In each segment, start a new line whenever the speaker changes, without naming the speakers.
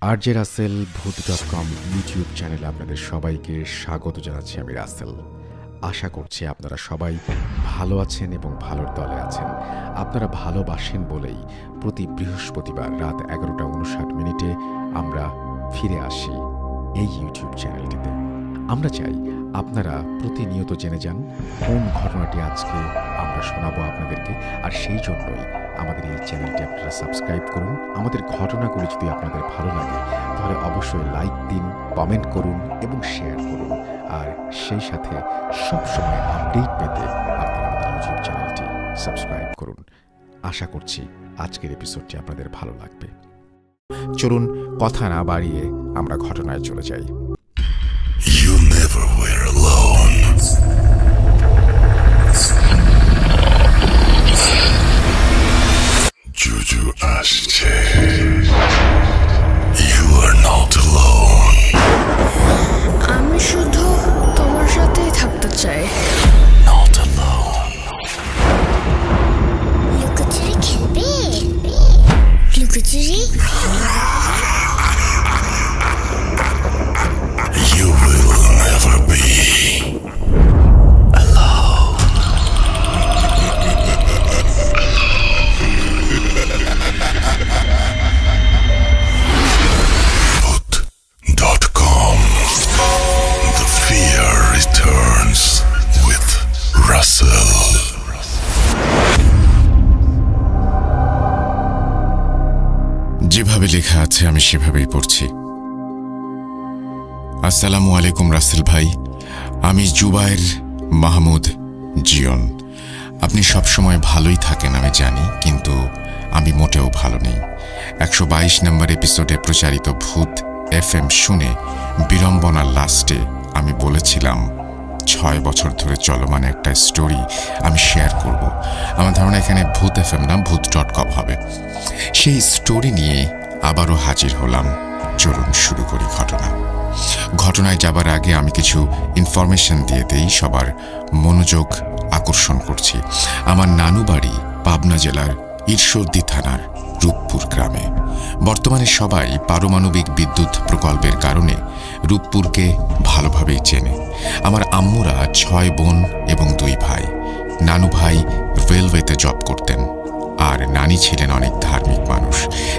RJ Rasel ভূত.com YouTube চ্যানেলে আপনাদের সবাইকে স্বাগত জানাচ্ছি। আমি রাসেল। আশা করছি আপনারা সবাই ভালো আছেন এবং ভালোর দলে আছেন। আপনারা ভালোবাসেন বলেই প্রতি বৃহস্পতিবার রাত 11:59 আমরা ফিরে আসি এই ইউটিউব চ্যানেলটিতে। আমরা চাই আপনারা প্রতিনিয়ত জেনে যান কোন ঘটনাটি আজকে আমরা শোনাবো আপনাদেরকে, আর সেই জন্যই আমাদের এই চ্যানেলটি আপনারা সাবস্ক্রাইব করুন। আমাদের ঘটনাগুলি যদি আপনাদের ভালো লাগে তাহলে অবশ্যই লাইক দিন, কমেন্ট করুন এবং শেয়ার করুন। আর সেই সাথে সবসময় আপডেট পেতে আপনারা আমাদের ইউটিউব চ্যানেলটি সাবস্ক্রাইব করুন। আশা করছি আজকের এপিসোডটি আপনাদের ভালো লাগবে। চলুন কথা না বাড়িয়ে আমরা ঘটনায় চলে যাই।
You never were alone. Juju আসছে। You are not alone.
আমি শুধু তোমার সাথেই থাকতে চাই।
Not alone.
লুকোচুরি খেলবে? লুকোচুরি?
You will never be alone. Voot.com. The fear returns with Russell.
যেভাবে লেখা আছে আমি সেভাবেই পড়ছি। আসসালামু আলাইকুম রাসেল ভাই, আমি জুবায়ের মাহমুদ জিয়ন। আপনি সবসময় ভালোই থাকেন আমি জানি, কিন্তু আমি মোটেও ভালো নেই। 122 নম্বর এপিসোডে প্রচারিত ভূত FM শুনে বিড়ম্বনার লাস্টে আমি বলেছিলাম 6 বছর ধরে চলমান একটা স্টোরি আমি শেয়ার করব। আমার ধারণা এখানে ভূত FM না, ভূত.com হবে। সেই স্টোরি নিয়ে আবারও হাজির হলাম। চলুন শুরু করি ঘটনায় যাবার আগে আমি কিছু ইনফরমেশন দিয়ে দেই, সবার মনোযোগ আকর্ষণ করছি। আমার নানু বাড়ি পাবনা জেলার ঈশ্বরদী থানার রূপপুর গ্রামে। বর্তমানে সবাই পারমাণবিক বিদ্যুৎ প্রকল্পের কারণে রূপপুরকে ভালোভাবেই চেনে। আমার আম্মুরা 6 বোন এবং 2 ভাই। নানু ভাই রেলওয়েতে জব করতেন, আর নানি ছিলেন অনেক ধার্মিক মানুষ।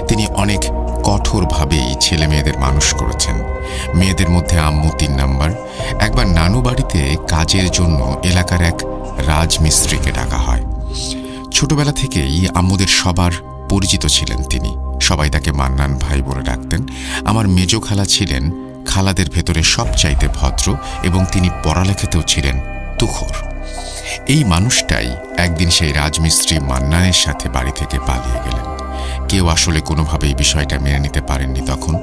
তিনি অনেক কঠোরভাবেই ছেলে মেয়েদের মানুষ করেছেন। মেয়েদের মধ্যে আম্মু 3 নাম্বার। একবার নানু বাড়িতে কাজের জন্য এলাকার এক রাজমিস্ত্রিকে ডাকা হয়। ছোটবেলা থেকেই আম্মুদের সবার পরিচিত ছিলেন তিনি। সবাই তাকে মান্নান ভাই বলে ডাকতেন। আমার মেজ খালা ছিলেন খালাদের ভেতরে সবচাইতে ভদ্র, এবং তিনি পড়ালেখাতেও ছিলেন তুখোর। এই মানুষটাই একদিন সেই রাজমিস্ত্রি মান্নানের সাথে বাড়ি থেকে পালিয়ে গেলেন। কেউ আসলে কোনোভাবেই বিষয়টা মেনে নিতে পারেননি তখন।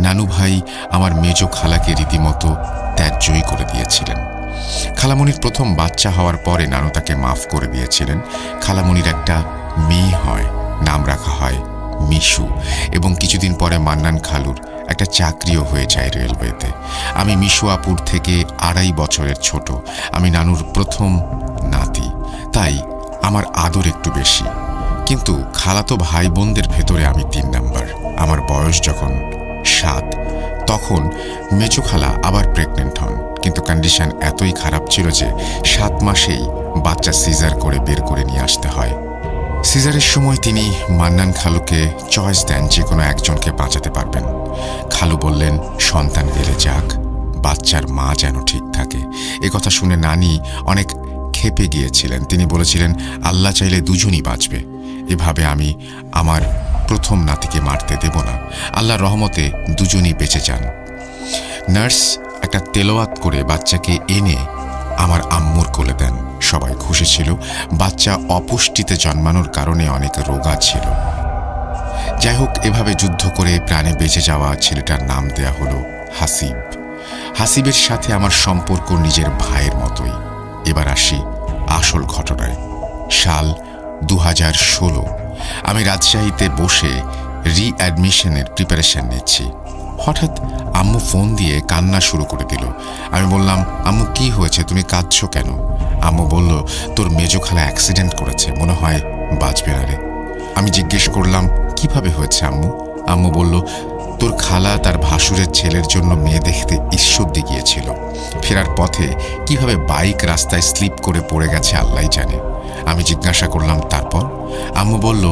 নানু ভাই আমার মেজ খালাকে রীতিমতো ত্যায্যই করে দিয়েছিলেন। খালামণির প্রথম বাচ্চা হওয়ার পরে নানু তাকে মাফ করে দিয়েছিলেন। খালামণির একটা মেয়ে হয়, নাম রাখা হয় মিশু, এবং কিছুদিন পরে মান্নান খালুর একটা চাকরিও হয়ে যায় রেলওয়েতে। আমি মিশু আপুর থেকে 2.5 বছরের ছোট। আমি নানুর প্রথম নাতি, তাই আমার আদর একটু বেশি। কিন্তু খালাতো ভাই বোনদের ভেতরে আমি 3 নাম্বার। আমার বয়স যখন 7, তখন মেজো খালা আবার প্রেগনেন্ট হন, কিন্তু কন্ডিশন এতই খারাপ ছিল যে 7 মাসেই বাচ্চা সিজার করে বের করে নিয়ে আসতে হয়। সিজারের সময় তিনি মান্নান খালুকে চয়েস দেন যে কোনো একজনকে বাঁচাতে পারবেন। খালু বললেন সন্তান গেলে যাক, বাচ্চার মা যেন ঠিক থাকে। কথা শুনে নানি অনেক ক্ষেপে গিয়েছিলেন। তিনি বলেছিলেন আল্লাহ চাইলে দুজনই বাঁচবে। এভাবে আমি আমার প্রথম নাতিকে মারতে দেব না। আল্লাহর রহমতে দুজনই বেঁচে যান। নার্স একটা তেলাওয়াত করে বাচ্চাকে এনে আমার আম্মুর কোলে দেন। সবাই খুশি ছিল। বাচ্চা অপুষ্টিতে জন্মানোর কারণে অনেক রোগা ছিল। যাই হোক, এভাবে যুদ্ধ করে প্রাণে বেঁচে যাওয়া ছেলেটার নাম দেয়া হলো হাসিব। হাসিবের সাথে আমার সম্পর্ক নিজের ভাইয়ের মতোই। এবার আসি আসল ঘটনায়। সাল 2016। আমি রাজশাহীতে বসে রিঅ্যাডমিশনের প্রিপারেশন নিচ্ছি। হঠাৎ আম্মু ফোন দিয়ে কান্না শুরু করে দিল। আমি বললাম, আম্মু কি হয়েছে, তুমি কাঁদছো কেন? আম্মু বলল, তোর মেজো খালা অ্যাক্সিডেন্ট করেছে, মনে হয় বাঁচবে না রে। আমি জিজ্ঞেস করলাম, কিভাবে হয়েছে আম্মু? আম্মু বলল, তোর খালা তার ভাসুরের ছেলের জন্য মেয়ে দেখতে ঈশ্বরদী গিয়েছিল। ফেরার পথে কিভাবে বাইক রাস্তায় স্লিপ করে পড়ে গেছে আল্লাহই জানে। আমি জিজ্ঞাসা করলাম তারপর? আম্মু বলল,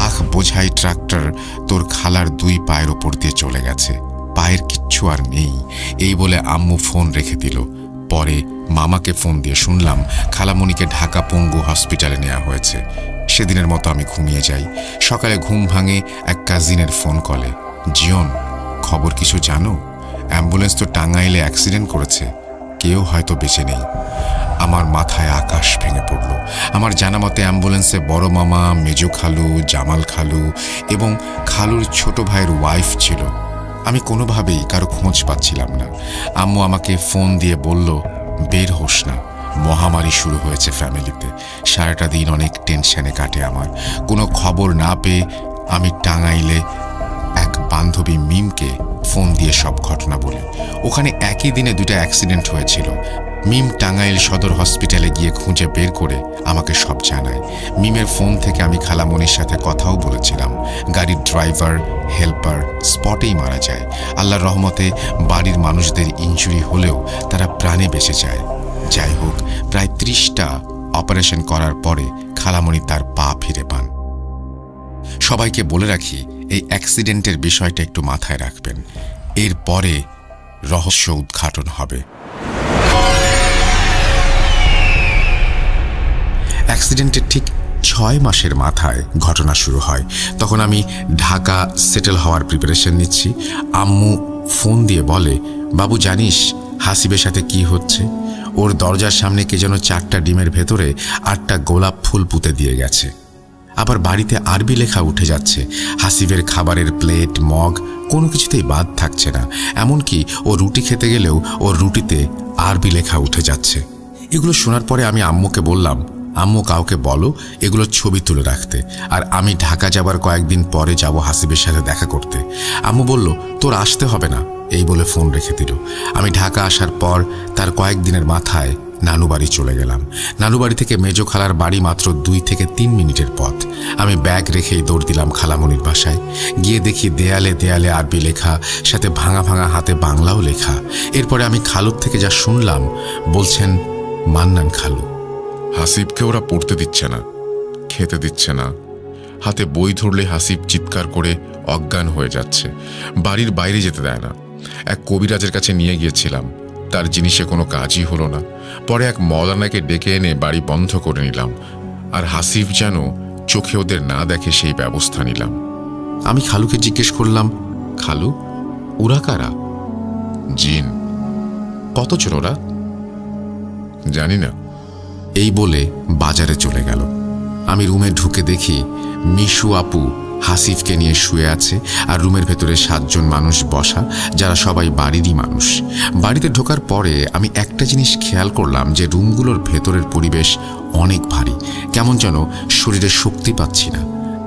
আখ বোঝাই ট্রাক্টর তোর খালার 2 পায়ের ওপর দিয়ে চলে গেছে, পায়ের কিচ্ছু আর নেই। এই বলে আম্মু ফোন রেখে দিল। পরে মামাকে ফোন দিয়ে শুনলাম খালামণিকে ঢাকা পঙ্গু হসপিটালে নেওয়া হয়েছে। সেদিনের মতো আমি ঘুমিয়ে যাই। সকালে ঘুম ভাঙে এক কাজিনের ফোন কলে। জিয়ন, খবর কিছু জানো? অ্যাম্বুলেন্স তো টাঙ্গাইলে অ্যাক্সিডেন্ট করেছে, কেউ হয়তো বেঁচে নেই। আমার মাথায় আকাশ ভেঙে পড়ল। আমার জানা মতে অ্যাম্বুলেন্সে বড় মামা, মেজো খালু, জামাল খালু এবং খালুর ছোট ভাইয়ের ওয়াইফ ছিল। আমি কোনোভাবেই কারো খোঁজ পাচ্ছিলাম না। আম্মু আমাকে ফোন দিয়ে বলল, বের হোস না, মহামারী শুরু হয়েছে ফ্যামিলিতে। সারাটা দিন অনেক টেনশনে কাটে আমার। কোনো খবর না পেয়ে আমি টাঙ্গাইলে এক বান্ধবী মিমকে ফোন দিয়ে সব ঘটনা বলি। ওখানে একই দিনে 2টা অ্যাক্সিডেন্ট হয়েছিল। মিম টাঙ্গাইল সদর হসপিটালে গিয়ে খুঁজে বের করে আমাকে সব জানায়। মিমের ফোন থেকে আমি খালামণির সাথে কথাও বলেছিলাম। গাড়ির ড্রাইভার, হেল্পার স্পটেই মারা যায়। আল্লাহর রহমতে বাড়ির মানুষদের ইনজুরি হলেও তারা প্রাণে বেঁচে যায়। যাই হোক, প্রায় 30টা অপারেশন করার পরে খালামণি তার পা ফিরে পান। সবাইকে বলে রাখি, এই অ্যাক্সিডেন্টের বিষয়টা একটু মাথায় রাখবেন। এরপরে রহস্য উদ্ঘাটন হবে। অ্যাক্সিডেন্টের ঠিক 6 মাসের মাথায় ঘটনা শুরু হয়। তখন আমি ঢাকা সেটেল হওয়ার প্রিপারেশন নিচ্ছি। আম্মু ফোন দিয়ে বলে, বাবু জানিস হাসিবের সাথে কি হচ্ছে? ওর দরজার সামনে কে যেন 4টা ডিমের ভেতরে 8টা গোলাপ ফুল পুঁতে দিয়ে গেছে। আবার বাড়িতে আরবি লেখা উঠে যাচ্ছে। হাসিবের খাবারের প্লেট, মগ কোনো কিছুতেই বাদ থাকছে না। এমনকি ও রুটি খেতে গেলেও ওর রুটিতে আরবি লেখা উঠে যাচ্ছে। এগুলো শোনার পরে আমি আম্মুকে বললাম, আম্মু কাউকে বলো এগুলো ছবি তুলে রাখতে, আর আমি ঢাকা যাবার কয়েকদিন পরে যাব হাসিবের সাথে দেখা করতে। আম্মু বলল, তোর আসতে হবে না, এই বলে ফোন রেখে দিল। আমি ঢাকা আসার পর তার কয়েকদিনের মাথায় নানু বাড়ি চলে গেলাম। নানু বাড়ি থেকে মেজো খালার বাড়ি মাত্র 2 থেকে 3 মিনিটের পথ। আমি ব্যাগ রেখেই দৌড় দিলাম খালামণির বাসায়। গিয়ে দেখি দেয়ালে দেয়ালে আরবি লেখা, সাথে ভাঙা ভাঙা হাতে বাংলাও লেখা। এরপরে আমি খালুর থেকে যা শুনলাম, বলছেন মান্নান খালু,
হাসিবকে ওরা পড়তে দিচ্ছে না, খেতে দিচ্ছে না। হাতে বই ধরলে হাসিব চিৎকার করে অজ্ঞান হয়ে যাচ্ছে। বাড়ির বাইরে যেতে দেয় না। এক কবিরাজের কাছে নিয়ে গিয়েছিলাম, তার জিনিসে কোনো কাজই হলো না। পরে এক মৌলানাকে ডেকে এনে বাড়ি বন্ধ করে নিলাম, আর হাসিব যেন চোখে ওদের না দেখে সেই ব্যবস্থা নিলাম।
আমি খালুকে জিজ্ঞেস করলাম, খালু ওরা কারা?
জিন।
কতজন ওরা?
জানি না।
এই বলে বাজারে চলে গেল। আমি রুমে ঢুকে দেখি মিশু আপু হাসিফকে নিয়ে শুয়ে আছে, আর রুমের ভেতরে 7 জন মানুষ বসা, যারা সবাই বাড়িরই মানুষ। বাড়িতে ঢোকার পরে আমি একটা জিনিস খেয়াল করলাম যে রুমগুলোর ভেতরের পরিবেশ অনেক ভারী, কেমন যেন শরীরে শক্তি পাচ্ছি না।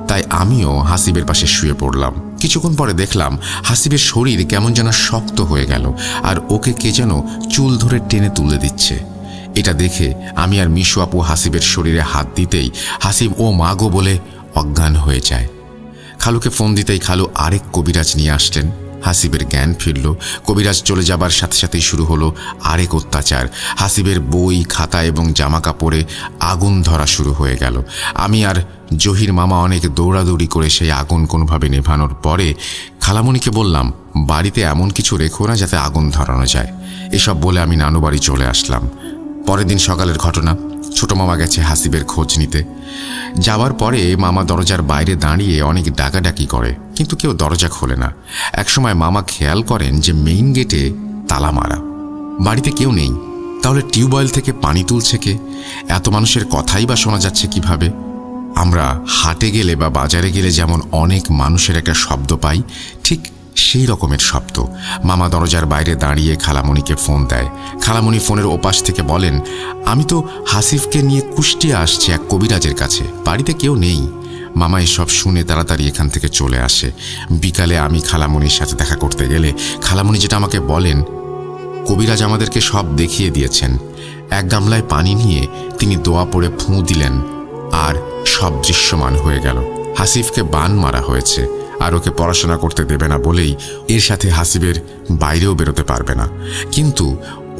তাই আমিও হাসিবের পাশে শুয়ে পড়লাম। কিছুক্ষণ পরে দেখলাম হাসিবের শরীর কেমন যেন শক্ত হয়ে গেল, আর ওকে কে যেন চুল ধরে টেনে তুলে দিচ্ছে। এটা দেখে আমি আর মিশু আপু হাসিবের শরীরে হাত দিতেই হাসিব ও মা গো বলে অজ্ঞান হয়ে যায়। খালুকে ফোন দিতেই খালু আরেক কবিরাজ নিয়ে আসলেন। হাসিবের জ্ঞান ফিরল। কবিরাজ চলে যাবার সাথে সাথেই শুরু হলো আরেক অত্যাচার। হাসিবের বই, খাতা এবং জামা কাপড়ে আগুন ধরা শুরু হয়ে গেল। আমি আর জহির মামা অনেক দৌড়াদৌড়ি করে সেই আগুন কোনোভাবে নেভানোর পরে খালামণিকে বললাম, বাড়িতে এমন কিছু রেখো না যাতে আগুন ধরানো যায়। এসব বলে আমি নানু বাড়ি চলে আসলাম। পরের দিন সকালের ঘটনা, ছোট মামা গেছে হাসিবের খোঁজ নিতে। যাওয়ার পরে মামা দরজার বাইরে দাঁড়িয়ে অনেক ডাকাডাকি করে, কিন্তু কেউ দরজা খোলে না। একসময় মামা খেয়াল করেন যে মেইন গেটে তালা মারা, বাড়িতে কেউ নেই। তাহলে টিউবওয়েল থেকে পানি তুলছে কে? এত মানুষের কথাই বা শোনা যাচ্ছে কিভাবে? আমরা হাটে গেলে বা বাজারে গেলে যেমন অনেক মানুষের একটা শব্দ পাই, ঠিক সেই রকমের শব্দ। মামা দরজার বাইরে দাঁড়িয়ে খালামণিকে ফোন দেয়। খালামণি ফোনের ওপাশ থেকে বলেন, আমি তো হাসিফকে নিয়ে কুষ্টিয়া আসছি এক কবিরাজের কাছে, বাড়িতে কেউ নেই। মামা এসব শুনে তাড়াতাড়ি এখান থেকে চলে আসে। বিকালে আমি খালামণির সাথে দেখা করতে গেলে খালামণি যেটা আমাকে বলেন, কবিরাজ আমাদেরকে সব দেখিয়ে দিয়েছেন। এক গামলায় পানি নিয়ে তিনি দোয়া পড়ে ফুঁ দিলেন, আর সব দৃশ্যমান হয়ে গেল। হাসিফকে বান মারা হয়েছে, আর ওকে পড়াশোনা করতে দেবে না বলেই এর সাথে হাসিবের বাইরেও বেরোতে পারবে না। কিন্তু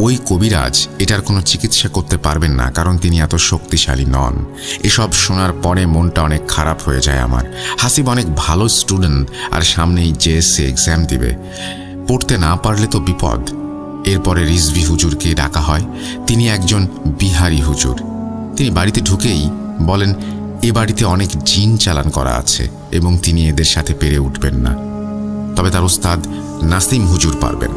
ওই কবিরাজ এটার কোনো চিকিৎসা করতে পারবেন না, কারণ তিনি এত শক্তিশালী নন। এসব শোনার পরে মনটা অনেক খারাপ হয়ে যায় আমার। হাসিব অনেক ভালো স্টুডেন্ট, আর সামনেই জেএসসি এক্সাম দিবে, পড়তে না পারলে তো বিপদ। এরপরে রিজভি হুজুরকে ডাকা হয়। তিনি একজন বিহারি হুজুর। তিনি বাড়িতে ঢুকেই বলেন এ বাড়িতে অনেক জিন চালান করা আছে এবং তিনি এদের সাথে পেরে উঠবেন না, তবে তার উস্তাদ নাসিম হুজুর পারবেন।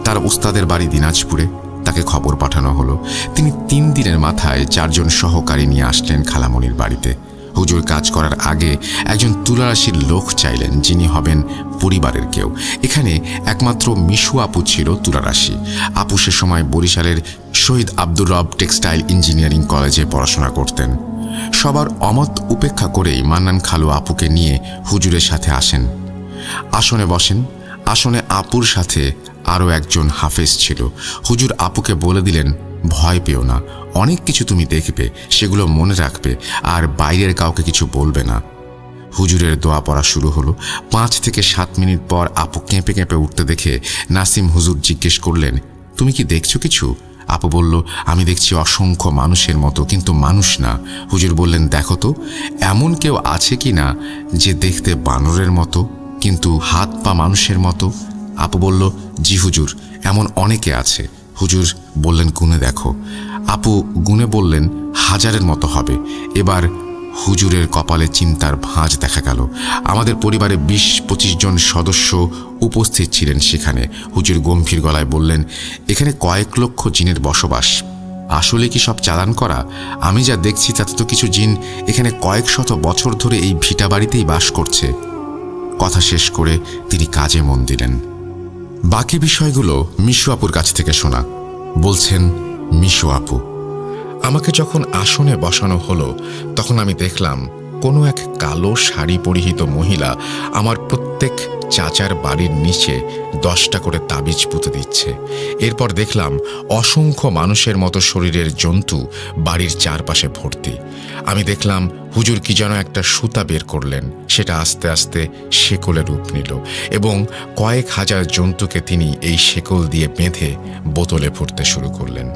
তার উস্তাদের বাড়ি দিনাজপুরে। তাকে খবর পাঠানো হলো। তিনি 3 দিনের মাথায় 4 জন সহকারী নিয়ে আসলেন খালামণির বাড়িতে। হুজুর কাজ করার আগে একজন তুলারাশির লোক চাইলেন, যিনি হবেন পরিবারের কেউ। এখানে একমাত্র মিশু আপু ছিল তুলারাশি। আপু সে সময় বরিশালের শহীদ আব্দুর রব টেক্সটাইল ইঞ্জিনিয়ারিং কলেজে পড়াশোনা করতেন। সবার অমত উপেক্ষা করেই মান্নান খালু আপুকে নিয়ে হুজুরের সাথে আসেন। আসনে বসেন। আসনে আপুর সাথে আরও একজন হাফেজ ছিল। হুজুর আপুকে বলে দিলেন, ভয় পেও না, অনেক কিছু তুমি দেখবে, সেগুলো মনে রাখবে, আর বাইরের কাউকে কিছু বলবে না। হুজুরের দোয়া পড়া শুরু হলো। 5 থেকে 7 মিনিট পর আপু কেঁপে কেঁপে উঠতে দেখে নাসিম হুজুর জিজ্ঞেস করলেন, তুমি কি দেখছো কিছু? আপু বলল, আমি দেখছি অসংখ্য মানুষের মতো, কিন্তু মানুষ না। হুজুর বললেন, দেখো তো এমন কেউ আছে কি না যে দেখতে বানরের মতো কিন্তু হাত পা মানুষের মতো? আপু বলল, জি হুজুর, এমন অনেকে আছে। হুজুর বললেন, গুনে দেখো। আপু গুনে বললেন, 1000-এর মতো হবে। এবার হুজুরের কপালে চিন্তার ভাঁজ দেখা গেল। আমাদের পরিবারে 20-25 জন সদস্য উপস্থিত ছিলেন সেখানে। হুজুর গম্ভীর গলায় বললেন, এখানে কয়েক লক্ষ জিনের বসবাস। আসলে কি সব চালান করা? আমি যা দেখছি তাতে তো কিছু জিন এখানে কয়েক শত বছর ধরে এই ভিটা বাড়িতেই বাস করছে। কথা শেষ করে তিনি কাজে মন দিলেন। বাকি বিষয়গুলো মিশু আপুর কাছ থেকে শোনা। বলছেন মিশু আপু, আমাকে যখন আসনে বসানো হলো তখন আমি দেখলাম কোনো এক কালো শাড়ি পরিহিত মহিলা আমার প্রত্যেক চাচার বাড়ির নিচে 10টা করে তাবিজ পুঁতে দিচ্ছে। এরপর দেখলাম অসংখ্য মানুষের মতো শরীরের জন্তু বাড়ির চারপাশে ভর্তি। আমি দেখলাম হুজুর কি যেন একটা সুতা বের করলেন, সেটা আস্তে আস্তে শেকলে রূপ নিল এবং কয়েক হাজার জন্তুকে তিনি এই শেকল দিয়ে বেঁধে বোতলে ভরতে শুরু করলেন।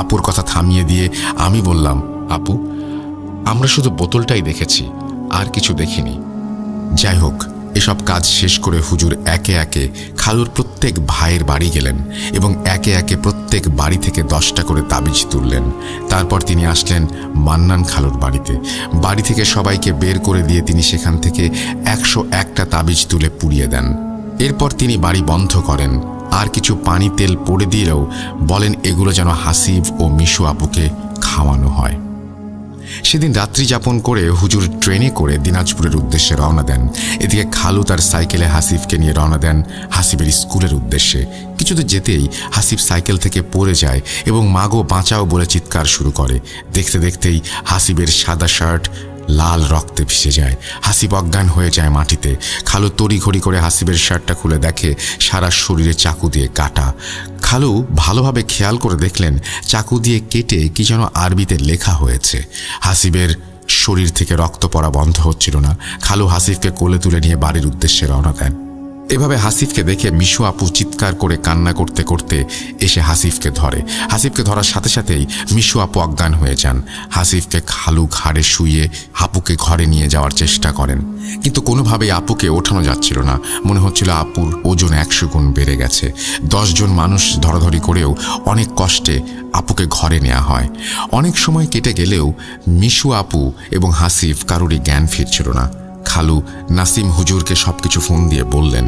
আপুর কথা থামিয়ে দিয়ে আমি বললাম, আপু, আমরা শুধু বোতলটাই দেখেছি, আর কিছু দেখিনি। যাই হোক, এসব কাজ শেষ করে হুজুর একে একে খালুর প্রত্যেক ভাইয়ের বাড়ি গেলেন এবং একে একে প্রত্যেক বাড়ি থেকে 10টা করে তাবিজ তুললেন। তারপর তিনি আসলেন মান্নান খালুর বাড়িতে। বাড়ি থেকে সবাইকে বের করে দিয়ে তিনি সেখান থেকে 101টা তাবিজ তুলে পুড়িয়ে দেন। এরপর তিনি বাড়ি বন্ধ করেন। আর কিছু পানি তেল পড়ে দিলেও বলেন এগুলো যেন হাসিব ও মিশু আপুকে খাওয়ানো হয়। সেদিন রাত্রি যাপন করে হুজুর ট্রেনে করে দিনাজপুরের উদ্দেশ্যে রওনা দেন। এদিকে খালু তার সাইকেলে হাসিবকে নিয়ে রওনা দেন হাসিবের স্কুলের উদ্দেশ্যে। কিছুতে যেতেই হাসিব সাইকেল থেকে পড়ে যায় এবং মাগো বাঁচাও বলে চিৎকার শুরু করে। দেখতে দেখতেই হাসিবের সাদা শার্ট লাল রক্তে ভিজে যায়। হাসিব অজ্ঞান হয়ে যায় মাটিতে। খালু তড়িঘড়ি করে হাসিবের শার্টটা খুলে দেখে সারা শরীরে চাকু দিয়ে কাটা। খালু ভালোভাবে খেয়াল করে দেখলেন চাকু দিয়ে কেটে কি যেন আরবিতে লেখা হয়েছে। হাসিবের শরীর থেকে রক্ত পড়া বন্ধ হচ্ছিল না। খালু হাসিবকে কোলে তুলে নিয়ে বাড়ির উদ্দেশ্যে রওনা দেন। এভাবে হাসিবকে দেখে মিশু আপু চিৎকার করে কান্না করতে করতে এসে হাসিবকে ধরে। হাসিবকে ধরার সাথে সাথেই মিশু আপু অজ্ঞান হয়ে যান। হাসিবকে খালু ঘাড়ে শুইয়ে আপুকে ঘরে নিয়ে যাওয়ার চেষ্টা করেন, কিন্তু কোনোভাবেই আপুকে ওঠানো যাচ্ছিল না। মনে হচ্ছিল আপুর ওজন 100 গুণ বেড়ে গেছে। 10 জন মানুষ ধরাধরি করেও অনেক কষ্টে আপুকে ঘরে নেওয়া হয়। অনেক সময় কেটে গেলেও মিশু আপু এবং হাসিব কারোরই জ্ঞান ফিরছিল না। খালু নাসিম হুজুরকে সবকিছু ফোন দিয়ে বললেন।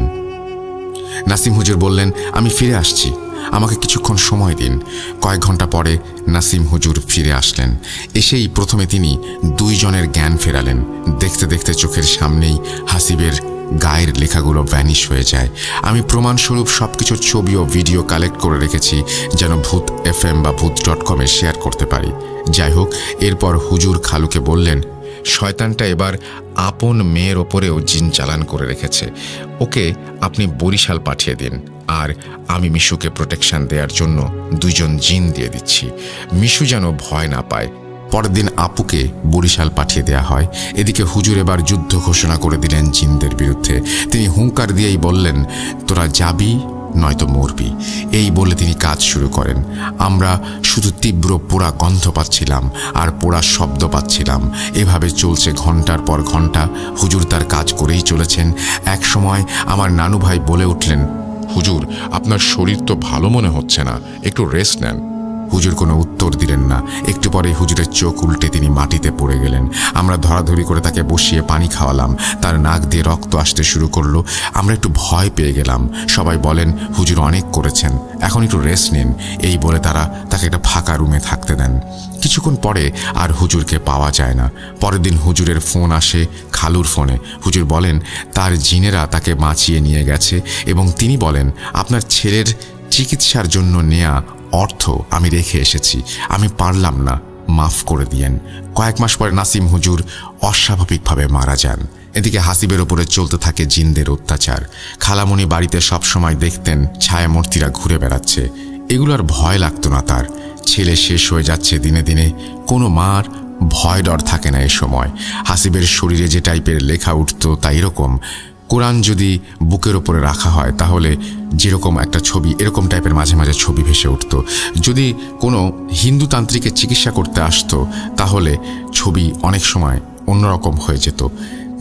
নাসিম হুজুর বললেন, আমি ফিরে আসছি, আমাকে কিছুক্ষণ সময় দিন। কয়েক ঘন্টা পরে নাসিম হুজুর ফিরে আসলেন। এসেই প্রথমে তিনি 2 জনের জ্ঞান ফেরালেন। দেখতে দেখতে চোখের সামনেই হাসিবের গায়ের লেখাগুলো ভ্যানিশ হয়ে যায়। আমি প্রমাণস্বরূপ সবকিছুর ছবি ও ভিডিও কালেক্ট করে রেখেছি যেন ভূত FM বা ভূত.com-এ শেয়ার করতে পারি। যাই হোক, এরপর হুজুর খালুকে বললেন, শয়তানটা এবার আপন মেয়ের ওপরেও জিন চালান করে রেখেছে, ওকে আপনি বরিশাল পাঠিয়ে দিন, আর আমি মিশুকে প্রোটেকশন দেওয়ার জন্য 2 জন জিন দিয়ে দিচ্ছি। মিশু যেন ভয় না পায়। পরের দিন আপুকে বরিশাল পাঠিয়ে দেয়া হয়। এদিকে হুজুর এবার যুদ্ধ ঘোষণা করে দিলেন জিনদের বিরুদ্ধে। তিনি হুঙ্কার দিয়েই বললেন, তোরা যাবি নয়তো মরবি। এই বলে তিনি কাজ শুরু করেন। আমরা শুধু তীব্র পোড়া গন্ধ পাচ্ছিলাম আর পোড়া শব্দ পাচ্ছিলাম। এভাবে চলছে ঘন্টার পর ঘন্টা। হুজুর তার কাজ করেই চলেছেন। এক সময় আমার নানু ভাই বলে উঠলেন,
হুজুর, আপনার শরীর তো ভালো মনে হচ্ছে না, একটু রেস্ট নেন।
হুজুর কোনো উত্তর দিলেন না। একটু পরে হুজুরের চোখ উল্টে তিনি মাটিতে পড়ে গেলেন। আমরা ধরাধরি করে তাকে বসিয়ে পানি খাওয়ালাম। তার নাক দিয়ে রক্ত আসতে শুরু করলো। আমরা একটু ভয় পেয়ে গেলাম। সবাই বলেন, হুজুর অনেক করেছেন, এখন একটু রেস্ট নিন। এই বলে তারা তাকে একটা ফাঁকা রুমে থাকতে দেন। কিছুক্ষণ পরে আর হুজুরকে পাওয়া যায় না। পরের দিন হুজুরের ফোন আসে, খালুর ফোনে। হুজুর বলেন তার জিনেরা তাকে বাঁচিয়ে নিয়ে গেছে এবং তিনি বলেন, আপনার ছেলের চিকিৎসার জন্য নেয়া অর্থ আমি রেখে এসেছি, আমি পারলাম না, মাফ করে দিয়েন। কয়েক মাস পরে নাসিম হুজুর অস্বাভাবিকভাবে মারা যান। এদিকে হাসিবের ওপরে চলতে থাকে জিনদের অত্যাচার। খালামণি বাড়িতে সবসময় দেখতেন ছায়ামূর্তিরা ঘুরে বেড়াচ্ছে। এগুলো আর ভয় লাগতো না তার। ছেলে শেষ হয়ে যাচ্ছে দিনে দিনে। কোনো মার ভয় ডর থাকে না এ সময়। হাসিবের শরীরে যে টাইপের লেখা উঠত তা এরকম, কোরআন যদি বুকের ওপরে রাখা হয় তাহলে যেরকম একটা ছবি, এরকম টাইপের মাঝে মাঝে ছবি ভেসে উঠত। যদি কোনো হিন্দু তান্ত্রিকের চিকিৎসা করতে আসতো তাহলে ছবি অনেক সময় অন্যরকম হয়ে যেত।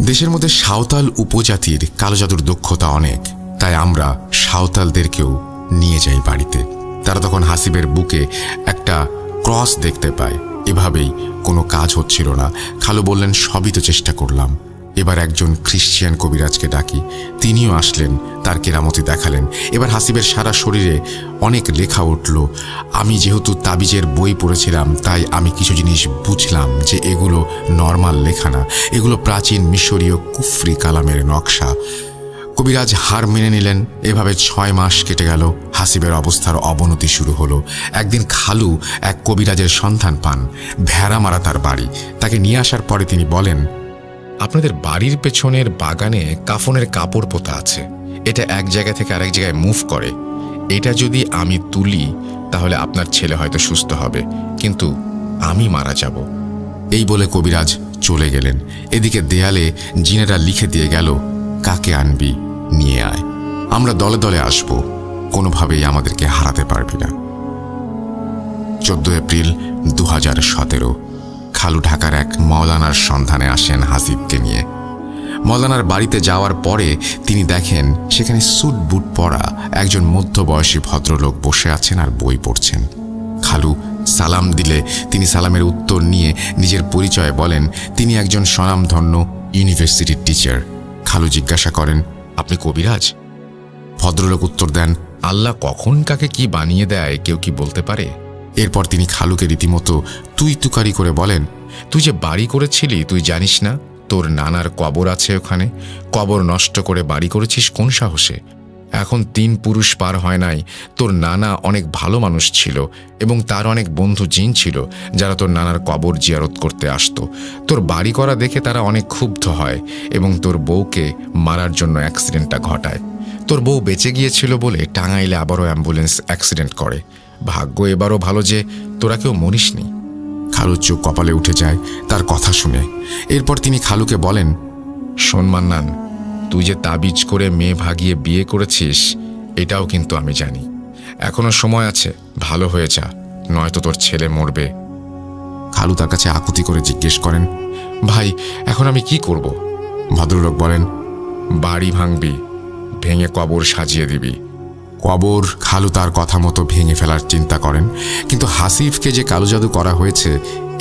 দেশের মধ্যে সাঁওতাল উপজাতির কালো জাদুর দক্ষতা অনেক, তাই আমরা সাঁওতালদেরকেও নিয়ে যাই বাড়িতে। তারা তখন হাসিবের বুকে একটা ক্রস দেখতে পায়। এভাবেই কোনো কাজ হচ্ছিল না। খালু বললেন, সবই তো চেষ্টা করলাম, এবার একজন খ্রিস্টিয়ান কবিরাজকে ডাকি। তিনিও আসলেন, তার কেরামতি দেখালেন। এবার হাসিবের সারা শরীরে অনেক লেখা উঠল। আমি যেহেতু তাবিজের বই পড়েছিলাম তাই আমি কিছু জিনিস বুঝলাম যে এগুলো নর্মাল লেখা না, এগুলো প্রাচীন মিশরীয় কুফরি কালামের নকশা। কবিরাজ হার মেনে নিলেন। এভাবে 6 মাস কেটে গেল। হাসিবের অবস্থার অবনতি শুরু হলো। একদিন খালু এক কবিরাজের সন্ধান পান। ভেড়ামারা তার বাড়ি। তাকে নিয়ে আসার পরে তিনি বলেন,
আপনাদের বাড়ির পেছনের বাগানে কাফনের কাপড় পোতা আছে, এটা এক জায়গা থেকে আরেক জায়গায় মুভ করে। এটা যদি আমি তুলি তাহলে আপনার ছেলে হয়তো সুস্থ হবে, কিন্তু আমি মারা যাব।
এই বলে কবিরাজ চলে গেলেন। এদিকে দেয়ালে জিনেরা লিখে দিয়ে গেল, কাকে আনবি নিয়ে আয়, আমরা দলে দলে আসব, কোনোভাবেই আমাদেরকে হারাতে পারবি না। 14 এপ্রিল 2017 খালু ঢাকার এক মওলানার সন্ধানে আসেন হাসিবকে নিয়ে। মওলানার বাড়িতে যাওয়ার পরে তিনি দেখেন সেখানে স্যুট বুট পরা একজন মধ্যবয়সী ভদ্রলোক বসে আছেন আর বই পড়ছেন। খালু সালাম দিলে তিনি সালামের উত্তর নিয়ে নিজের পরিচয় বলেন তিনি একজন স্বনামধন্য ইউনিভার্সিটির টিচার। খালু জিজ্ঞাসা করেন, আপনি কবিরাজ? ভদ্রলোক উত্তর দেন,
আল্লাহ কখন কাকে কি বানিয়ে দেয় কেউ কি বলতে পারে?
এরপর তিনি খালুকে রীতিমতো তুই তুকারি করে বলেন,
তুই যে বাড়ি করেছিলি তুই জানিস না তোর নানার কবর আছে ওখানে? কবর নষ্ট করে বাড়ি করেছিস কোন সাহসে? এখন 3 পুরুষ পার হয় নাই, তোর নানা অনেক ভালো মানুষ ছিল এবং তার অনেক বন্ধু জিন ছিল যারা তোর নানার কবর জিয়ারত করতে আসতো। তোর বাড়ি করা দেখে তারা অনেক ক্ষুব্ধ হয় এবং তোর বউকে মারার জন্য অ্যাক্সিডেন্টটা ঘটায়। তোর বউ বেঁচে গিয়েছিল বলে টাঙ্গাইলে আবারও অ্যাম্বুলেন্স অ্যাক্সিডেন্ট করে। ভাগ্য এবারও ভালো যে তোরা কেউ মরিসনি।
খালুর চোখ কপালে উঠে যায় তার কথা শুনে। এরপর তিনি খালুকে বলেন,
শোন মান্নান, তুই যে তাবিজ করে মেয়ে ভাগিয়ে বিয়ে করেছিস এটাও কিন্তু আমি জানি। এখনো সময় আছে, ভালো হয়ে যা, নয়তো তোর ছেলে মরবে।
খালু তার কাছে আকুতি করে জিজ্ঞেস করেন,
ভাই এখন আমি কি করব?
ভদ্রলোক বলেন,
বাড়ি ভাঙবি, ভেঙে কবর সাজিয়ে দিবি।
কবর খালু তার কথা মতো ভেঙে ফেলার চিন্তা করেন, কিন্তু হাসিফকে যে কালো জাদু করা হয়েছে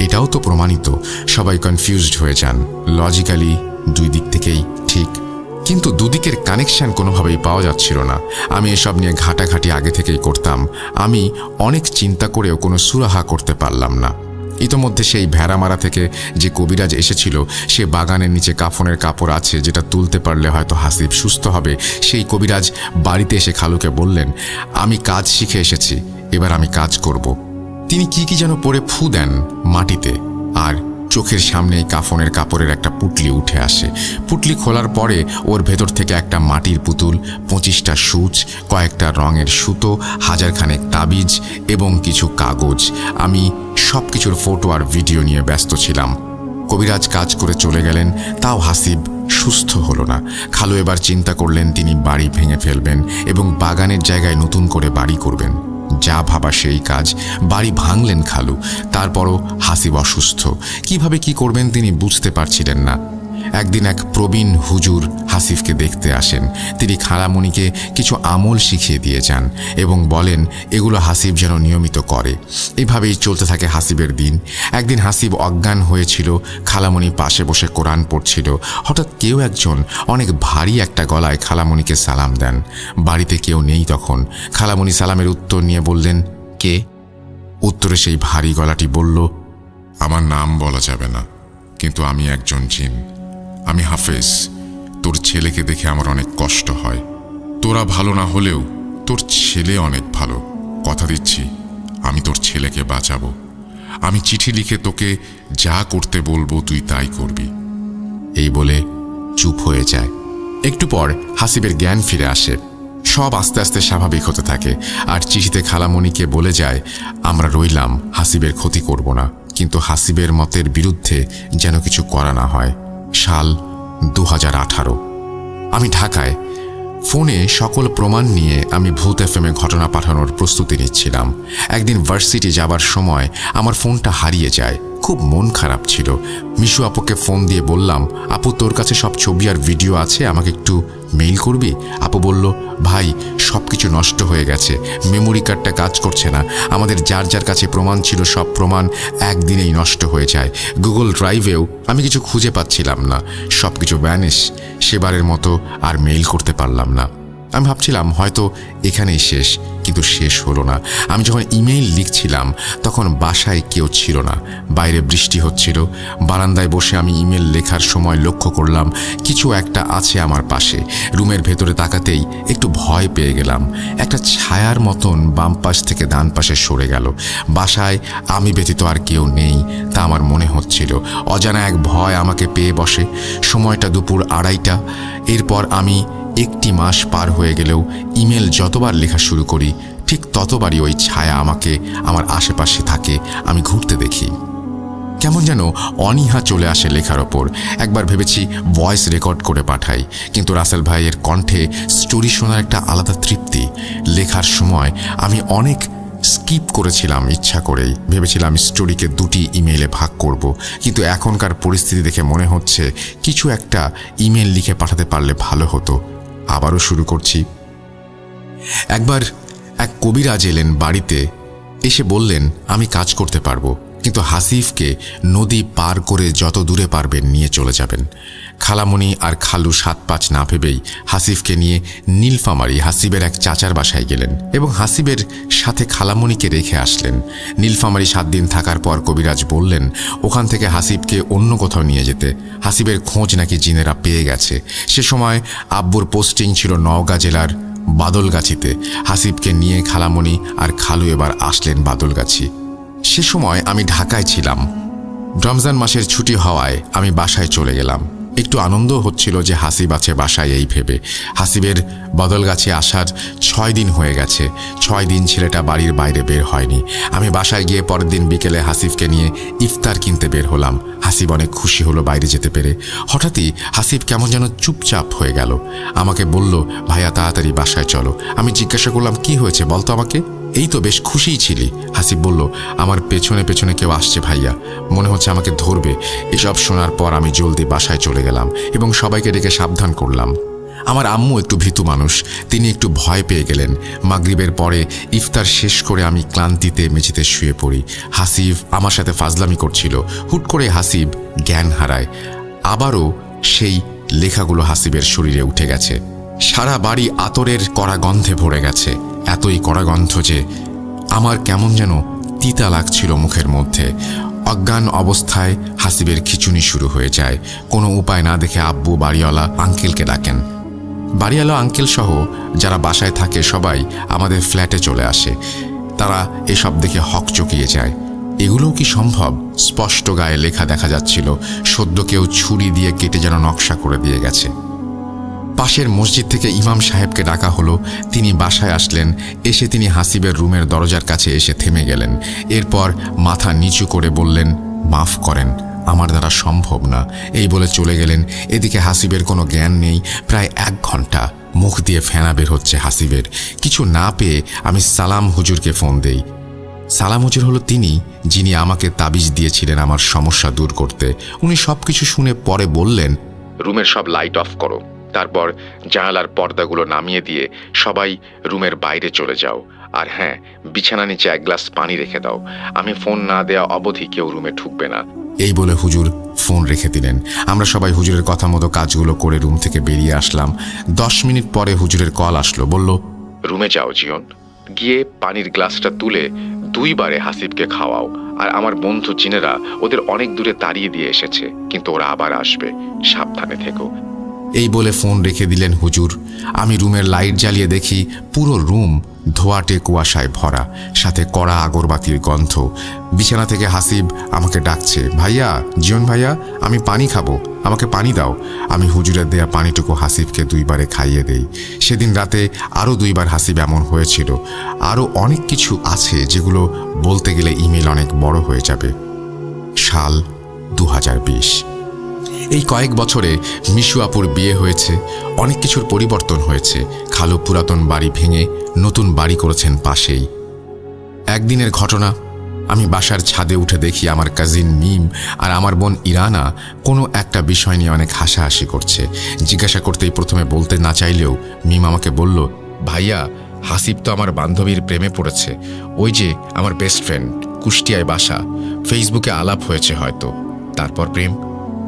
এটাও তো প্রমাণিত। সবাই কনফিউজড হয়ে যান। লজিক্যালি 2 দিক থেকেই ঠিক, কিন্তু দুদিকের কানেকশন কোনোভাবেই পাওয়া যাচ্ছিল না। আমি এসব নিয়ে ঘাটাঘাটি আগে থেকেই করতাম। আমি অনেক চিন্তা করেও কোনো সুরাহা করতে পারলাম না। ইতোমধ্যে সেই ভেড়ামারা থেকে যে কবিরাজ এসেছিল, সে বাগানের নিচে কাফনের কাপড় আছে যেটা তুলতে পারলে হয়তো হাসিব সুস্থ হবে। সেই কবিরাজ বাড়িতে এসে খালুকে বললেন, আমি কাজ শিখে এসেছি, এবার আমি কাজ করব। তিনি কি যেন পরে ফু দেন মাটিতে আর চোখের সামনেই কাফনের কাপড়ের একটা পুটলি উঠে আসে। পুটলি খোলার পরে ওর ভেতর থেকে একটা মাটির পুতুল, 25টা সূচ, কয়েকটা রঙের সুতো, হাজারখানেক তাবিজ এবং কিছু কাগজ। আমি সব কিছুর ফটো আর ভিডিও নিয়ে ব্যস্ত ছিলাম। কবিরাজ কাজ করে চলে গেলেন, তাও হাসিব সুস্থ হলো না। খালু এবার চিন্তা করলেন তিনি বাড়ি ভেঙে ফেলবেন এবং বাগানের জায়গায় নতুন করে বাড়ি করবেন। যা ভাবা সেই কাজ। বাড়ি ভাঙলেন খালু। তারপরও হাসিব অসুস্থ। কিভাবে কি করবেন তিনি বুঝতে পারছিলেন না। একদিন এক প্রবীণ হুজুর হাসিবকে দেখতে আসেন। তিনি খালামণিকে কিছু আমল শিখিয়ে দিয়ে যান এবং বলেন এগুলো হাসিব যেন নিয়মিত করে। এভাবেই চলতে থাকে হাসিবের দিন। একদিন হাসিব অজ্ঞান হয়েছিল। খালামণি পাশে বসে কোরআন পড়ছিল। হঠাৎ কেউ একজন অনেক ভারী একটা গলায় খালামণিকে সালাম দেন। বাড়িতে কেউ নেই তখন। খালামণি সালামের উত্তর নিয়ে বললেন, কে? উত্তরে সেই ভারী গলাটি বলল,
আমার নাম বলা যাবে না, কিন্তু আমি একজন জিন। আমি হাফেজ। তোর ছেলেকে দেখে আমার অনেক কষ্ট হয়। তোরা ভালো না হলেও তোর ছেলে অনেক ভালো। কথা দিচ্ছি আমি তোর ছেলেকে বাঁচাবো। আমি চিঠি লিখে তোকে যা করতে বলবো তুই তাই করবি।
এই বলে চুপ হয়ে যায়। একটু পর হাসিবের জ্ঞান ফিরে আসে। সব আস্তে আস্তে স্বাভাবিক হতে থাকে। আর চিঠিতে খালামণিকে বলে যায়, আমরা রইলাম, হাসিবের ক্ষতি করব না, কিন্তু হাসিবের মতের বিরুদ্ধে যেন কিছু করা না হয়। সাল 2018। আমি ঢাকায়। ফোনে সকল প্রমাণ নিয়ে আমি ভূত এফএমে ঘটনা পাঠানোর প্রস্তুতি নিচ্ছিলাম। একদিন ভার্সিটি যাবার সময় আমার ফোনটা হারিয়ে যায়। খুব মন খারাপ ছিল। মিশু আপুকে ফোন দিয়ে বললাম, আপু তোর কাছে সব ছবি আর ভিডিও আছে, আমাকে একটু মেইল করবি? আপু বলল, ভাই সব কিছু নষ্ট হয়ে গেছে, মেমোরি কার্ডটা কাজ করছে না। আমাদের যার যার কাছে প্রমাণ ছিল সব প্রমাণ একদিনেই নষ্ট হয়ে যায়। গুগল ড্রাইভেও আমি কিছু খুঁজে পাচ্ছিলাম না, সব কিছু ভ্যানিশ। সেবারের মতো আর মেইল করতে পারলাম না। আমি ভাবছিলাম হয়তো এখানেই শেষ, কিন্তু শেষ হলো না। আমি যখন ইমেইল লিখছিলাম তখন বাসায় কেউ ছিল না। বাইরে বৃষ্টি হচ্ছিল। বারান্দায় বসে আমি ইমেল লেখার সময় লক্ষ্য করলাম কিছু একটা আছে আমার পাশে। রুমের ভেতরে তাকাতেই একটু ভয় পেয়ে গেলাম। একটা ছায়ার মতন বাম পাশ থেকে ডান পাশে সরে গেল। বাসায় আমি ব্যতীত আর কেউ নেই তা আমার মনে হচ্ছিল। অজানা এক ভয় আমাকে পেয়ে বসে। সময়টা দুপুর 2:30। এরপর আমি 1 মাস পার হয়ে গেলেও ইমেল যতবার লেখা শুরু করি ঠিক ততবারই ওই ছায়া আমাকে আমার আশেপাশে থাকে। আমি ঘুরতে দেখি। কেমন যেন অনীহা চলে আসে লেখার ওপর। একবার ভেবেছি ভয়েস রেকর্ড করে পাঠাই, কিন্তু রাসেল ভাইয়ের কণ্ঠে স্টোরি শোনার একটা আলাদা তৃপ্তি। লেখার সময় আমি অনেক স্কিপ করেছিলাম ইচ্ছা করেই। ভেবেছিলাম স্টোরিকে 2টি ইমেইলে ভাগ করব, কিন্তু এখনকার পরিস্থিতি দেখে মনে হচ্ছে কিছু একটা ইমেল লিখে পাঠাতে পারলে ভালো হতো। আবারও শুরু করছি। একবার এক কবিরাজ এলেন বাড়িতে। এসে বললেন আমি কাজ করতে পারবো, কিন্তু হাসিবকে নদী পার করে যত দূরে পারবেন নিয়ে চলে যাবেন। খালামণি আর খালু 7-5 না ভেবেই হাসিবকে নিয়ে নীলফামারী হাসিবের এক চাচার বাসায় গেলেন এবং হাসিবের সাথে খালামণিকে রেখে আসলেন। নীলফামারী 7 দিন থাকার পর কবিরাজ বললেন ওখান থেকে হাসিবকে অন্য কোথাও নিয়ে যেতে। হাসিবের খোঁজ নাকি জিনেরা পেয়ে গেছে। সে সময় আব্বুর পোস্টিং ছিল নওগাঁ জেলার বাদলগাছিতে। হাসিবকে নিয়ে খালামণি আর খালু এবার আসলেন বাদলগাছি। সে সময় আমি ঢাকায় ছিলাম। রমজান মাসের ছুটি হওয়ায় আমি বাসায় চলে গেলাম। একটু আনন্দ হচ্ছিল যে হাসিব আছে বাসায় এই ভেবে। হাসিবের বদলগাছে আসার 6 দিন হয়ে গেছে। 6 দিন ছেলেটা বাড়ির বাইরে বের হয়নি। আমি বাসায় গিয়ে পরের দিন বিকেলে হাসিবকে নিয়ে ইফতার কিনতে বের হলাম। হাসিব অনেক খুশি হলো বাইরে যেতে পেরে। হঠাৎই হাসিব কেমন যেন চুপচাপ হয়ে গেল। আমাকে বলল, ভাইয়া তাড়াতাড়ি বাসায় চলো। আমি জিজ্ঞাসা করলাম, কি হয়েছে বলতো আমাকে? এই তো বেশ খুশিই ছিলি। হাসিব বলল, আমার পেছনে পেছনে কেউ আসছে ভাইয়া, মনে হচ্ছে আমাকে ধরবে। এসব শোনার পর আমি জলদি বাসায় চলে গেলাম এবং সবাইকে ডেকে সাবধান করলাম। আমার আম্মু একটু ভীতু মানুষ, তিনি একটু ভয় পেয়ে গেলেন। মাগরিবের পরে ইফতার শেষ করে আমি ক্লান্তিতে মেঝেতে শুয়ে পড়ি। হাসিব আমার সাথে ফাজলামি করছিল। হুট করে হাসিব জ্ঞান হারায়। আবারও সেই লেখাগুলো হাসিবের শরীরে উঠে গেছে। সারা বাড়ি আতরের কড়া গন্ধে ভরে গেছে। এতই কড়া গন্ধ যে আমার কেমন যেন তিতা লাগছিল মুখের মধ্যে। অজ্ঞান অবস্থায় হাসিবের খিঁচুনি শুরু হয়ে যায়। কোনো উপায় না দেখে আব্বু বাড়িওয়ালা আঙ্কেলকে ডাকেন। বাড়িওয়ালা আঙ্কেল সহ যারা বাসায় থাকে সবাই আমাদের ফ্ল্যাটে চলে আসে। তারা এসব দেখে হকচকিয়ে যায়। এগুলোও কি সম্ভব? স্পষ্ট গায়ে লেখা দেখা যাচ্ছিল, সদ্য কেউ ছুরি দিয়ে কেটে যেন নকশা করে দিয়ে গেছে। পাশের মসজিদ থেকে ইমাম সাহেবকে ডাকা হলো। তিনি বাসায় আসলেন। এসে তিনি হাসিবের রুমের দরজার কাছে এসে থেমে গেলেন। এরপর মাথা নিচু করে বললেন, মাফ করেন, আমার দ্বারা সম্ভব না, এই বলে চলে গেলেন। এদিকে হাসিবের কোনো জ্ঞান নেই। প্রায় 1 ঘন্টা মুখ দিয়ে ফেনা বের হচ্ছে হাসিবের। কিছু না পেয়ে আমি সালাম হুজুরকে ফোন দেই। সালাম হুজুর হলো তিনি যিনি আমাকে তাবিজ দিয়েছিলেন আমার সমস্যা দূর করতে। উনি সবকিছু শুনে পরে বললেন,
রুমের সব লাইট অফ করো, তারপর জানালার পর্দাগুলো নামিয়ে দিয়ে সবাই রুমের বাইরে চলে যাও। আর হ্যাঁ, বিছানা নিচে 1 গ্লাস পানি রেখে দাও। আমি ফোন না দেওয়া অবধি কেউ রুমে ঢুকবে না।
এই বলে হুজুর ফোন রেখে দিলেন। আমরা সবাই হুজুরের কথা মতো কাজগুলো করে রুম থেকে বেরিয়ে আসলাম। 10 মিনিট পরে হুজুরের কল আসলো। বলল,
রুমে যাও জিয়ন, গিয়ে পানির গ্লাসটা তুলে 2 বারে হাসিবকে খাওয়াও। আর আমার বন্ধু জিনেরা ওদের অনেক দূরে তাড়িয়ে দিয়ে এসেছে, কিন্তু ওরা আবার আসবে, সাবধানে থেকো।
এই বলে ফোন রেখে দিলেন হুজুর। আমি রুমের লাইট জ্বালিয়ে দেখি পুরো রুম ধোঁয়াটে কুয়াশায় ভরা, সাথে কড়া আগরবাতির গন্ধ। বিছানা থেকে হাসিব আমাকে ডাকছে, ভাইয়া, জিয়ন ভাইয়া, আমি পানি খাবো, আমাকে পানি দাও। আমি হুজুরের দেয়া পানিটুকু হাসিবকে 2 বারে খাইয়ে দেই। সেদিন রাতে আরও 2 বার হাসিব এমন হয়েছিল। আরও অনেক কিছু আছে যেগুলো বলতে গেলে ইমেল অনেক বড় হয়ে যাবে। সাল 2020। এই কয়েক বছরে মিশু আপুর বিয়ে হয়েছে, অনেক কিছুর পরিবর্তন হয়েছে। খালু পুরাতন বাড়ি ভেঙে নতুন বাড়ি করেছেন পাশেই। একদিনের ঘটনা, আমি বাসার ছাদে উঠে দেখি আমার কাজিন মিম আর আমার বোন ইরানা কোনো একটা বিষয় নিয়ে অনেক হাসাহাসি করছে। জিজ্ঞাসা করতেই প্রথমে বলতে না চাইলেও মিম আমাকে বলল,
ভাইয়া, হাসিব তো আমার বান্ধবীর প্রেমে পড়েছে। ওই যে আমার বেস্ট ফ্রেন্ড, কুষ্টিয়ায় বাসা, ফেসবুকে আলাপ হয়েছে হয়তো, তারপর প্রেম।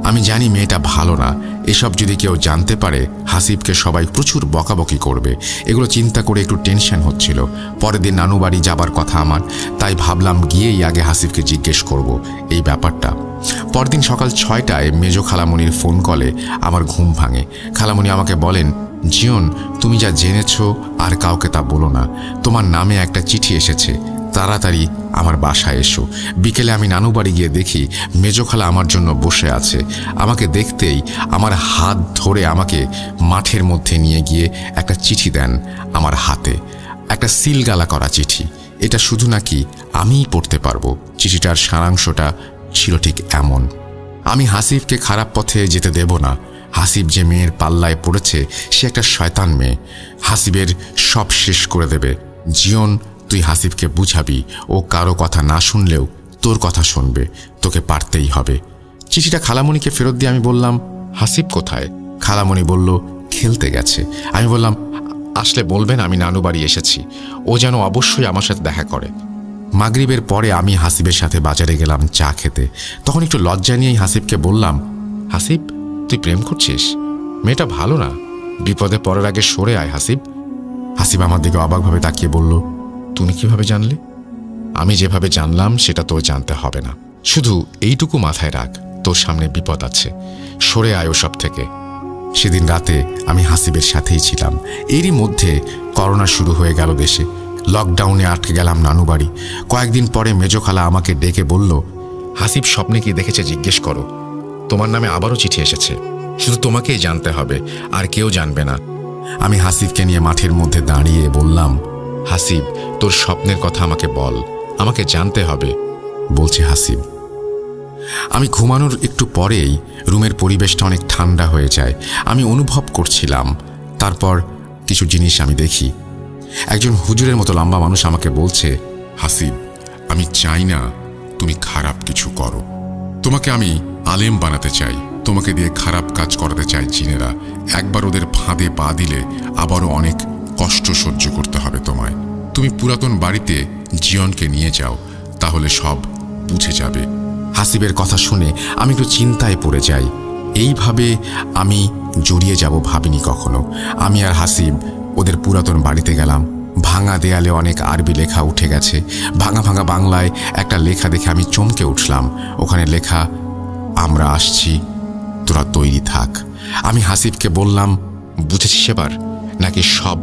আমি জানি মেয়েটা ভালো না। এসব যদি কেউ জানতে পারে হাসিবকে সবাই প্রচুর বকাবকি করবে। এগুলো চিন্তা করে একটু টেনশন হচ্ছিল। পরের দিন নানু বাড়ি যাবার কথা আমার, তাই ভাবলাম গিয়েই আগে হাসিবকে জিজ্ঞেস করব এই ব্যাপারটা। পরদিন সকাল 6টায় মেজো খালামণির ফোন কলে আমার ঘুম ভাঙে। খালামণি আমাকে বলেন, জিয়ন, তুমি যা জেনেছ আর কাউকে তা বলো না। তোমার নামে একটা চিঠি এসেছে, তাড়াতাড়ি আমার বাসায় এসো। বিকেলে আমি নানু বাড়ি গিয়ে দেখি মেজো খালা আমার জন্য বসে আছে। আমাকে দেখতেই আমার হাত ধরে আমাকে মাঠের মধ্যে নিয়ে গিয়ে একটা চিঠি দেন আমার হাতে, একটা সিলগালা করা চিঠি। এটা শুধু নাকি আমিই পড়তে পারবো। চিঠিটার সারাংশটা ছিল ঠিক এমন, আমি হাসিবকে খারাপ পথে যেতে দেব না। হাসিব যে মেয়ের পাল্লায় পড়েছে সে একটা শয়তান মেয়ে, হাসিবের সব শেষ করে দেবে। জিয়ন, তুই হাসিবকে বুঝাবি, ও কারো কথা না শুনলেও তোর কথা শুনবে, তোকে পারতেই হবে। চিঠিটা খালামণিকে ফেরত দিয়ে আমি বললাম,
হাসিব কোথায়?
খালামণি বলল, খেলতে গেছে। আমি বললাম,
আসলে বলবেন আমি নানু বাড়ি এসেছি, ও যেন অবশ্যই আমার সাথে দেখা করে।
মাগরিবের পরে আমি হাসিবের সাথে বাজারে গেলাম চা খেতে। তখন একটু লজ্জা নিয়েই হাসিবকে বললাম,
হাসিব, তুই প্রেম করছিস? মেয়েটা ভালো না, বিপদে পড়ার আগে সরে আয় হাসিব।
হাসিব আমার দিকে অবাকভাবে তাকিয়ে বলল,
তুমি কিভাবে জানলে? আমি যেভাবে জানলাম সেটা তোর জানতে হবে না, শুধু এইটুকু মাথায় রাখ, তোর সামনে বিপদ আছে, সরে আয় ওসব থেকে।
সেদিন রাতে আমি হাসিবের সাথেই ছিলাম। এরই মধ্যে করোনা শুরু হয়ে গেল দেশে। লকডাউনে আটকে গেলাম নানু বাড়ি। কয়েকদিন পরে মেজো খালা আমাকে ডেকে বলল,
হাসিব স্বপ্নে কি দেখেছে জিজ্ঞেস করো, তোমার নামে আবারও চিঠি এসেছে, শুধু তোমাকেই জানতে হবে, আর কেউ জানবে না।
আমি হাসিবকে নিয়ে মাঠের মধ্যে দাঁড়িয়ে বললাম,
হাসিব, তোর স্বপ্নের কথা আমাকে বল, আমাকে জানতে হবে।
বলছে হাসিব। আমি ঘুমানোর একটু পরেই রুমের পরিবেশটা অনেক ঠান্ডা হয়ে যায়। আমি অনুভব করছিলাম। তারপর কিছু জিনিস আমি দেখি। একজন হুজুরের মতো লম্বা মানুষ আমাকে বলছে,
হাসিব, আমি চাই না তুমি খারাপ কিছু করো। তোমাকে আমি আলেম বানাতে চাই, তোমাকে দিয়ে খারাপ কাজ করাতে চাই জিনেরা। একবার ওদের ফাঁদে পা দিলে আবারও অনেক কষ্ট সহ্য করতে হবে তোমায়। তুমি পুরাতন বাড়িতে জিয়নকে নিয়ে যাও, তাহলে সব বুঝে যাবে।
হাসিবের কথা শুনে আমি একটু চিন্তায় পড়ে যাই। এইভাবে আমি জড়িয়ে যাব ভাবিনি কখনো। আমি আর হাসিব ওদের পুরাতন বাড়িতে গেলাম। ভাঙা দেয়ালে অনেক আরবি লেখা উঠে গেছে। ভাঙা ভাঙা বাংলায় একটা লেখা দেখে আমি চমকে উঠলাম। ওখানে লেখা, আমরা আসছি, তোরা তৈরি থাক। আমি হাসিবকে বললাম,
বুঝেছিস এবার, নাকি সব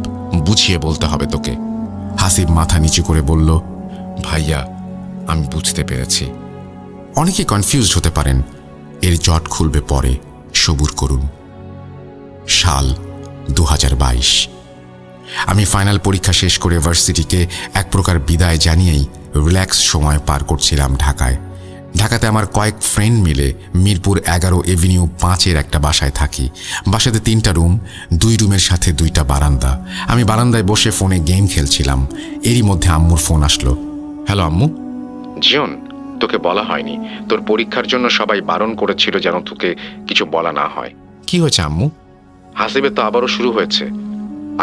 বুঝিয়ে বলতে হবে তোকে?
হাসিব মাথা নিচু করে বলল,
ভাইয়া,
আমি বুঝতে পেরেছি। অনেকে কনফিউজড হতে পারেন, এর জট খুলবে পরে, সবুর করুন। সাল 2022। আমি ফাইনাল পরীক্ষা শেষ করে ভার্সিটিকে এক প্রকার বিদায় জানিয়েই রিল্যাক্স সময় পার করছিলাম ঢাকায়। ঢাকাতে আমার কয়েক ফ্রেন্ড মিলে মিরপুর 11 এভিনিউ 5-এর একটা বাসায় থাকি। বাসাতে 3টা রুম, 2 রুমের সাথে 2টা বারান্দা। আমি বারান্দায় বসে ফোনে গেম খেলছিলাম। এরই মধ্যে আম্মুর ফোন আসলো। হ্যালো আম্মু।
জিয়ন, তোকে বলা হয়নি, তোর পরীক্ষার জন্য সবাই বারণ করেছিল যেন তোকে কিছু বলা না হয়।
কি হয়েছে আম্মু?
হাসিবের তো আবারও শুরু হয়েছে,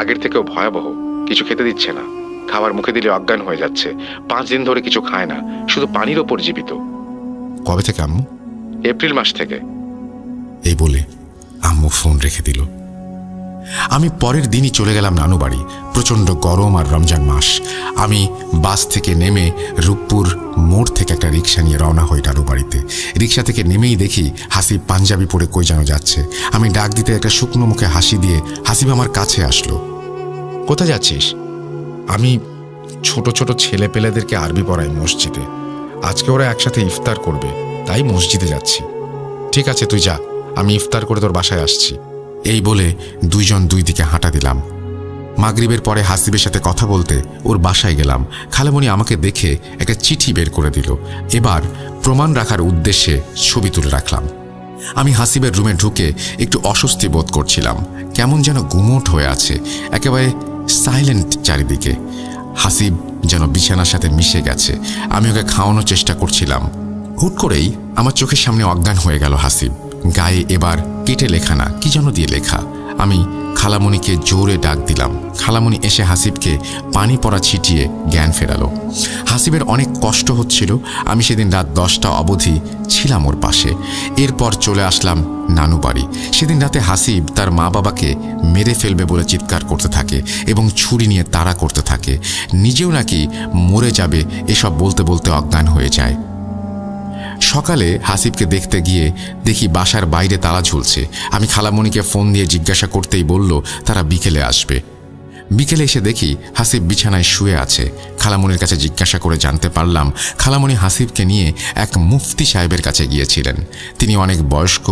আগের থেকেও ভয়াবহ। কিছু খেতে দিচ্ছে না, খাবার মুখে দিলে অজ্ঞান হয়ে যাচ্ছে। 5 দিন ধরে কিছু খায় না, শুধু পানির ওপর জীবিত।
কবে থেকে আম্মু?
এপ্রিল মাস থেকে।
এই বলে আম্মু ফোন রেখে দিল। আমি পরের দিনই চলে গেলাম নানু বাড়ি। প্রচণ্ড গরম আর রমজান মাস। আমি বাস থেকে নেমে রূপপুর মোড় থেকে একটা রিক্সা নিয়ে রওনা হই নানু বাড়িতে। রিক্সা থেকে নেমেই দেখি হাসিব পাঞ্জাবি পরে কই যেন যাচ্ছে। আমি ডাক দিতে একটা শুকনো মুখে হাসি দিয়ে হাসিব আমার কাছে আসলো।
কোথায় যাচ্ছিস? আমি ছোট ছোট ছেলে পেলেদেরকে আরবি পড়াই মসজিদে। আজকে ওরা একসাথে ইফতার করবে, তাই মসজিদে যাচ্ছি। ঠিক আছে, তুই যা, আমি ইফতার করে তোর বাসায় আসছি।
এই বলে দুইজন দুই দিকে হাঁটা দিলাম। মাগরিবের পরে হাসিবের সাথে কথা বলতে ওর বাসায় গেলাম। খালামণি আমাকে দেখে একটা চিঠি বের করে দিল। এবার প্রমাণ রাখার উদ্দেশ্যে ছবি তুলে রাখলাম। আমি হাসিবের রুমে ঢুকে একটু অস্বস্তি বোধ করছিলাম। কেমন যেন গুমোট হয়ে আছে, একেবারে সাইলেন্ট চারিদিকে। হাসিব যেন বিছানার সাথে মিশে গেছে। আমি ওকে খাওয়ানোর চেষ্টা করছিলাম। হুট করেই আমার চোখের সামনে অজ্ঞান হয়ে গেল হাসিব। গায়ে এবার কেটে লেখা না, কি যেন দিয়ে লেখা। আমি খালামণিকে জোরে ডাক দিলাম। খালামণি এসে হাসিবকে পানি পড়া ছিটিয়ে জ্ঞান ফেরালো। হাসিবের অনেক কষ্ট হচ্ছিল। আমি সেদিন রাত 10টা অবধি ছিলাম ওর পাশে। এরপর চলে আসলাম নানু বাড়ি। সেদিন রাতে হাসিব তার মা বাবাকে মেরে ফেলবে বলে চিৎকার করতে থাকে এবং ছুরি নিয়ে তাড়া করতে থাকে। নিজেও নাকি মরে যাবে এসব বলতে বলতে অজ্ঞান হয়ে যায়। সকালে হাসিবকে দেখতে গিয়ে দেখি বাসার বাইরে তালা ঝুলছে। আমি খালামণিকে ফোন দিয়ে জিজ্ঞাসা করতেই বলল তারা বিকেলে আসবে। বিকেলে এসে দেখি হাসিব বিছানায় শুয়ে আছে। খালামণির কাছে জিজ্ঞাসা করে জানতে পারলাম খালামণি হাসিবকে নিয়ে এক মুফতি সাহেবের কাছে গিয়েছিলেন। তিনি অনেক বয়স্ক,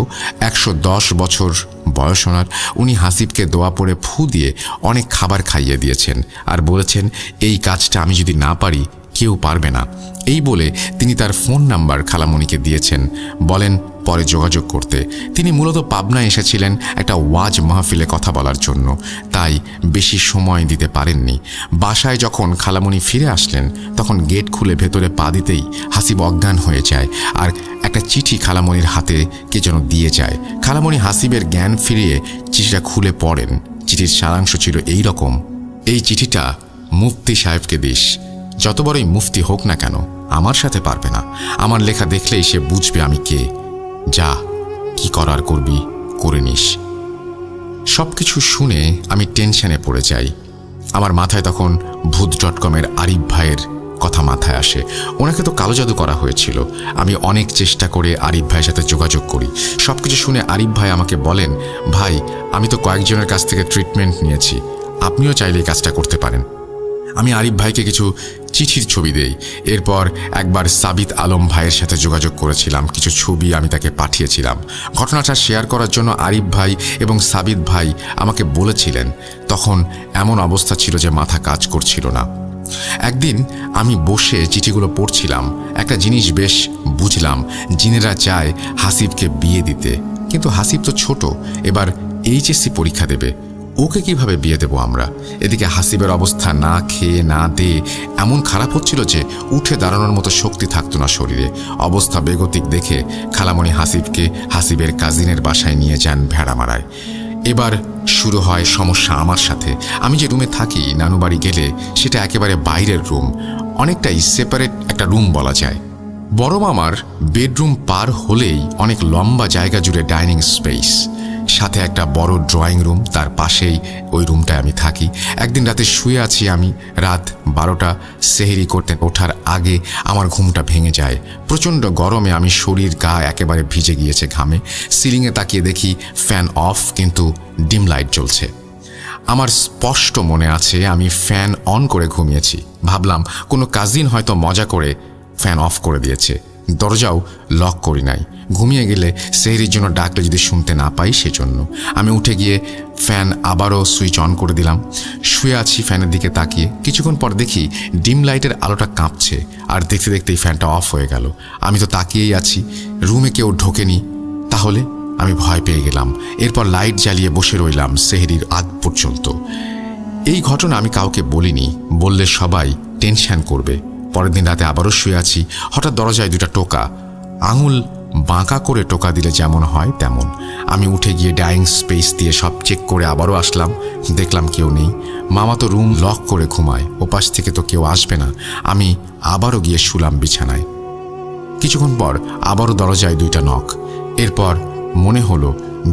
110 বছর বয়স ওনার। উনি হাসিবকে দোয়া পড়ে ফু দিয়ে অনেক খাবার খাইয়ে দিয়েছেন আর বলেছেন এই কাজটা আমি যদি না পারি কেউ পারবে না। এই বলে তিনি তার ফোন নাম্বার খালামণিকে দিয়েছেন, বলেন পরে যোগাযোগ করতে। তিনি মূলত পাবনায় এসেছিলেন একটা ওয়াজ মাহফিলে কথা বলার জন্য, তাই বেশি সময় দিতে পারেননি। বাসায় যখন খালামণি ফিরে আসলেন তখন গেট খুলে ভেতরে পা দিতেই হাসিব অজ্ঞান হয়ে যায় আর একটা চিঠি খালামণির হাতে কে যেন দিয়ে যায়। খালামণি হাসিবের জ্ঞান ফিরিয়ে চিঠিটা খুলে পড়েন। চিঠির সারাংশ ছিল এই রকম, এই চিঠিটা মুফতি সাহেবকে দিস। যত বড়ই মুফতি হোক না কেন আমার সাথে পারবে না। আমার লেখা দেখলেই সে বুঝবে আমি কে। যা, কি করার করবি করে নিস। সবকিছু শুনে আমি টেনশনে পড়ে যাই। আমার মাথায় তখন ভূত.com-এর আরিফ ভাইয়ের কথা মাথায় আসে। ওনাকে তো কালো জাদু করা হয়েছিল। আমি অনেক চেষ্টা করে আরিফ ভাইয়ের সাথে যোগাযোগ করি। সবকিছু শুনে আরিফ ভাই আমাকে বলেন, ভাই আমি তো কয়েকজনের কাছ থেকে ট্রিটমেন্ট নিয়েছি, আপনিও চাইলে এই কাজটা করতে পারেন। আমি আরিফ ভাইকে কিছু চিঠির ছবি দেই। এরপর একবার সাবিত আলম ভাইয়ের সাথে যোগাযোগ করেছিলাম, কিছু ছবি আমি তাকে পাঠিয়েছিলাম। ঘটনাটা শেয়ার করার জন্য আরিফ ভাই এবং সাবিত ভাই আমাকে বলেছিলেন। তখন এমন অবস্থা ছিল যে মাথা কাজ করছিল না। একদিন আমি বসে চিঠিগুলো পড়ছিলাম। একটা জিনিস বেশ বুঝলাম, জিনেরা চায় হাসিবকে বিয়ে দিতে, কিন্তু হাসিব তো ছোট, এবার এইচএসসি পরীক্ষা দেবে, ওকে কিভাবে বিয়ে দেবো আমরা? এদিকে হাসিবের অবস্থা না খেয়ে না দিয়ে এমন খারাপ হচ্ছিল যে উঠে দাঁড়ানোর মতো শক্তি থাকতো না শরীরে। অবস্থা বেগতিক দেখে খালামণি হাসিবকে হাসিবের কাজিনের বাসায় নিয়ে যান ভেড়ামারায়। এবার শুরু হয় সমস্যা আমার সাথে। আমি যে রুমে থাকি নানু বাড়ি গেলে সেটা একেবারে বাইরের রুম, অনেকটাই সেপারেট একটা রুম বলা যায়। বড় মামার বেডরুম পার হলেই অনেক লম্বা জায়গা জুড়ে ডাইনিং স্পেস, সাথে একটা বড় ড্রয়িং রুম, তার পাশেই ওই রুমটায় আমি থাকি। একদিন রাতে শুয়ে আছি আমি, রাত 12টা, সেহরি করতে ওঠার আগে আমার ঘুমটা ভেঙে যায়। প্রচণ্ড গরমে আমি শরীর গা একেবারে ভিজে গিয়েছে ঘামে। সিলিংয়ে তাকিয়ে দেখি ফ্যান অফ, কিন্তু ডিম লাইট জ্বলছে। আমার স্পষ্ট মনে আছে আমি ফ্যান অন করে ঘুমিয়েছি। ভাবলাম কোনো কাজিন হয়তো মজা করে ফ্যান অফ করে দিয়েছে, দরজাও লক করি নাই। ঘুমিয়ে গেলে সেহরির জন্য ডাকলে যদি শুনতে না পাই সেজন্য আমি উঠে গিয়ে ফ্যান আবারও সুইচ অন করে দিলাম। শুয়ে আছি ফ্যানের দিকে তাকিয়ে। কিছুক্ষণ পর দেখি ডিম লাইটের আলোটা কাঁপছে, আর দেখতে দেখতেই ফ্যানটা অফ হয়ে গেল। আমি তো তাকিয়েই আছি, রুমে কেউ ঢোকেনি। তাহলে আমি ভয় পেয়ে গেলাম। এরপর লাইট জ্বালিয়ে বসে রইলাম সেহরির আগ পর্যন্ত। এই ঘটনা আমি কাউকে বলিনি, বললে সবাই টেনশন করবে। পরের দিন রাতে আবারও শুয়ে আছি, হঠাৎ দরজায় 2টা টোকা, আঙুল বাঁকা করে টোকা দিলে যেমন হয় তেমন। আমি উঠে গিয়ে ডাইনিং স্পেস দিয়ে সব চেক করে আবারও আসলাম, দেখলাম কেউ নেই। মামা তো রুম লক করে ঘুমায়, ওপাশ থেকে তো কেউ আসবে না। আমি আবারও গিয়ে শুলাম বিছানায়। কিছুক্ষণ পর আবারও দরজায় 2টা নক। এরপর মনে হলো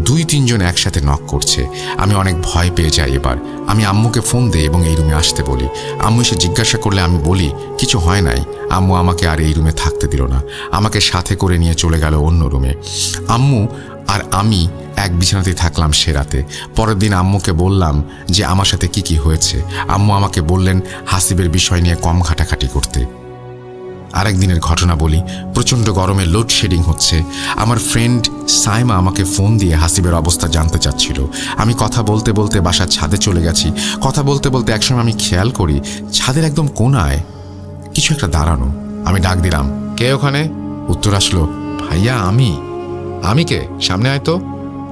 2-3 জন একসাথে নক করছে। আমি অনেক ভয় পেয়ে যাই। এবার আমি আম্মুকে ফোন দিই এবং এই রুমে আসতে বলি। আম্মু এসে জিজ্ঞাসা করলে আমি বলি কিছু হয় নাই। আম্মু আমাকে আর এই রুমে থাকতে দিল না, আমাকে সাথে করে নিয়ে চলে গেল অন্য রুমে। আম্মু আর আমি এক বিছানাতেই থাকলাম সে রাতে। পরের দিন আম্মুকে বললাম যে আমার সাথে কি হয়েছে। আম্মু আমাকে বললেন হাসিবের বিষয় নিয়ে কম ঘাটাঘাটি করতে। আরেক দিনের ঘটনা বলি। প্রচণ্ড গরমে লোডশেডিং হচ্ছে। আমার ফ্রেন্ড সাইমা আমাকে ফোন দিয়ে হাসিবের অবস্থা জানতে চাচ্ছিল। আমি কথা বলতে বলতে বাসার ছাদে চলে গেছি। কথা বলতে বলতে একসময় আমি খেয়াল করি ছাদের একদম কোনায় কিছু একটা দাঁড়ানো। আমি ডাক দিলাম, কে ওখানে? উত্তর আসলো, ভাইয়া আমি কে, সামনে আয় তো।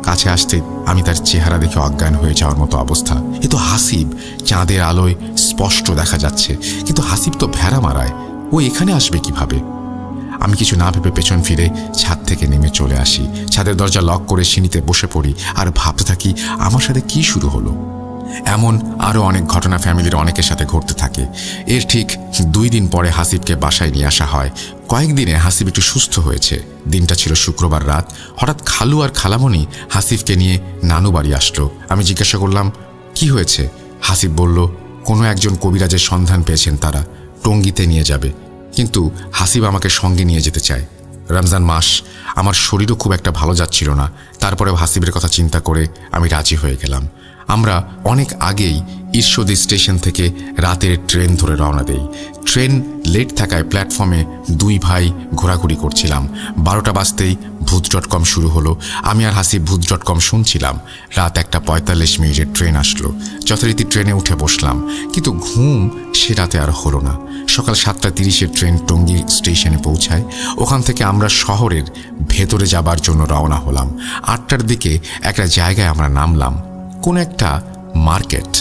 কাছে আসতে আমি তার চেহারা দেখে অজ্ঞান হয়ে যাওয়ার মতো অবস্থা। এ তো হাসিব, চাঁদের আলোয় স্পষ্ট দেখা যাচ্ছে। কিন্তু হাসিব তো ভেড়া মারায়, ও এখানে আসবে কিভাবে? আমি কিছু না ভেবে পেছন ফিরে ছাদ থেকে নেমে চলে আসি। ছাদের দরজা লক করে সিঁড়িতে বসে পড়ি আর ভাবতে থাকি আমার সাথে কি শুরু হলো। এমন আরও অনেক ঘটনা ফ্যামিলির অনেকের সাথে ঘটতে থাকে। এর ঠিক 2 দিন পরে হাসিবকে বাসায় নিয়ে আসা হয়। কয়েকদিনে হাসিব একটু সুস্থ হয়েছে। দিনটা ছিল শুক্রবার রাত। হঠাৎ খালু আর খালামণি হাসিবকে নিয়ে নানু বাড়ি আসলো। আমি জিজ্ঞাসা করলাম কি হয়েছে। হাসিব বলল কোনো একজন কবিরাজের সন্ধান পেয়েছেন তারা, টঙ্গীতে নিয়ে যাবে। কিন্তু হাসিব আমাকে সঙ্গে নিয়ে যেতে চায়। রমজান মাস, আমার শরীরও খুব একটা ভালো যাচ্ছিল না। তারপরেও হাসিবের কথা চিন্তা করে আমি রাজি হয়ে গেলাম। আমরা অনেক আগেই ঈশ্বরদী স্টেশন থেকে রাতের ট্রেন ধরে রওনা দেই। ট্রেন লেট থাকায় প্ল্যাটফর্মে 2 ভাই ঘোরাঘুরি করছিলাম। 12টা বাজতেই ভূত.com শুরু হলো। আমি আর হাসিব ভূত.com শুনছিলাম। রাত 1:45 ট্রেন আসলো। যথারীতি ট্রেনে উঠে বসলাম, কিন্তু ঘুম সে রাতে আর হলো না। সকাল 7:30 ট্রেন টঙ্গী স্টেশনে পৌঁছায়। ওখান থেকে আমরা শহরের ভেতরে যাবার জন্য রওনা হলাম। 8টার দিকে একটা জায়গায় আমরা নামলাম, কোন একটা মার্কেট।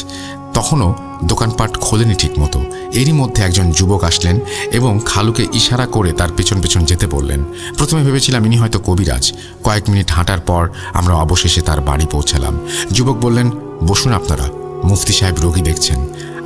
তখনও দোকানপাট খোলেনি ঠিক মতো। এরই মধ্যে একজন যুবক আসলেন এবং খালুকে ইশারা করে তার পেছন পেছন যেতে বললেন। প্রথমে ভেবেছিলাম ইনি হয়তো কবিরাজ। কয়েক মিনিট হাঁটার পর আমরা অবশেষে তার বাড়ি পৌঁছালাম। যুবক বললেন, বসুন আপনারা, মুফতি সাহেব রোগী দেখছেন,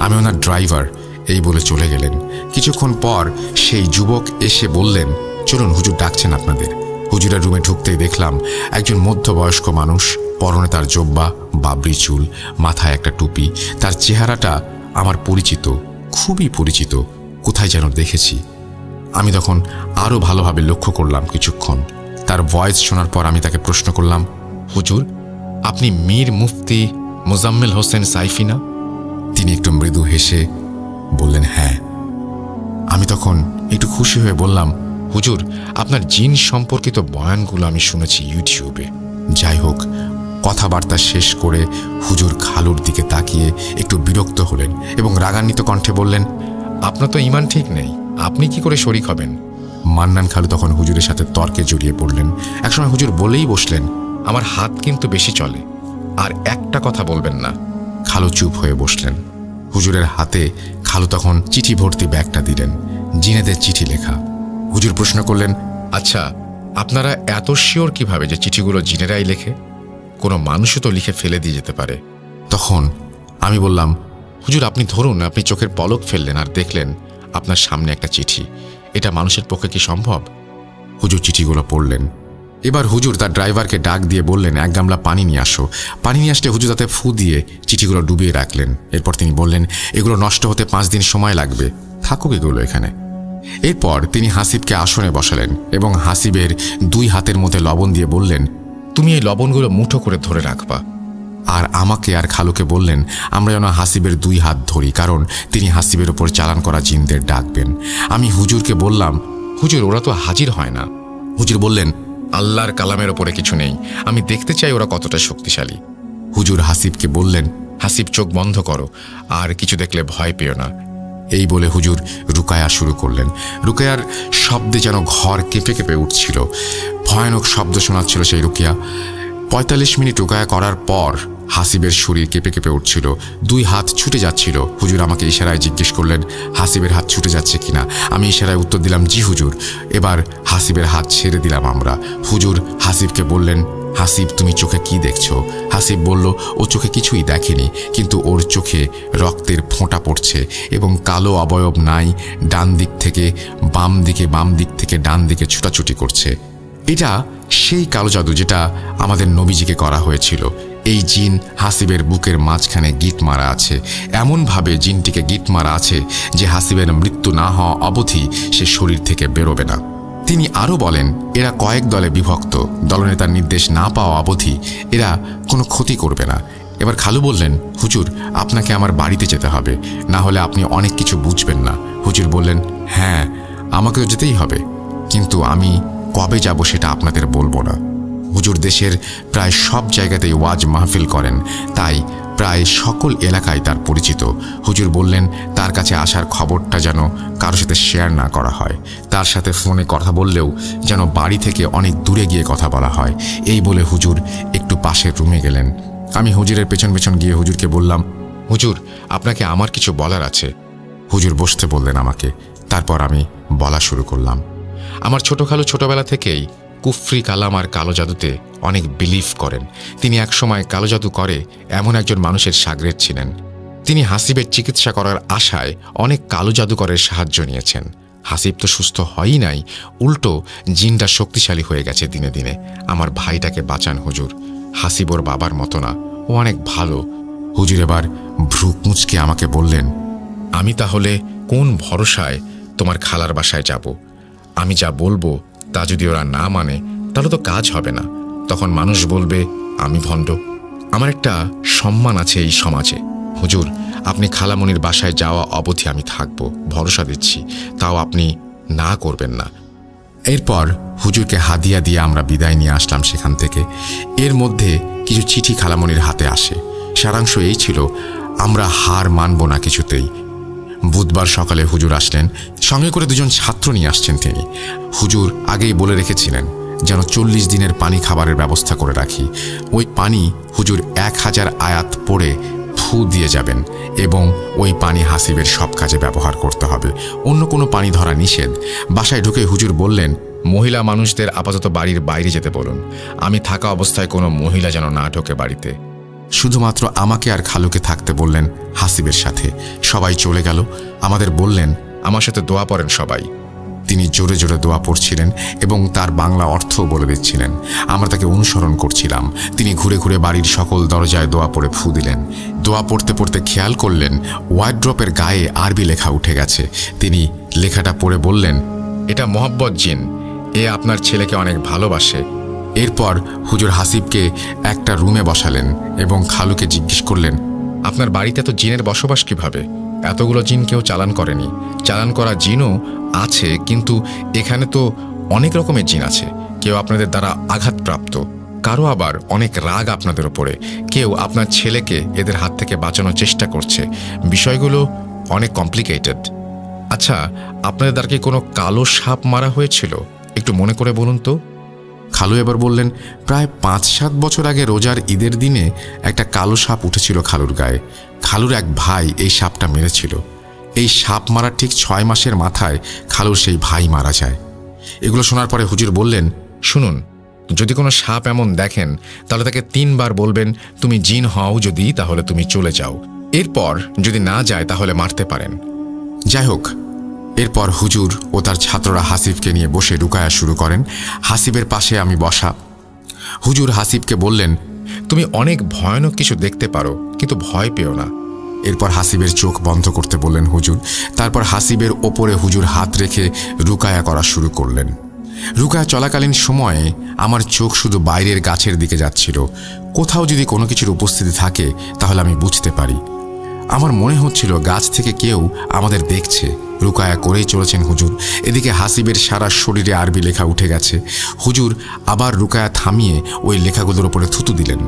আমি ওনার ড্রাইভার, এই বলে চলে গেলেন। কিছুক্ষণ পর সেই যুবক এসে বললেন, চলুন, হুজুর ডাকছেন আপনাদের। হুজুরের রুমে ঢুকতেই দেখলাম একজন মধ্যবয়স্ক মানুষ, পরনে তার জব্বা, বাবরি চুল, মাথায় একটা টুপি। তার চেহারাটা আমার পরিচিত, খুবই পরিচিত, কোথায় যেন দেখেছি। আমি তখন আরও ভালোভাবে লক্ষ্য করলাম কিছুক্ষণ। তার ভয়েস শোনার পর আমি তাকে প্রশ্ন করলাম, হুজুর, আপনি মীর মুফতি মোজাম্মেল হোসেন সাইফি না? তিনি একটু মৃদু হেসে বললেন, হ্যাঁ। আমি তখন একটু খুশি হয়ে বললাম, হুজুর, আপনার জিন সম্পর্কিত বয়ানগুলো আমি শুনেছি ইউটিউবে। যাই হোক, কথাবার্তা শেষ করে হুজুর খালুর দিকে তাকিয়ে একটু বিরক্ত হলেন এবং রাগান্বিত কণ্ঠে বললেন, আপনার তো ঈমান ঠিক নেই, আপনি কি করে শরীক হবেন? মান্নান খালু তখন হুজুরের সাথে তর্কে জড়িয়ে পড়লেন। একসময় হুজুর বলেই বসলেন, আমার হাত কিন্তু বেশি চলে, আর একটা কথা বলবেন না। খালু চুপ হয়ে বসলেন। হুজুরের হাতে খালু তখন চিঠি ভর্তি ব্যাগটা দিলেন, জিনেদের চিঠি লেখা। হুজুর প্রশ্ন করলেন, আচ্ছা, আপনারা এত শিওর কিভাবে যে চিঠিগুলো জিনেরাই লেখে? কোনো মানুষও তো লিখে ফেলে দিয়ে যেতে পারে। তখন আমি বললাম, হুজুর, আপনি ধরুন আপনি চোখের পলক ফেললেন আর দেখলেন আপনার সামনে একটা চিঠি, এটা মানুষের পক্ষে কি সম্ভব? হুজুর চিঠিগুলো পড়লেন। এবার হুজুর তার ড্রাইভারকে ডাক দিয়ে বললেন, 1 গামলা পানি নিয়ে আসো। পানি নিয়ে আসলে হুজুর তাতে ফু দিয়ে চিঠিগুলো ডুবিয়ে রাখলেন। এরপর তিনি বললেন, এগুলো নষ্ট হতে 5 দিন সময় লাগবে, থাকুক এগুলো এখানে। এরপর তিনি হাসিবকে আসনে বসালেন এবং হাসিবের 2 হাতের মধ্যে লবণ দিয়ে বললেন, তুমি এই লবণগুলো মুঠো করে ধরে রাখবা। আর আমাকে আর খালুকে বললেন আমরা যেন হাসিবের 2 হাত ধরি, কারণ তিনি হাসিবের ওপর চালান করা জিনদের ডাকবেন। আমি হুজুরকে বললাম,
হুজুর, ওরা তো হাজির হয় না। হুজুর বললেন, আল্লাহর কালামের ওপরে কিছু নেই, আমি দেখতে চাই ওরা কতটা শক্তিশালী। হুজুর হাসিবকে বললেন, হাসিব, চোখ বন্ধ করো, আর কিছু দেখলে ভয় পেও না। এই বলে হুজুর রুকায়া শুরু করলেন। রুকায়ার শব্দে যেন ঘর কেঁপে কেঁপে উঠছিল, ভয়ানক শব্দ শোনাচ্ছিল সেই রুকিয়া। ৪৫ মিনিট রুকায়া করার পর হাসিবের শরীর কেঁপে কেঁপে উঠছিল, 2 হাত ছুটে যাচ্ছিল। হুজুর আমাকে ইশারায় জিজ্ঞেস করলেন হাসিবের হাত ছুটে যাচ্ছে কিনা। আমি ইশারায় উত্তর দিলাম, জি হুজুর। এবার হাসিবের হাত ছেড়ে দিলাম আমরা। হুজুর হাসিবকে বললেন, হাসিব, তুমি চোখে কি দেখছো? হাসিব বলল, ও চোখে কিছুই দেখেনি, কিন্তু ওর চোখে রক্তের ফোঁটা পড়ছে এবং কালো অবয়ব নাই, ডান দিক থেকে বাম দিকে, বাম দিক থেকে ডান দিকে ছুটাছুটি করছে। এটা সেই কালো জাদু যেটা আমাদের নবীজিকে করা হয়েছিল। এই জিন হাসিবের বুকের মাঝখানে গিট মারা আছে, এমনভাবে জিনটিকে গিট মারা আছে যে হাসিবের মৃত্যু না হওয়া অবধি সে শরীর থেকে বেরোবে না। তিনি আরও বলেন, এরা কয়েক দলে বিভক্ত, দলনেতার নির্দেশ না পাওয়া অবধি এরা কোনো ক্ষতি করবে না। এবার খালু বললেন, হুজুর, আপনাকে আমার বাড়িতে যেতে হবে, না হলে আপনি অনেক কিছু বুঝবেন না। হুজুর বললেন, হ্যাঁ, আমাকে তো যেতেই হবে, কিন্তু আমি কবে যাব সেটা আপনাদের বলবো না। হুজুর দেশের প্রায় সব জায়গাতেই ওয়াজ মাহফিল করেন, তাই প্রায় সকল এলাকায় তার পরিচিত। হুজুর বললেন, তার কাছে আসার খবরটা যেন কারোর সাথে শেয়ার না করা হয়, তার সাথে ফোনে কথা বললেও যেন বাড়ি থেকে অনেক দূরে গিয়ে কথা বলা হয়। এই বলে হুজুর একটু পাশের রুমে গেলেন। আমি হুজুরের পেছন পেছন গিয়ে হুজুরকে বললাম, হুজুর, আপনাকে আমার কিছু বলার আছে। হুজুর বসতে বললেন আমাকে। তারপর আমি বলা শুরু করলাম। আমার ছোট খালু ছোটবেলা থেকেই কুফরি কালাম আর কালো জাদুতে অনেক বিলিভ করেন। তিনি একসময় কালো জাদু করে এমন একজন মানুষের শাগরেদ ছিলেন। তিনি হাসিবের চিকিৎসা করার আশায় অনেক কালো জাদুকরের সাহায্য নিয়েছেন। হাসিব তো সুস্থ হয়ই নাই, উল্টো জিনটা শক্তিশালী হয়ে গেছে দিনে দিনে। আমার ভাইটাকে বাঁচান হুজুর, হাসিব ওর বাবার মতো না, ও অনেক ভালো। হুজুর এবার ভ্রু কুঁচকে আমাকে বললেন, আমি তাহলে কোন ভরসায় তোমার খালার বাসায় যাব? আমি যা বলবো তা যদি ওরা না মানে তাহলে তো কাজ হবে না। তখন মানুষ বলবে আমি ভণ্ড। আমার একটা সম্মান আছে এই সমাজে। হুজুর, আপনি খালামণির বাসায় যাওয়া অবধি আমি থাকব, ভরসা দিচ্ছি, তাও আপনি না করবেন না। এরপর হুজুরকে হাদিয়া দিয়ে আমরা বিদায় নিয়ে আসলাম সেখান থেকে। এর মধ্যে কিছু চিঠি খালামণির হাতে আসে। সারাংশ এই ছিল, আমরা হার মানব না কিছুতেই। বুধবার সকালে হুজুর আসলেন, সঙ্গে করে 2জন ছাত্র নিয়ে আসছেন তিনি। হুজুর আগেই বলে রেখেছিলেন যেন 40 দিনের পানি খাবারের ব্যবস্থা করে রাখি। ওই পানি হুজুর 1000 আয়াত পড়ে ফু দিয়ে যাবেন এবং ওই পানি হাসিবের সব কাজে ব্যবহার করতে হবে, অন্য কোনো পানি ধরা নিষেধ। বাসায় ঢুকে হুজুর বললেন, মহিলা মানুষদের আপাতত বাড়ির বাইরে যেতে বলুন, আমি থাকা অবস্থায় কোনো মহিলা যেন না ঢোকে বাড়িতে। শুধুমাত্র আমাকে আর খালুকে থাকতে বললেন হাসিবের সাথে। সবাই চলে গেল। আমাদের বললেন, আমার সাথে দোয়া পড়েন সবাই। তিনি জোরে জোরে দোয়া পড়ছিলেন এবং তার বাংলা অর্থও বলে দিচ্ছিলেন। আমরা তাকে অনুসরণ করছিলাম। তিনি ঘুরে ঘুরে বাড়ির সকল দরজায় দোয়া পড়ে ফু দিলেন। দোয়া পড়তে পড়তে খেয়াল করলেন ওয়ার্ড্রপের গায়ে আরবি লেখা উঠে গেছে। তিনি লেখাটা পড়ে বললেন, এটা মোহাব্বত জিন, এ আপনার ছেলেকে অনেক ভালোবাসে। এরপর হুজুর হাসিবকে একটা রুমে বসালেন এবং খালুকে জিজ্ঞেস করলেন, আপনার বাড়িতে তো জিনের বসবাস কিভাবে? এতগুলো জিন কেউ চালান করেনি। চালান করা জিনও আছে, কিন্তু এখানে তো অনেক রকমের জিন আছে। কেউ আপনাদের দ্বারা আঘাতপ্রাপ্ত, কারো আবার অনেক রাগ আপনাদের ওপরে, কেউ আপনার ছেলেকে এদের হাত থেকে বাঁচানোর চেষ্টা করছে। বিষয়গুলো অনেক কমপ্লিকেটেড। আচ্ছা, আপনাদের দ্বারা কি কোনো কালো সাপ মারা হয়েছিল? একটু মনে করে বলুন তো। খালু এবার বললেন, প্রায় 5-7 বছর আগে রোজার ঈদের দিনে একটা কালো সাপ উঠেছিল খালুর গায়ে। খালুর এক ভাই এই সাপটা মেরেছিল। এই সাপ মারার ঠিক 6 মাসের মাথায় খালুর সেই ভাই মারা যায়। এগুলো শোনার পরে হুজুর বললেন, শুনুন, যদি কোনো সাপ এমন দেখেন তাহলে তাকে 3 বার বলবেন, তুমি জিন হও যদি, তাহলে তুমি চলে যাও। এরপর যদি না যায় তাহলে মারতে পারেন। যাই হোক, এরপর হুজুর ও তার ছাত্ররা হাসিবকে নিয়ে বসে রুকায়া শুরু করেন। হাসিবের পাশে আমি বসা। হুজুর হাসিবকে বললেন, তুমি অনেক ভয়ানক কিছু দেখতে পারো, কিন্তু ভয় পেও না। এরপর হাসিবের চোখ বন্ধ করতে বললেন হুজুর। তারপর হাসিবের ওপরে হুজুর হাত রেখে রুকায়া করা শুরু করলেন। রুকায়া চলাকালীন সময়ে আমার চোখ শুধু বাইরের গাছের দিকে যাচ্ছিল। কোথাও যদি কোনো কিছুর উপস্থিতি থাকে তাহলে আমি বুঝতে পারি। আমার মনে হচ্ছিল গাছ থেকে কেউ আমাদের দেখছে।
রুকায়া করেই চলেছেন হুজুর। এদিকে হাসিবের সারা শরীরে আরবি লেখা উঠে গেছে। হুজুর আবার রুকায়া থামিয়ে ওই লেখাগুলোর উপরে থুতু দিলেন।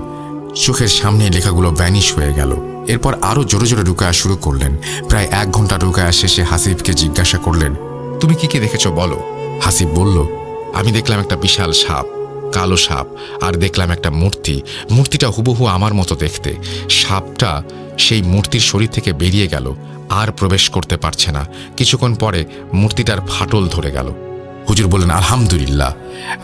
চোখের সামনে লেখাগুলো ভ্যানিশ হয়ে গেল। এরপর আরও জোরে জোরে রুকায়া শুরু করলেন। প্রায় 1 ঘন্টা রুকায়া শেষে হাসিবকে জিজ্ঞাসা করলেন, তুমি কি কি দেখেছ বলো? হাসিব বলল, আমি দেখলাম একটা বিশাল সাপ, কালো সাপ, আর দেখলাম একটা মূর্তিটা হুবহু আমার মতো দেখতে। সাপটা সেই মূর্তির শরীর থেকে বেরিয়ে গেল, আর প্রবেশ করতে পারছে না। কিছুক্ষণ পরে মূর্তিটার ফাটল ধরে গেল। হুজুর বললেন, আলহামদুলিল্লাহ,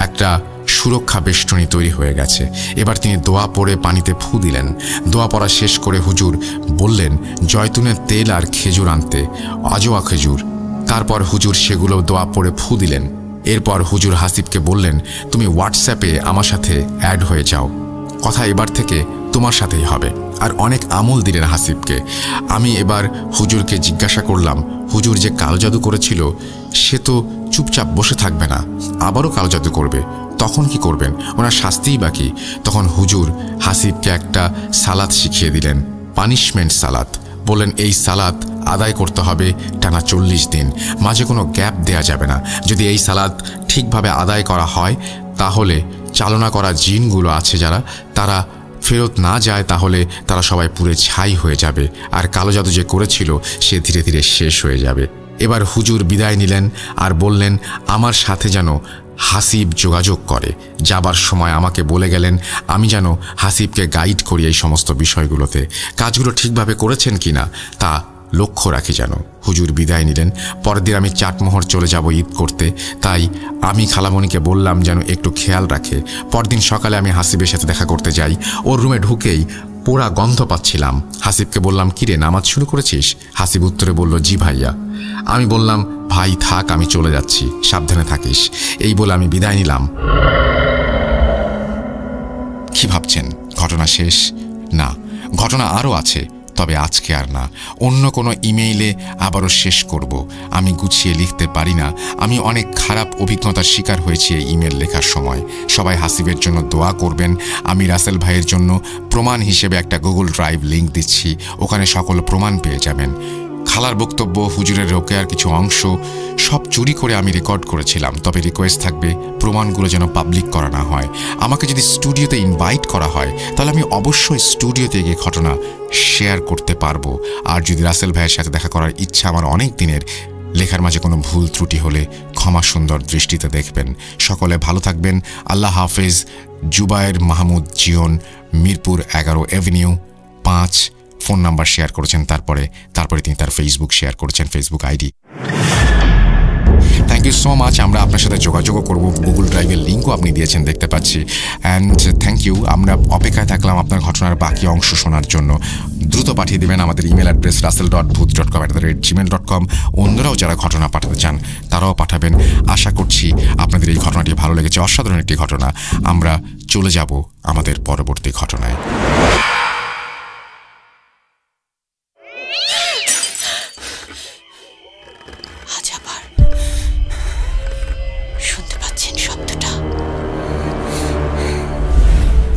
একটা সুরক্ষা বেষ্টনী তৈরি হয়ে গেছে। এবার তিনি দোয়া পড়ে পানিতে ফু দিলেন। দোয়া পড়া শেষ করে হুজুর বললেন জয়তুনের তেল আর খেজুর আনতে, আজোয়া খেজুর। তারপর হুজুর সেগুলো দোয়া পড়ে ফু দিলেন। এরপর হুজুর হাসিবকে বললেন, তুমি হোয়াটসঅ্যাপে আমার সাথে অ্যাড হয়ে যাও, কথা এবার থেকে তোমার সাথেই হবে। আর অনেক আমল দিলেন হাসিবকে। আমি এবার হুজুরকে জিজ্ঞাসা করলাম, হুজুর যে কালো জাদু করেছিল সে তো চুপচাপ বসে থাকবে না, আবারও কালো জাদু করবে, তখন কি করবেন? ওনার শাস্তিই বাকি। তখন হুজুর হাসিবকে একটা সালাত শিখিয়ে দিলেন, পানিশমেন্ট সালাত। বললেন এই সালাত আদায় করতে হবে টানা 40 দিন, মাঝে কোনো গ্যাপ দেয়া যাবে না। যদি এই সালাত ঠিকভাবে আদায় করা হয় তাহলে চালনা করা জিনগুলো আছে যারা, তারা ফেরত না যায়, তাহলে তারা সবাই পুড়ে ছাই হয়ে যাবে, আর কালো জাদু যে করেছিল সে ধীরে ধীরে শেষ হয়ে যাবে। এবার হুজুর বিদায় নিলেন আর বললেন আমার সাথে যেন হাসিব যোগাযোগ করে। যাবার সময় আমাকে বলে গেলেন আমি যেন হাসিবকে গাইড করি এই সমস্ত বিষয়গুলোতে, কাজগুলো ঠিকভাবে করেছেন কিনা তা লক্ষ্য রাখি যেন। হুজুর বিদায় নিলেন। পরের দিন আমি চাটমোহর চলে যাব ঈদ করতে, তাই আমি খালামণিকে বললাম যেন একটু খেয়াল রাখে। পরদিন সকালে আমি হাসিবের সাথে দেখা করতে যাই। ওর রুমে ঢুকেই পোড়া গন্ধ পাচ্ছিলাম। হাসিবকে বললাম, কিরে নামাজ শুরু করেছিস? হাসিব উত্তরে বলল, জি ভাইয়া। আমি বললাম, ভাই থাক, আমি চলে যাচ্ছি, সাবধানে থাকিস। এই বলে আমি বিদায় নিলাম। কি ভাবছেন ঘটনা শেষ? না, ঘটনা আরও আছে, তবে আজকে আর না, অন্য কোনো ইমেইলে আবারও শেষ করব। আমি গুছিয়ে লিখতে পারি না। আমি অনেক খারাপ অভিজ্ঞতার শিকার হয়েছি এই ইমেল লেখার সময়। সবাই হাসিবের জন্য দোয়া করবেন। আমি রাসেল ভাইয়ের জন্য প্রমাণ হিসেবে একটা গুগল ড্রাইভ লিঙ্ক দিচ্ছি, ওখানে সকল প্রমাণ পেয়ে যাবেন। খালার বক্তব্য, হুজুরের রোকেয়ার কিছু অংশ সব চুরি করে আমি রেকর্ড করেছিলাম, তবে রিকোয়েস্ট থাকবে প্রমাণগুলো যেন পাবলিক করা না হয়। আমাকে যদি স্টুডিওতে ইনভাইট করা হয় তাহলে আমি অবশ্যই স্টুডিওতে গিয়ে ঘটনা শেয়ার করতে পারবো। আর যদি রাসেল ভাইয়ের সাথে দেখা করার ইচ্ছা আমার অনেক দিনের, লেখার মাঝে কোনো ভুল ত্রুটি হলে ক্ষমা সুন্দর দৃষ্টিতে দেখবেন। সকলে ভালো থাকবেন। আল্লাহ হাফেজ। Zubair Mahmud Zion, Mirpur 11 avenue 5। Phone number share করেছেন, তারপরে তিনি তার ফেসবুক শেয়ার করেছেন, Facebook ID. Thank you so much. আমরা আপনার সাথে যোগাযোগও করব, গুগল ড্রাইভের লিঙ্কও আপনি দিয়েছেন দেখতে পাচ্ছি। And thank you. আমরা অপেক্ষায় থাকলাম আপনার ঘটনার বাকি অংশ শোনার জন্য। দ্রুত পাঠিয়ে দেবেন আমাদের ইমেল অ্যাড্রেস russell.booth.com@gmail.com। অন্যরাও যারা ঘটনা পাঠাতে চান তারাও পাঠাবেন। আশা করছি আপনাদের এই ঘটনাটি ভালো লেগেছে, অসাধারণ একটি ঘটনা। আমরা চলে যাব আমাদের পরবর্তী ঘটনায়।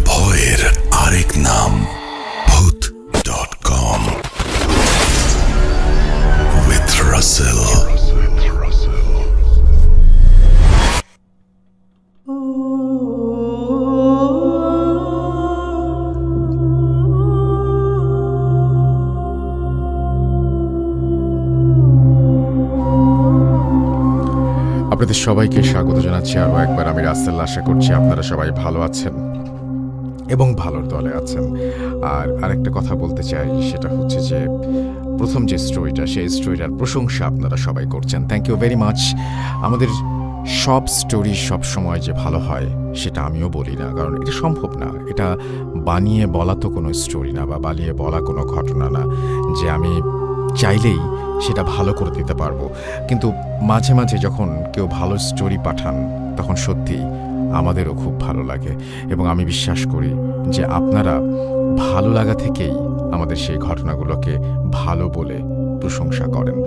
ভয়ের আরেক নাম booth.com with Russell.
আপনাদের সবাইকে স্বাগত জানাচ্ছি আরও একবার। আমি রাসেল। আশা করছি আপনারা সবাই ভালো আছেন এবং ভালোর দলে আছেন। আর আরেকটা কথা বলতে চাই, সেটা হচ্ছে যে প্রথম যে স্টোরিটা, সেই স্টোরিটার প্রশংসা আপনারা সবাই করছেন। Thank you very much. আমাদের সব স্টোরি সব সময় যে ভালো হয় সেটা আমিও বলি না, কারণ এটা সম্ভব না। এটা বানিয়ে বলা তো কোনো স্টোরি না, বা বানিয়ে বলা কোনো ঘটনা না যে আমি চাইলেই সেটা ভালো করে দিতে পারবো। কিন্তু মাঝে মাঝে যখন কেউ ভালো স্টোরি পাঠান তখন সত্যি আমাদেরও খুব ভালো লাগে, এবং আমি বিশ্বাস করি যে আপনারা ভালো লাগা থেকেই আমাদের সেই ঘটনাগুলোকে ভালো বলে প্রশংসা করেন।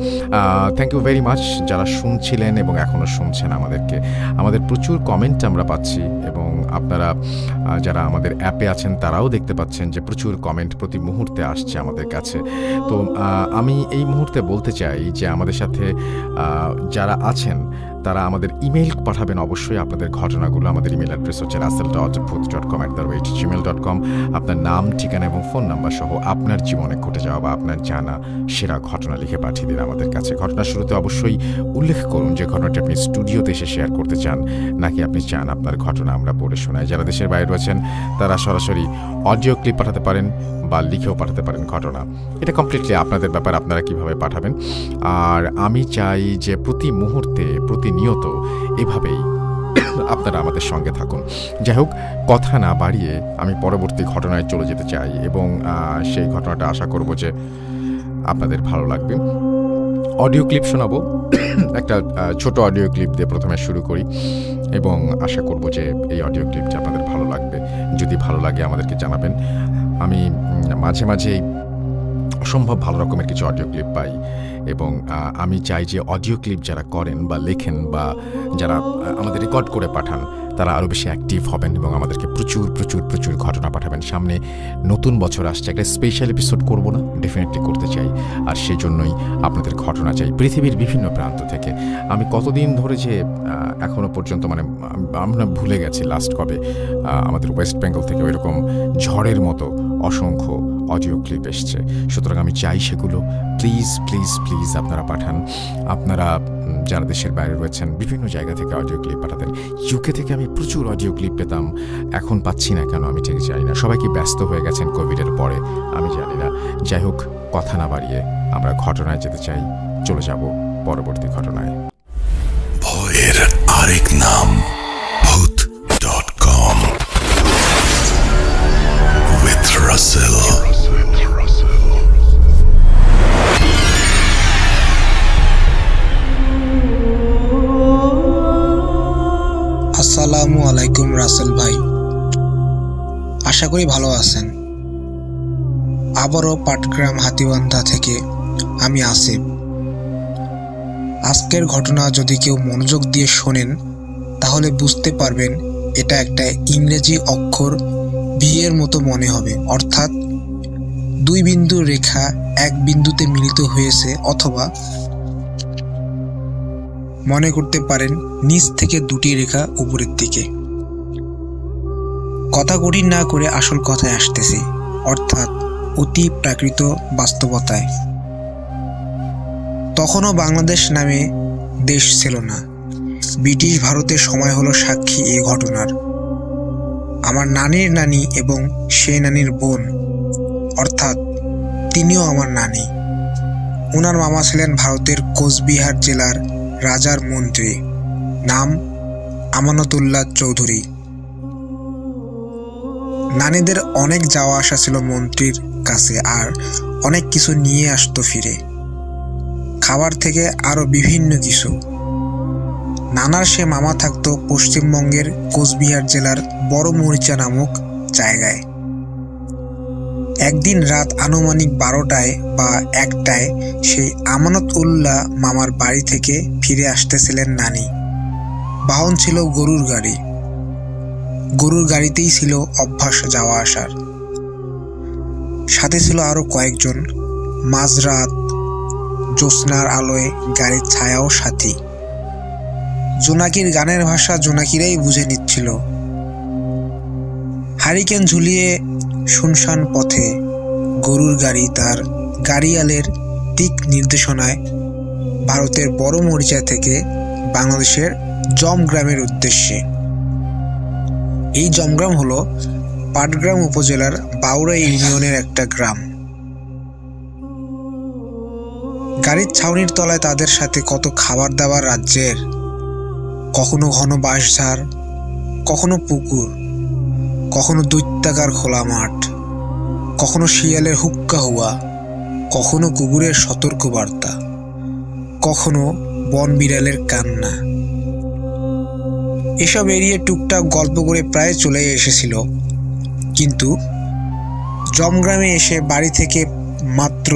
থ্যাংক ইউ ভেরি মাচ যারা শুনছিলেন এবং এখনও শুনছেন আমাদেরকে। আমাদের প্রচুর কমেন্ট আমরা পাচ্ছি এবং আপনারা যারা আমাদের অ্যাপে আছেন তারাও দেখতে পাচ্ছেন যে প্রচুর কমেন্ট প্রতি মুহূর্তে আসছে আমাদের কাছে। তো আমি এই মুহূর্তে বলতে চাই যে আমাদের সাথে যারা আছেন তারা আমাদের ইমেইল পাঠাবেন অবশ্যই আপনাদের ঘটনাগুলো। আমাদের ইমেল অ্যাড্রেস হচ্ছে russell.booth.com@gmail.com। আপনার নাম, ঠিকানা এবং ফোন নাম্বার সহ আপনার জীবনে ঘটে যাওয়া বা আপনার জানা সেরা ঘটনা লিখে পাঠিয়ে দিন আমাদের কাছে। ঘটনার শুরুতে অবশ্যই উল্লেখ করুন যে ঘটনাটি আপনি স্টুডিওতে এসে শেয়ার করতে চান নাকি আপনি চান আপনার ঘটনা আমরা পড়ে শোনাই। যারা দেশের বাইরে রয়েছেন তারা সরাসরি অডিও ক্লিপ পাঠাতে পারেন বা লিখেও পাঠাতে পারেন ঘটনা। এটা কমপ্লিটলি আপনাদের ব্যাপার, আপনারা কিভাবে পাঠাবেন। আর আমি চাই যে প্রতি মুহূর্তে প্রতিনিয়ত এভাবেই আপনারা আমাদের সঙ্গে থাকুন। যাই হোক, কথা না বাড়িয়ে আমি পরবর্তী ঘটনায় চলে যেতে চাই এবং সেই ঘটনাটা আশা করব যে আপনাদের ভালো লাগবে। অডিও ক্লিপ শোনাবো, একটা ছোট অডিও ক্লিপ দিয়ে প্রথমে শুরু করি এবং আশা করব যে এই অডিও ক্লিপটা আপনাদের ভালো লাগবে। যদি ভালো লাগে আমাদেরকে জানাবেন। আমি মাঝে মাঝে অসম্ভব ভালো রকমের কিছু অডিও ক্লিপ পাই এবং আমি চাই যে অডিও ক্লিপ যারা করেন বা লেখেন বা যারা আমাদের রেকর্ড করে পাঠান তারা আরও বেশি অ্যাক্টিভ হবেন এবং আমাদেরকে প্রচুর প্রচুর প্রচুর ঘটনা পাঠাবেন। সামনে নতুন বছর আসছে, একটা স্পেশাল এপিসোড করব না, ডেফিনেটলি করতে চাই। আর সেজন্যই আপনাদের ঘটনা চাই পৃথিবীর বিভিন্ন প্রান্ত থেকে। আমি কতদিন ধরে যে এখনও পর্যন্ত আমরা ভুলে গেছি লাস্ট কবে আমাদের ওয়েস্ট বেঙ্গল থেকে ওইরকম ঝড়ের মতো অসংখ্য অডিও ক্লিপ এসছে। সুতরাং আমি চাই সেগুলো প্লিজ প্লিজ প্লিজ আপনারা পাঠান। আপনারা যারা দেশের বাইরে রয়েছেন বিভিন্ন জায়গা থেকে অডিও ক্লিপ পাঠাতেন। ইউকে থেকে আমি প্রচুর অডিও ক্লিপ পেতাম, এখন পাচ্ছি না কেন আমি ঠিক জানি না। সবাই কি ব্যস্ত হয়ে গেছেন কোভিডের পরে আমি জানি না। যাই হোক, কথা না বাড়িয়ে আমরা ঘটনায় যেতে চাই, চলে যাব পরবর্তী ঘটনায়।
ভয়ের আরেক নাম booth.com with Russell.
আসসালামু আলাইকুম রাসেল ভাই, আশা করি ভালো আছেন। আবারও পাটগ্রাম হাতিবান্ধা থেকে আমি আসিফ। আজকের ঘটনা যদি কেউ মনোযোগ দিয়ে শোনেন তাহলে বুঝতে পারবেন এটা একটা ইংরেজি অক্ষর ভি এর মতো মনে হবে, অর্থাৎ দুই বিন্দুর রেখা এক বিন্দুতে মিলিত হয়েছে, অথবা মনে করতে পারেন নিচ থেকে দুটি রেখা উপরের দিকে। কথা কঠিন না করে আসল কথায় আসতেছি, অর্থাৎ অতি প্রাকৃত বাস্তবতায়। তখনও বাংলাদেশ নামে দেশ ছিল না। ব্রিটিশ ভারতের সময় হলো সাক্ষী এই ঘটনার। আমার নানির নানি এবং সে নানির বোন, অর্থাৎ তিনিও আমার নানি। ওনার মামা ছিলেন ভারতের কোচবিহার জেলার রাজার মন্ত্রী, নাম আমানতুল্লাহ চৌধুরী। নানিদের অনেক যাওয়া আসা ছিল মন্ত্রীর কাছে, আর অনেক কিছু নিয়ে আসতো ফিরে, খাবার থেকে আরো বিভিন্ন কিছু। নানার সে মামা থাকতো পশ্চিমবঙ্গের কোচবিহার জেলার বড় মরিচা নামক জায়গায়। একদিন রাত আনুমানিক 12টায় বা 1টায় সেই আমানত-উল্লাহ মামার বাড়ি থেকে ফিরে আসতেছিলেন নানি। বাহন ছিল গরুর গাড়ি। গরুর গাড়িতেই ছিল অভ্যাস যাওয়া আসার। সাথে ছিল আরো কয়েকজন। মাঝরাত, জ্যোৎস্নার আলোয় গাড়ির ছায়াও সাথী। জোনাকির গানের ভাষা জোনাকিরাই বুঝে নিচ্ছিল। হারিকেন ঝুলিয়ে শুনশান পথে গরুর গাড়ি তার গাড়িয়ালের দিক নির্দেশনায় ভারতের বড় মরিচা থেকে বাংলাদেশের জমগ্রামের উদ্দেশ্যে। এই জমগ্রাম হলো পাটগ্রাম উপজেলার বাউড়া ইউনিয়নের একটা গ্রাম। গাড়ির ছাউনির তলায় তাদের সাথে কত খাবার দাবার রাজ্যের, কখনো ঘন বাঁশঝাড়, কখনো পুকুর, কখনো দৈত্যাকার খোলা মাঠ, কখনো শিয়ালের হুক্কা হুয়া, কখনো কুকুরের সতর্ক বার্তা, কখনো বন বিড়ালের কান্না। এসব এড়িয়ে টুকটাক গল্প করে প্রায় চলে এসেছিল, কিন্তু জমগ্রামে এসে বাড়ি থেকে মাত্র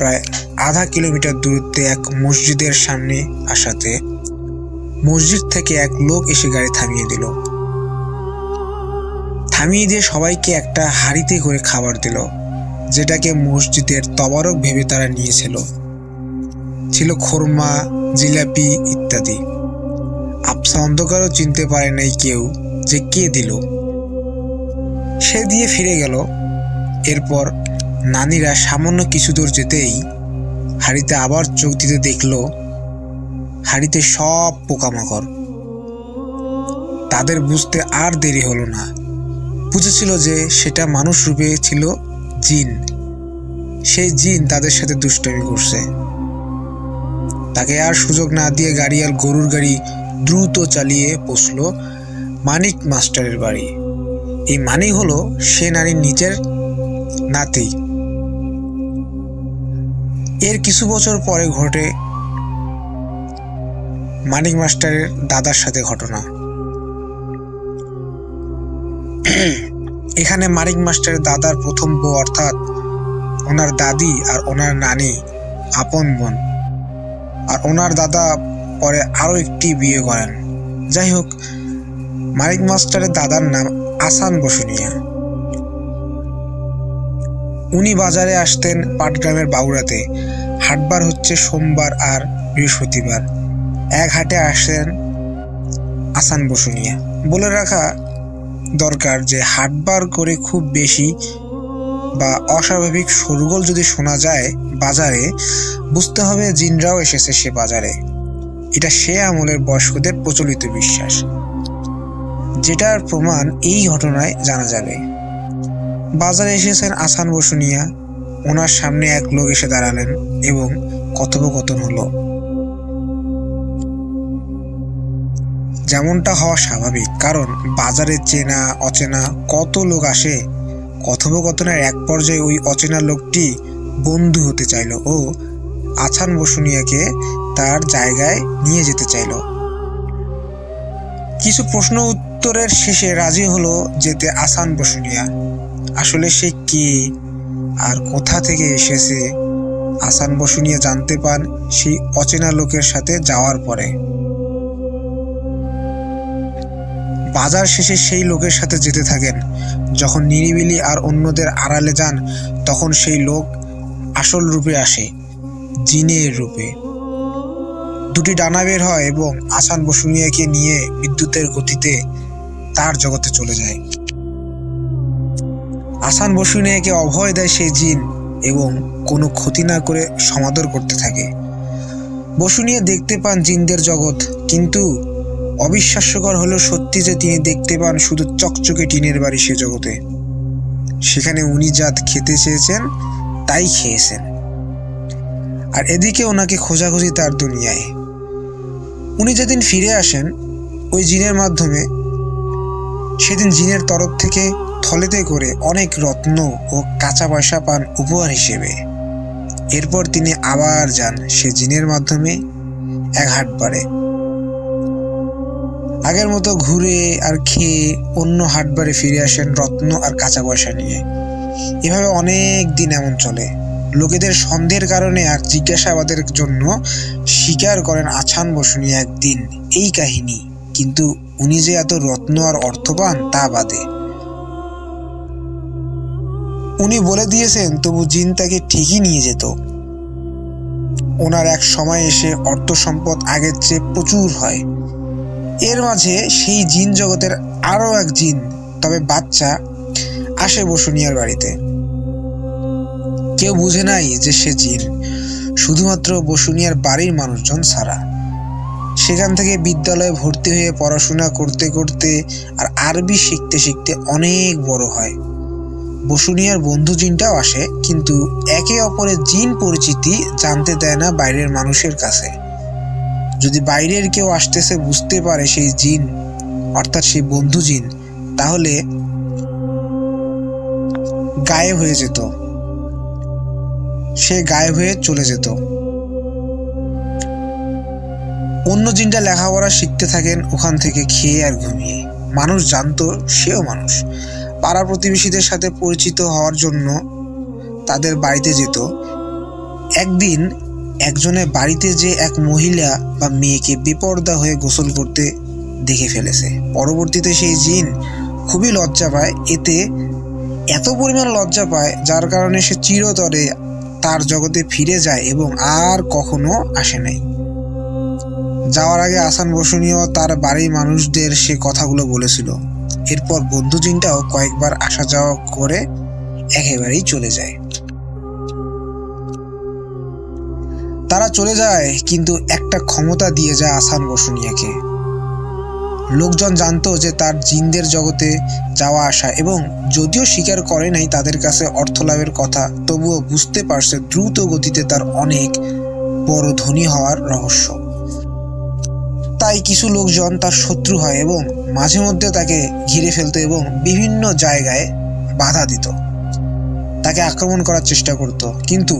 প্রায় আধা কিলোমিটার দূরত্বে এক মসজিদের সামনে আসাতে মসজিদ থেকে এক লোক এসে গাড়ি থামিয়ে দিল। থামিয়ে দিয়ে সবাইকে একটা হাঁড়িতে করে খাবার দিল, যেটাকে মসজিদের তবারক ভেবে তারা নিয়েছিল। ছিল খোরমা, জিলাপি ইত্যাদি। আবসা অন্ধকারও চিনতে পারে নাই কেউ যে কে দিল। সে দিয়ে ফিরে গেল। এরপর নানিরা সামান্য কিছু দূর যেতেই হাঁড়িতে আবার চোখ দিতে দেখল হাঁড়িতে সব পোকামাকড়। তাদের বুঝতে আর দেরি হলো না। বুঝেছিল যে সেটা মানুষ রূপে ছিল জিন। সেই জিন তাদের সাথে দুষ্টামি করছে। তাকে আর সুযোগ না দিয়ে গাড়ি আর গরুর গাড়ি দ্রুত চালিয়ে পৌঁছল মানিক মাস্টারের বাড়ি। এই মানিক হলো সে নারীর নিজের নাতি। এর কিছু বছর পরে ঘটে মানিক মাস্টারের দাদার সাথে ঘটনা। এখানে মানিক মাস্টারের দাদার প্রথম বউ অর্থাৎ ওনার দাদি আর ওনার নানি আপন বোন। আর ওনার দাদা পরে আরো একটি বিয়ে করেন। যাই হোক, মানিক মাস্টারের দাদার নাম আসান বসুনিয়া। উনি বাজারে আসতেন পাটগ্রামের বাউড়াতে। হাটবার হচ্ছে সোমবার আর বৃহস্পতিবার। এক হাটে আসেন আসান বসুনিয়া। বলে রাখা দরকার যে হাটবার করে খুব বেশি বা অস্বাভাবিক শোরগোল যদি শোনা যায় বাজারে, বুঝতে হবে জিনরাও এসেছে সে বাজারে। এটা সে আমলের বয়স্কদের প্রচলিত বিশ্বাস, যেটার প্রমাণ এই ঘটনায় জানা যাবে। বাজারে এসেছেন আসান বসুনিয়া। ওনার সামনে এক লোক এসে দাঁড়ালেন এবং কথোপকথন হলো। যেমনটা হওয়া স্বাভাবিক, কারণ বাজারে চেনা অচেনা কত লোক আসে। কথোপকথনের এক পর্যায়ে ওই অচেনা লোকটি বন্ধু হতে চাইল ও আসান বসুনিয়াকে তার জায়গায় নিয়ে যেতে চাইল। কিছু প্রশ্ন উত্তরের শেষে রাজি হলো যেতে আসান বসুনিয়া। আসলে সে কে আর কোথা থেকে এসেছে আসান বসুনিয়া জানতে পান সেই অচেনা লোকের সাথে যাওয়ার পরে। বাজার শেষে সেই লোকের সাথে যেতে থাকেন। যখন নিরিবিলি আর অন্যদের আড়ালে যান, তখন সেই লোক আসল রূপে আসে, জিনের রূপে। দুটি ডানা বের হয় এবং আসান বসুনিয়াকে নিয়ে বিদ্যুতের গতিতে তার জগতে চলে যায়। আসান বসুনিয়াকে অভয় দেয় সেই জিন এবং কোনো ক্ষতি না করে সমাদর করতে থাকে। বসুনিয়া দেখতে পান জিনদের জগৎ, কিন্তু অবিশ্বাস্যকর হলেও সত্যি যে তিনি দেখতে পান শুধু চকচকে টিনের বাড়ি সে জগতে। সেখানে উনি যা খেতে চেয়েছেন তাই খেয়েছেন। আর এদিকে ওনাকে খোঁজাখুঁজি তার দুনিয়ায়। উনি যেদিন ফিরে আসেন ওই জিনের মাধ্যমে, সেদিন জিনের তরফ থেকে থলেতে করে অনেক রত্ন ও কাঁচা পয়সা পান উপহার হিসেবে। এরপর তিনি আবার যান সে জিনের মাধ্যমে এক হাটবারে। আগের মতো ঘুরে আর খেয়ে অন্য হাটবারে ফিরে আসেন রত্ন আর কাঁচা পয়সা নিয়ে। এভাবে অনেক দিন এমন চলে। লোকেদের সন্দেহের কারণে আর জিজ্ঞাসাবাদের জন্য স্বীকার করেন আসান বসুনিয়া একদিন এই কাহিনী, কিন্তু উনি যে এত রত্ন আর অর্থ পান তা বাদে। উনি বলে দিয়েছেন তবু জিন তাকে ঠিকই নিয়ে যেত। ওনার এক সময় এসে অর্থ সম্পদ আগের চেয়ে প্রচুর হয়। এর মাঝে সেই জিন জগতের আরো এক জিন, তবে বাচ্চা, আসে বসুনিয়ার বাড়িতে। কেউ বুঝে নাই যে সে জিন, শুধুমাত্র বসুনিয়ার বাড়ির মানুষজন ছাড়া। সেখান থেকে বিদ্যালয়ে ভর্তি হয়ে পড়াশোনা করতে করতে আর আরবি শিখতে শিখতে অনেক বড় হয়। বসুনিয়ার বন্ধু জিনটাও আসে, কিন্তু একে অপরের জিন পরিচিতি জানতে দেয় না বাইরের মানুষের কাছে। যদি বাইরের কেউ আসতেছে বুঝতে পারে সেই জিন অর্থাৎ সেই বন্ধু জিন, তাহলে গায়েব হয়ে যেত, সে গায়েব হয়ে চলে যেত। অন্য জিনটা লেখাপড়া শিখতে থাকেন ওখান থেকে খেয়ে আর ঘুমিয়ে। মানুষ জানতো সেও মানুষ। পাড়া প্রতিবেশীদের সাথে পরিচিত হওয়ার জন্য তাদের বাড়িতে যেত। একদিন একজনের বাড়িতে যে এক মহিলা বা মেয়েকে বেপরদা হয়ে গোসল করতে দেখে ফেলেছে। পরবর্তীতে সেই জিন খুবই লজ্জা পায়, এতে এত পরিমাণ লজ্জা পায় যার কারণে সে চিরতরে তার জগতে ফিরে যায় এবং আর কখনো আসে নাই। যাওয়ার আগে আহসান বসুনিয়া তার বাড়ির মানুষদের সে কথাগুলো বলেছিল। এরপর বন্ধু জিনটাও কয়েকবার আসা যাওয়া করে একেবারেই চলে যায়। তারা চলে যায়, কিন্তু একটা ক্ষমতা দিয়ে যায় আহসান বসুনিয়াকে। লোকজন জানতো যে তার জিনদের জগতে যাওয়া আসা এবং যদিও স্বীকার করে নাই তাদের কাছে অর্থ লাভের কথা, তবুও বুঝতে পারছে দ্রুত গতিতে তার অনেক বড় ধনী হওয়ার রহস্য। তাই কিছু লোকজন তার শত্রু হয় এবং মাঝে মধ্যে তাকে ঘিরে ফেলতো এবং বিভিন্ন জায়গায় বাধা দিত, তাকে আক্রমণ করার চেষ্টা করত, কিন্তু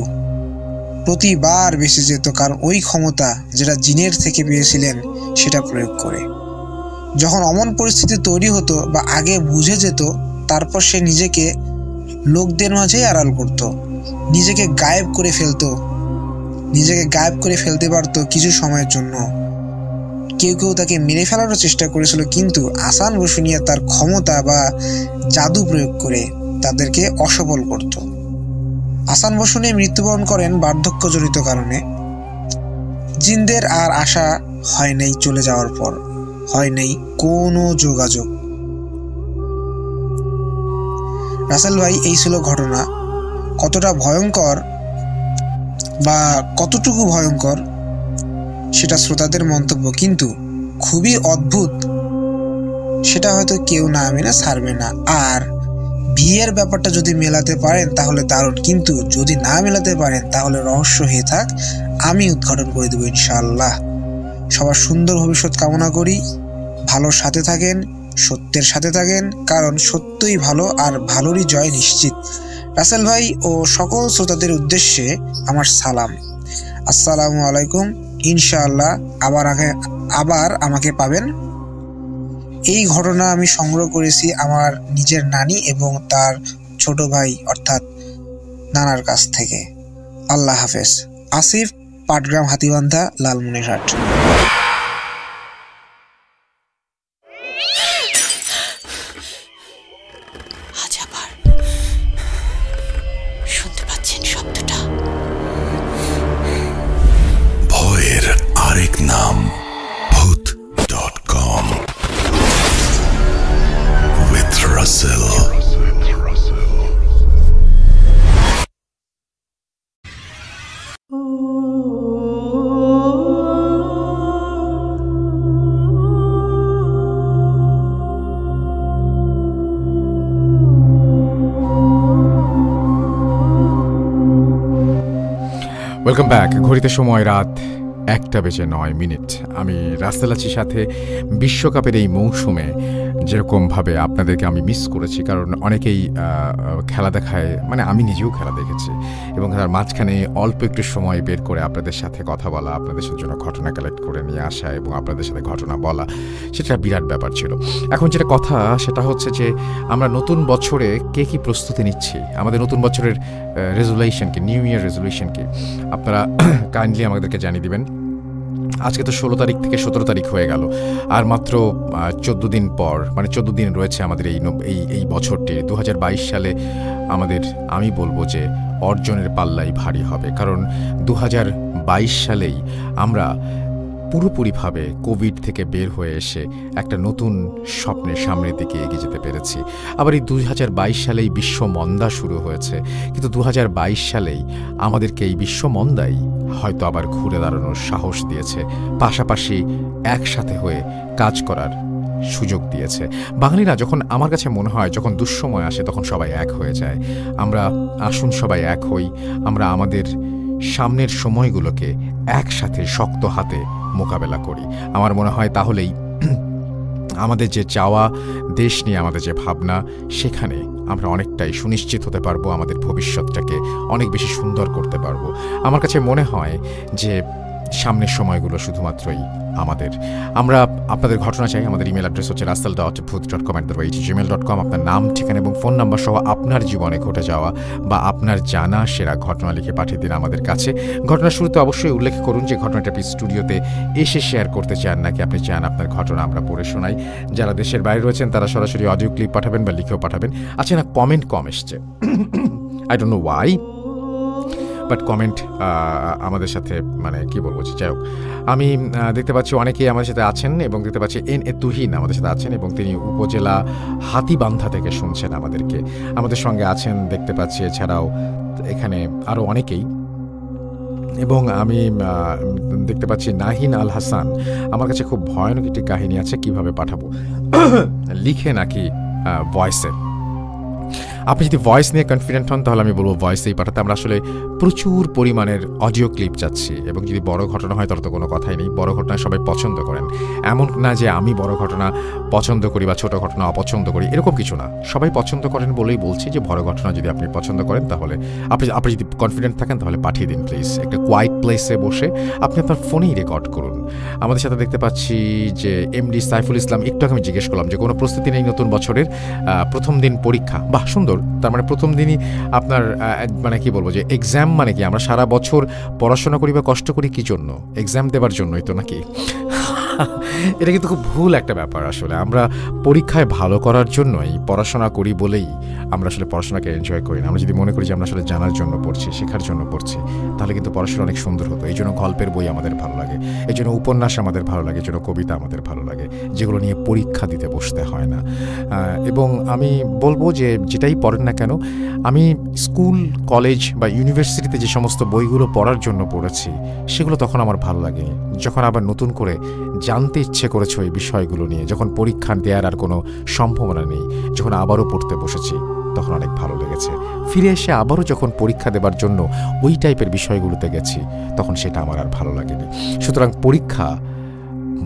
প্রতিবার বেঁচে যেত, কারণ ওই ক্ষমতা যেটা জিনের থেকে পেয়েছিলেন সেটা প্রয়োগ করে। যখন অমন পরিস্থিতি তৈরি হতো বা আগে বুঝে যেত, তারপর সে নিজেকে লোকদের মাঝেই আড়াল করত, নিজেকে গায়েব করে ফেলতে পারত কিছু সময়ের জন্য। কেউ কেউ তাকে মেরে ফেলারও চেষ্টা করেছিল, কিন্তু আহসান বসুনিয়া তার ক্ষমতা বা জাদু প্রয়োগ করে তাদেরকে অসফল করত। আহসান বসুনিয়া মৃত্যুবরণ করেন বার্ধক্যজনিত কারণে। জিনদের আর আশা হয় নাই, চলে যাওয়ার পর হয় নাই কোনো যোগাযোগ। রাসেল ভাই, এই ছিল ঘটনা। কতটা ভয়ঙ্কর বা কতটুকু ভয়ঙ্কর সেটা শ্রোতাদের মন্তব্য, কিন্তু খুবই অদ্ভুত, সেটা হয়তো কেউ না মেনে ছাড়বে না। আর বিয়ের ব্যাপারটা যদি মেলাতে পারেন তাহলে দারুণ, কিন্তু যদি না মেলাতে পারেন তাহলে রহস্য হয়ে থাক, আমি উদ্ঘাটন করে দেবো ইনশাআল্লাহ। সবার সুন্দর ভবিষ্যৎ কামনা করি। ভালোর সাথে থাকেন, সত্যের সাথে থাকেন, কারণ সত্যই ভালো আর ভালোরই জয় নিশ্চিত। রাসেল ভাই ও সকল শ্রোতাদের উদ্দেশ্যে আমার সালাম। আসসালামু আলাইকুম। ইনশাআল্লাহ আবার আমাকে পাবেন। এই ঘটনা আমি সংগ্রহ করেছি আমার নিজের নানি এবং তার ছোট ভাই অর্থাৎ নানার কাছ থেকে। আল্লাহ হাফেজ। আসিফ, পাটগ্রাম, হাতিবান্ধা, লালমনিরহাট।
শুনতে পাচ্ছেন শব্দটা?
ভয়ের আরেক নাম ভূত.com with Russell.
Welcome back. ঘড়িতে সময় রাত 1:09। আমি রাসেল আছি সাথে। বিশ্বকাপের এই মৌসুমে যেরকমভাবে আপনাদেরকে আমি মিস করেছি, কারণ অনেকেই খেলা দেখায়, মানে আমি নিজেও খেলা দেখেছি, এবং তার মাঝখানে অল্প একটু সময় বের করে আপনাদের সাথে কথা বলা, আপনাদের জন্য ঘটনা কালেক্ট করে নিয়ে আসা এবং আপনাদের সাথে ঘটনা বলা, সেটা বিরাট ব্যাপার ছিল। এখন যেটা কথা সেটা হচ্ছে যে আমরা নতুন বছরে কে কী প্রস্তুতি নিচ্ছি, আমাদের নতুন বছরের রেজুলেশন কি, নিউ ইয়ার রেজুলেশন কি, আপনারা কাইন্ডলি আমাদেরকে জানিয়ে দিবেন। আজকে তো 16 তারিখ থেকে 17 তারিখ হয়ে গেল, আর মাত্র 14 দিন পর, মানে 14 দিন রয়েছে আমাদের এই বছরটি 2022 সালে। আমাদের, আমি বলবো যে অর্জনের পাল্লাই ভারী হবে, কারণ 2022 সালেই আমরা পুরোপুরিভাবে কোভিড থেকে বের হয়ে এসে একটা নতুন স্বপ্নের সামনের দিকে এগিয়ে যেতে পেরেছি। আবার এই 2022 সালেই বিশ্ব মন্দা শুরু হয়েছে, কিন্তু 2022 সালেই আমাদেরকে এই বিশ্ব মন্দাই হয়তো আবার ঘুরে দাঁড়ানোর সাহস দিয়েছে, পাশাপাশি একসাথে হয়ে কাজ করার সুযোগ দিয়েছে। বাঙালিরা, যখন আমার কাছে মনে হয় যখন দুঃসময় আসে তখন সবাই এক হয়ে যায়। আমরা আসুন সবাই এক হই, আমরা আমাদের সামনের সময়গুলোকে একসাথে শক্ত হাতে মোকাবেলা করি। আমার মনে হয় তাহলেই আমাদের যে চাওয়া, দেশ নিয়ে আমাদের যে ভাবনা, সেখানে আমরা অনেকটাই সুনিশ্চিত হতে পারবো, আমাদের ভবিষ্যৎটাকে অনেক বেশি সুন্দর করতে পারবো। আমার কাছে মনে হয় যে সামনের সময়গুলো শুধুমাত্রই আমাদের। আমরা আপনাদের ঘটনা চাই। আমাদের ইমেল অ্যাড্রেস হচ্ছে russell.booth.com@gmail.com। আপনার নাম, ঠিকানা এবং ফোন নাম্বার সহ আপনার জীবনে ঘটে যাওয়া বা আপনার জানা সেরা ঘটনা লিখে পাঠিয়ে দিন আমাদের কাছে। ঘটনার শুরুতে অবশ্যই উল্লেখ করুন যে ঘটনাটা আপনি স্টুডিওতে এসে শেয়ার করতে চান, নাকি আপনি চান আপনার ঘটনা আমরা পড়ে শোনাই। যারা দেশের বাইরে রয়েছেন তারা সরাসরি অডিও ক্লিপ পাঠাবেন বা লিখেও পাঠাবেন। আচ্ছা, না কমেন্ট কম এসছে, I don't know Y, but comment আমাদের সাথে মানে কি বলবো, যাই হোক। আমি দেখতে পাচ্ছি অনেকেই আমাদের সাথে আছেন এবং দেখতে পাচ্ছি তুহিন আমাদের সাথে আছেন এবং তিনি উপজেলা হাতিবান্ধা থেকে শুনছেন আমাদেরকে, আমাদের সঙ্গে আছেন দেখতে পাচ্ছি। এছাড়াও এখানে আরও অনেকেই, এবং আমি দেখতে পাচ্ছি নাহিন আল হাসান। আমার কাছে খুব ভয়ানক একটি কাহিনী আছে, কিভাবে পাঠাবো, লিখে নাকি ভয়েসে? আপনি যদি ভয়েস নিয়ে কনফিডেন্ট হন তাহলে আমি বলবো ভয়েসেই পাঠাতে। আমরা আসলে প্রচুর পরিমাণের অডিও ক্লিপ চাচ্ছি, এবং যদি বড় ঘটনা হয় তাহলে তো কোনো কথাই নেই। বড় ঘটনা সবাই পছন্দ করেন, এমন না যে আমি বড় ঘটনা পছন্দ করি বা ছোট ঘটনা অপছন্দ করি, এরকম কিছু না। সবাই পছন্দ করেন বলেই বলছি যে বড় ঘটনা যদি আপনি পছন্দ করেন তাহলে আপনি যদি কনফিডেন্ট থাকেন তাহলে পাঠিয়ে দিন প্লিজ। একটা কোয়াইট প্লেসে বসে আপনি আপনার ফোনেই রেকর্ড করুন। আমাদের সাথে দেখতে পাচ্ছি যে এমডি সাইফুল ইসলাম। একটু আমি জিজ্ঞেস করলাম যে কোনো প্রস্তুতি নেই নতুন বছরের, প্রথম দিন পরীক্ষা। বাহ, সুন্দর। তার মানে প্রথম দিনই আপনার মানে কি বলবো যে এক্সাম মানে কি? আমরা সারা বছর পড়াশোনা করি বা কষ্ট করি কি জন্য? এক্সাম দেওয়ার জন্যই তো, নাকি? এটা কিন্তু খুব ভুল একটা ব্যাপার। আসলে আমরা পরীক্ষায় ভালো করার জন্যই পড়াশোনা করি বলেই আমরা আসলে পড়াশোনাকে এনজয় করি না। আমরা যদি মনে করি যে আমরা আসলে জানার জন্য পড়ছি, শেখার জন্য পড়ছি, তাহলে কিন্তু পড়াশোনা অনেক সুন্দর হতো। এই জন্য গল্পের বই আমাদের ভালো লাগে, এই জন্য উপন্যাস আমাদের ভালো লাগে, এই জন্য কবিতা আমাদের ভালো লাগে, যেগুলো নিয়ে পরীক্ষা দিতে বসতে হয় না। এবং আমি বলবো যে যেটাই পড়েন না কেন, আমি স্কুল, কলেজ বা ইউনিভার্সিটিতে যে সমস্ত বইগুলো পড়ার জন্য পড়েছি সেগুলো তখন আমার ভালো লাগে। যখন আবার নতুন করে জানতে ইচ্ছে করেছে ওই বিষয়গুলো নিয়ে, যখন পরীক্ষা দেওয়ার আর কোনো সম্ভাবনা নেই, যখন আবারও পড়তে বসেছি, তখন অনেক ভালো লেগেছে। ফিরে এসে আবারও যখন পরীক্ষা দেবার জন্য ওই টাইপের বিষয়গুলোতে গেছি, তখন সেটা আমার আর ভালো লাগেনি। সুতরাং পরীক্ষা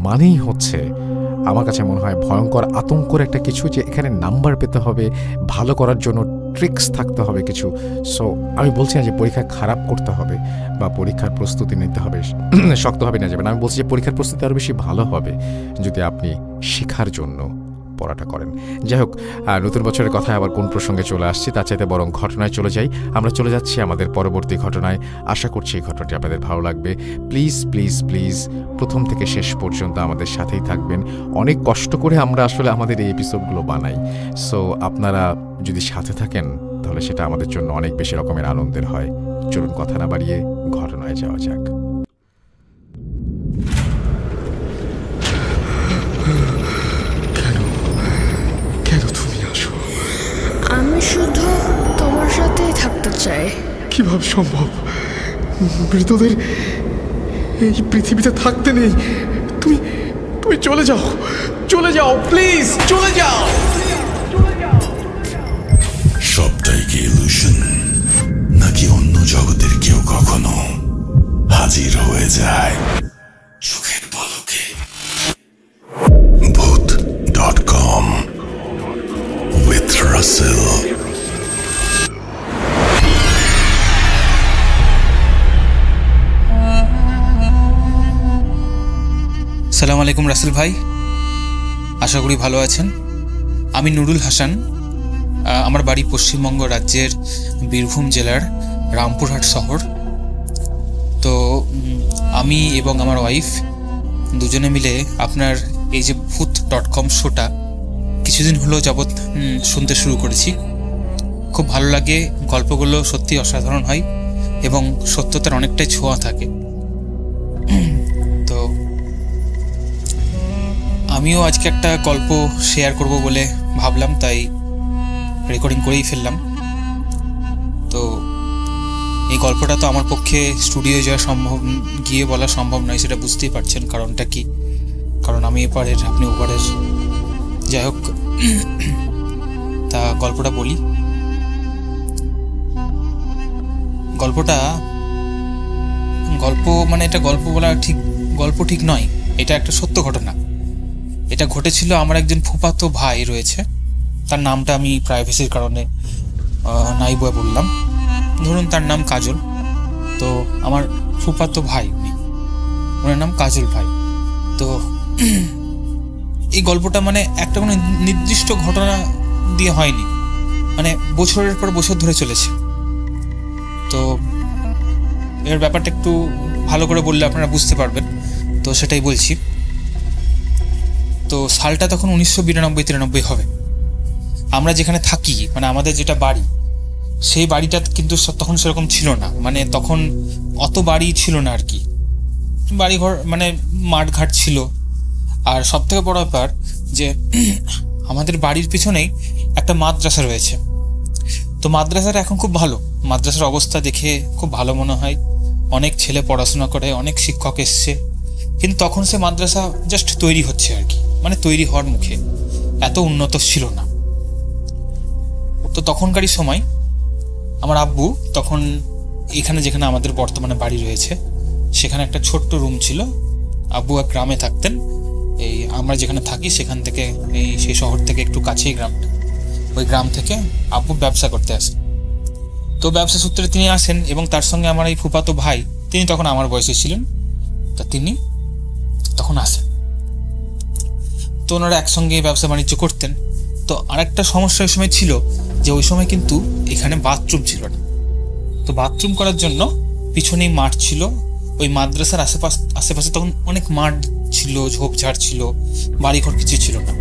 মানেই হচ্ছে আমার কাছে মনে হয় ভয়ঙ্কর আতঙ্কর একটা কিছু, যে এখানে নাম্বার পেতে হবে, ভালো করার জন্য ট্রিক্স থাকতে হবে কিছু। সো আমি বলছি না যে পরীক্ষা খারাপ করতে হবে বা পরীক্ষার প্রস্তুতি নিতে হবে, শক্তভাবে না যাবেন। আমি বলছি যে পরীক্ষার প্রস্তুতি আরও বেশি ভালো হবে যদি আপনি শেখার জন্য পড়াটা করেন। যাই হোক, নতুন বছরের কথায় আবার কোন প্রসঙ্গে চলে আসছি তার চাইতে বরং ঘটনায় চলে যাই। আমরা চলে যাচ্ছি আমাদের পরবর্তী ঘটনায়। আশা করছি এই ঘটনাটি আপনাদের ভালো লাগবে। প্লিজ প্লিজ প্লিজ প্রথম থেকে শেষ পর্যন্ত আমাদের সাথেই থাকবেন। অনেক কষ্ট করে আমরা আসলে আমাদের এই এপিসোডগুলো বানাই। সো আপনারা যদি সাথে থাকেন তাহলে সেটা আমাদের জন্য অনেক বেশি রকমের আনন্দের হয়। চলুন কথা না বাড়িয়ে ঘটনায় যাওয়া যাক।
আমি শুধু তোমার সাথেই থাকতে চাই।
কিভাবে সম্ভব? মৃতদের এই পৃথিবীতে থাকতে নেই। তুমি তুমি চলে যাও, চলে যাও, প্লিজ চলে যাও।
সবটাই কি ইলুশন, নাকি অন্য জগতের কেউ কখনো হাজির হয়ে যায় চোখের পলকে? booth.com with Russell.
সালাম আলাইকুম রাসেল ভাই, আশা করি ভালো আছেন। আমি নুরুল হাসান, আমার বাড়ি পশ্চিমবঙ্গ রাজ্যের বীরভূম জেলার রামপুরহাট শহর। তো আমি এবং আমার ওয়াইফ দুজনে মিলে আপনার এই যে booth.com শোটা কিছুদিন হলো যাবৎ শুনতে শুরু করেছি। খুব ভালো লাগে, গল্পগুলো সত্যি অসাধারণ হয় এবং সত্যতার অনেকটাই ছোঁয়া থাকে। তো আমিও আজকে একটা গল্প শেয়ার করব বলে ভাবলাম, তাই রেকর্ডিং করেই ফেললাম। তো এই গল্পটা তো আমার পক্ষে স্টুডিও যাওয়া সম্ভব, গিয়ে বলা সম্ভব নয়, সেটা বুঝতেই পারছেন। কারণটা কি? কারণ আমি এপারের, আপনি ওপারের। যাই হোক, তা গল্পটা বলি। গল্পটা মানে এটা গল্প বলা ঠিক গল্প ঠিক নয়, এটা একটা সত্য ঘটনা। এটা ঘটেছিল আমার একজন ফুফাতো ভাই রয়েছে, তার নামটা আমি প্রাইভেসির কারণে নাই বললাম। ধরুন তার নাম কাজল। তো আমার ফুফাতো ভাই উনি। ওনার নাম কাজল ভাই। তো এই গল্পটা মানে একটা কোনো নির্দিষ্ট ঘটনা দিয়ে হয়নি, মানে বছরের পর বছর ধরে চলেছে। তো এর ব্যাপারটা একটু ভালো করে বললে আপনারা বুঝতে পারবেন, তো সেটাই বলছি। তো সালটা তখন 1992-93 হবে। আমরা যেখানে থাকি, মানে আমাদের যেটা বাড়ি, সেই বাড়িটা কিন্তু তখন সেরকম ছিল না, মানে তখন অত বাড়ি ছিল না আর কি, বাড়িঘর মানে মাঠঘাট ছিল। আর সব থেকে বড় ব্যাপার যে আমাদের বাড়ির পিছনেই একটা মাদ্রাসা রয়েছে। তো মাদ্রাসাটা এখন খুব ভালো, মাদ্রাসার অবস্থা দেখে খুব ভালো মনে হয়, অনেক ছেলে পড়াশোনা করে, অনেক শিক্ষক এসছে। কিন্তু তখন সে মাদ্রাসা জাস্ট তৈরি হচ্ছে আর কি, মানে তৈরি হওয়ার মুখে, এত উন্নত ছিল না। তো তখনকারই সময় আমার আব্বু তখন এখানে যেখানে আমাদের বর্তমানে বাড়ি রয়েছে সেখানে একটা ছোট্ট রুম ছিল। আব্বু এক গ্রামে থাকতেন, এই আমরা যেখানে থাকি সেখান থেকে সেই শহর থেকে একটু কাছেই গ্রামটা, ওই গ্রাম থেকে আব্বু ব্যবসা করতে আসেন। তো ব্যবসা সূত্রে তিনি আসেন এবং তার সঙ্গে আমার এই ফুফাতো ভাই, তিনি তখন আমার বয়সে ছিলেন, তা তিনি তখন আসেন। তো ওনারা একসঙ্গে ব্যবসা বাণিজ্য করতেন। তো আরেকটা সমস্যা ওই সময় ছিল যে ওই সময় কিন্তু এখানে বাথরুম ছিল না। তো বাথরুম করার জন্য পিছনেই মাঠ ছিল, ওই মাদ্রাসার আশেপাশে তখন অনেক মাঠ ছিল, ঝোপঝাড় ছিল, বাড়িঘর কিছু ছিল না।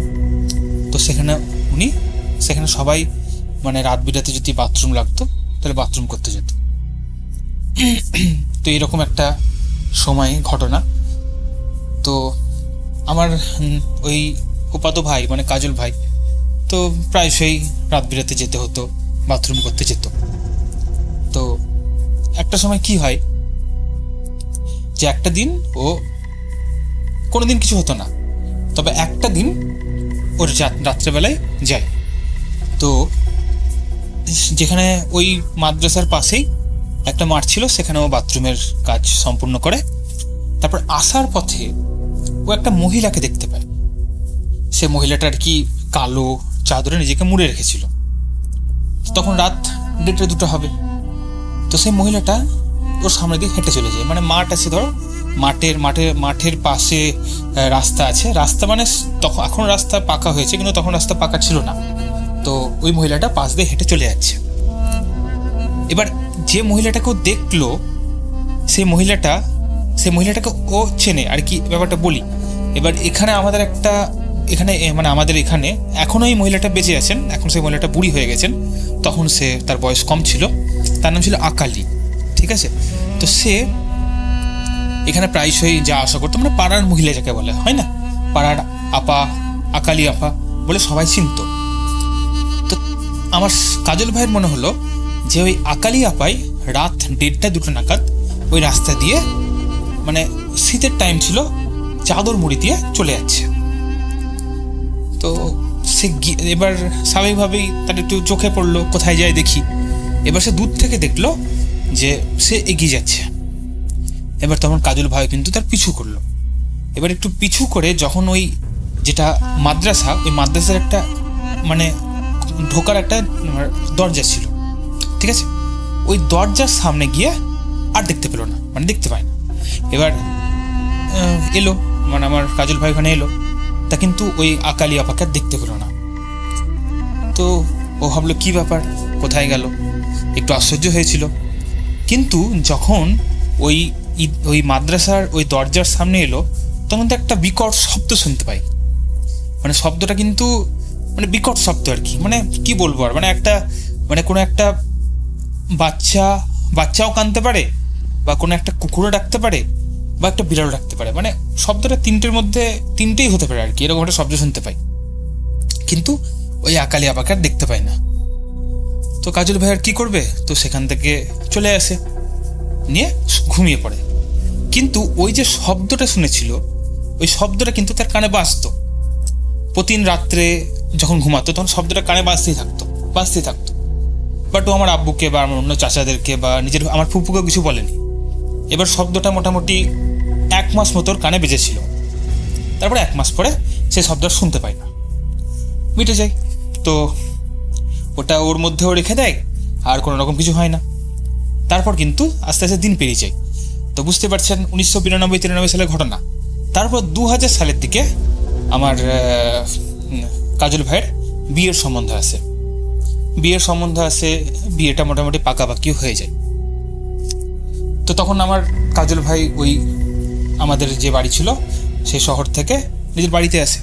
তো সেখানে সবাই মানে রাত বিরাতে যদি বাথরুম লাগতো তাহলে বাথরুম করতে যেত। তো এরকম একটা সময় ঘটনা। তো আমার ওই ফুফাতো ভাই মানে কাজল ভাই তো প্রায়শই রাত বিরাতে যেতে হতো, বাথরুম করতে যেত। তো একটা সময় কি হয় যে একটা দিন ও কোনোদিন কিছু হতো না, তবে একটা দিন ওর রাত্রেবেলায় যায়। তো যেখানে ওই মাদ্রাসার পাশেই একটা মাঠ ছিল, সেখানে ও বাথরুমের কাজ সম্পূর্ণ করে। তারপর আসার পথে ও একটা মহিলাকে দেখতে পায়। সে মহিলাটা আর কি কালো চাদরে নিজেকে মুড়ে রেখেছিল। তখন রাত 1:30-2টা হবে। তো সেই মহিলাটা ওর সামনে দিয়ে হেঁটে চলে যায়, মানে মাঠ আছে, ধরো মাঠের পাশে রাস্তা আছে, রাস্তা মানে তখন এখন রাস্তা পাকা হয়েছে কিন্তু তখন রাস্তা পাকা ছিল না। তো ওই মহিলাটা পাশ দিয়ে হেঁটে চলে যাচ্ছে। এবার যে মহিলাটাকে ও দেখলো সেই মহিলাটাকে ও চেনে আর কি, ব্যাপারটা বলি। এবার আমাদের এখানে এখনো এই মহিলাটা বেঁচে আছেন, এখন সেই মহিলাটা বুড়ি হয়ে গেছেন, তখন তার বয়স কম ছিল, তার নাম ছিল আকালি, ঠিক আছে। তো সে এখানে প্রায়শই যা আশা করতো, মানে পাড়ার মহিলা যাকে বলে হয় না, পাড়ার আপা, আকালি আপা বলে সবাই চিনত। তো আমার কাজল ভাইয়ের মনে হলো যে ওই আকালি আপাই রাত 1:30-2টা নাগাদ ওই রাস্তা দিয়ে, মানে শীতের টাইম ছিল, চাদর মুড়ি দিয়ে চলে যাচ্ছে। তো সে এবার স্বাভাবিকভাবেই তার একটু চোখে পড়লো, কোথায় যায় দেখি। এবার সে দূর থেকে দেখলো যে সে এগিয়ে যাচ্ছে। এবার তখন কাজল ভাই কিন্তু তার পিছু করলো। এবার একটু পিছু করে যখন ওই যেটা মাদ্রাসা, ওই মাদ্রাসার একটা মানে ঢোকার একটা দরজা ছিল, ঠিক আছে, ওই দরজার সামনে গিয়ে আর দেখতে পেলো না, মানে দেখতে পায় না। এবার এলো, মানে আমার কাজল ভাই ওখানে এলো, তা কিন্তু ওই আকালি আপাকে আর দেখতে পেলো না। তো ও ভাবলো কি ব্যাপার, কোথায় গেল, একটু আশ্চর্য হয়েছিল। কিন্তু যখন ওই মাদ্রাসার ওই দরজার সামনে এলো তখন তো একটা বিকট শব্দ শুনতে পাই, মানে শব্দটা কিন্তু মানে বিকট শব্দ আর কি, মানে কি বলবো আর, মানে একটা মানে কোনো একটা বাচ্চাও কাঁদতে পারে, বা কোনো একটা কুকুরও ডাকতে পারে, বা একটা বিড়ালও ডাকতে পারে, মানে শব্দটা তিনটের মধ্যে তিনটেই হতে পারে আর কি, এরকম একটা শব্দ শুনতে পাই। কিন্তু ওই আকালি আপাকে আর দেখতে পাই না। তো কাজল ভাই আর কি করবে, তো সেখান থেকে চলে আসে, নিয়ে ঘুমিয়ে পড়ে। কিন্তু ওই যে শব্দটা শুনেছিল, ওই শব্দটা কিন্তু তার কানে বাজতো। প্রতিদিন রাত্রে যখন ঘুমাতো তখন শব্দটা কানে বাজতেই থাকতো। বাট ও আমার আব্বুকে বা আমার অন্য চাচাদেরকে বা আমার ফুপুকে কিছু বলেনি। এবার শব্দটা মোটামুটি 1 মাস মতোর কানে বেজেছিল। তারপরে 1 মাস পরে সে শব্দ শুনতে পায় না, মিটে যায়। তো ওটা ওর মধ্যেও রেখে দেয়, আর কোনো রকম কিছু হয় না। তারপর কিন্তু আস্তে আস্তে দিন পেরিয়ে যায়। তো বুঝতে পারছেন 1992-93 সালের ঘটনা। তারপর 2000 সালের দিকে আমার কাজল ভাইয়ের বিয়ের সম্বন্ধ আসে। বিয়েটা মোটামুটি পাকাপাকিও হয়ে যায়। তো তখন আমার কাজল ভাই ওই আমাদের যে বাড়ি ছিল সেই শহর থেকে নিজের বাড়িতে আসে।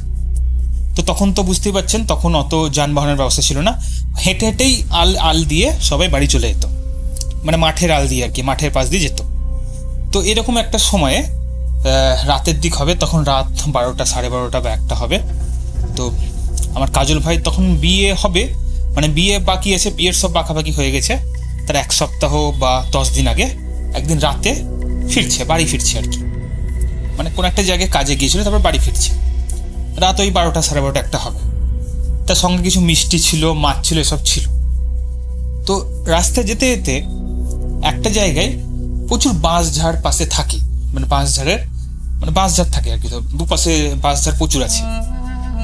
তো তখন তো বুঝতেই পারছেন, তখন অত যানবাহনের ব্যবস্থা ছিল না, হেঁটে হেঁটেই আল দিয়ে সবাই বাড়ি চলে যেত, মানে মাঠের আল দিয়ে আর কি, মাঠের পাশ দিয়ে যেত। তো এরকম একটা সময়ে রাতের দিক হবে, তখন রাত 12টা 12:30 বা 1টা হবে। তো আমার কাজল ভাই তখন বিয়ে হবে, মানে বিয়ে বাকি আছে, বিয়ের সব পাকাপাকি হয়ে গেছে, তার 1 সপ্তাহ বা 10 দিন আগে একদিন রাতে বাড়ি ফিরছে আর কি, মানে কোন একটা জায়গায় কাজে গিয়েছিল, তারপর বাড়ি ফিরছে। রাত ওই 12টা 12:30 1টা হবে। তার সঙ্গে কিছু মিষ্টি ছিল, মাছ ছিল, এসব ছিল। তো রাস্তায় যেতে যেতে একটা জায়গায় প্রচুর বাঁশঝাড় পাশে থাকে, মানে বাঁশঝাড় থাকে আর কি, তো দুপাশে বাঁশঝাড় প্রচুর আছে।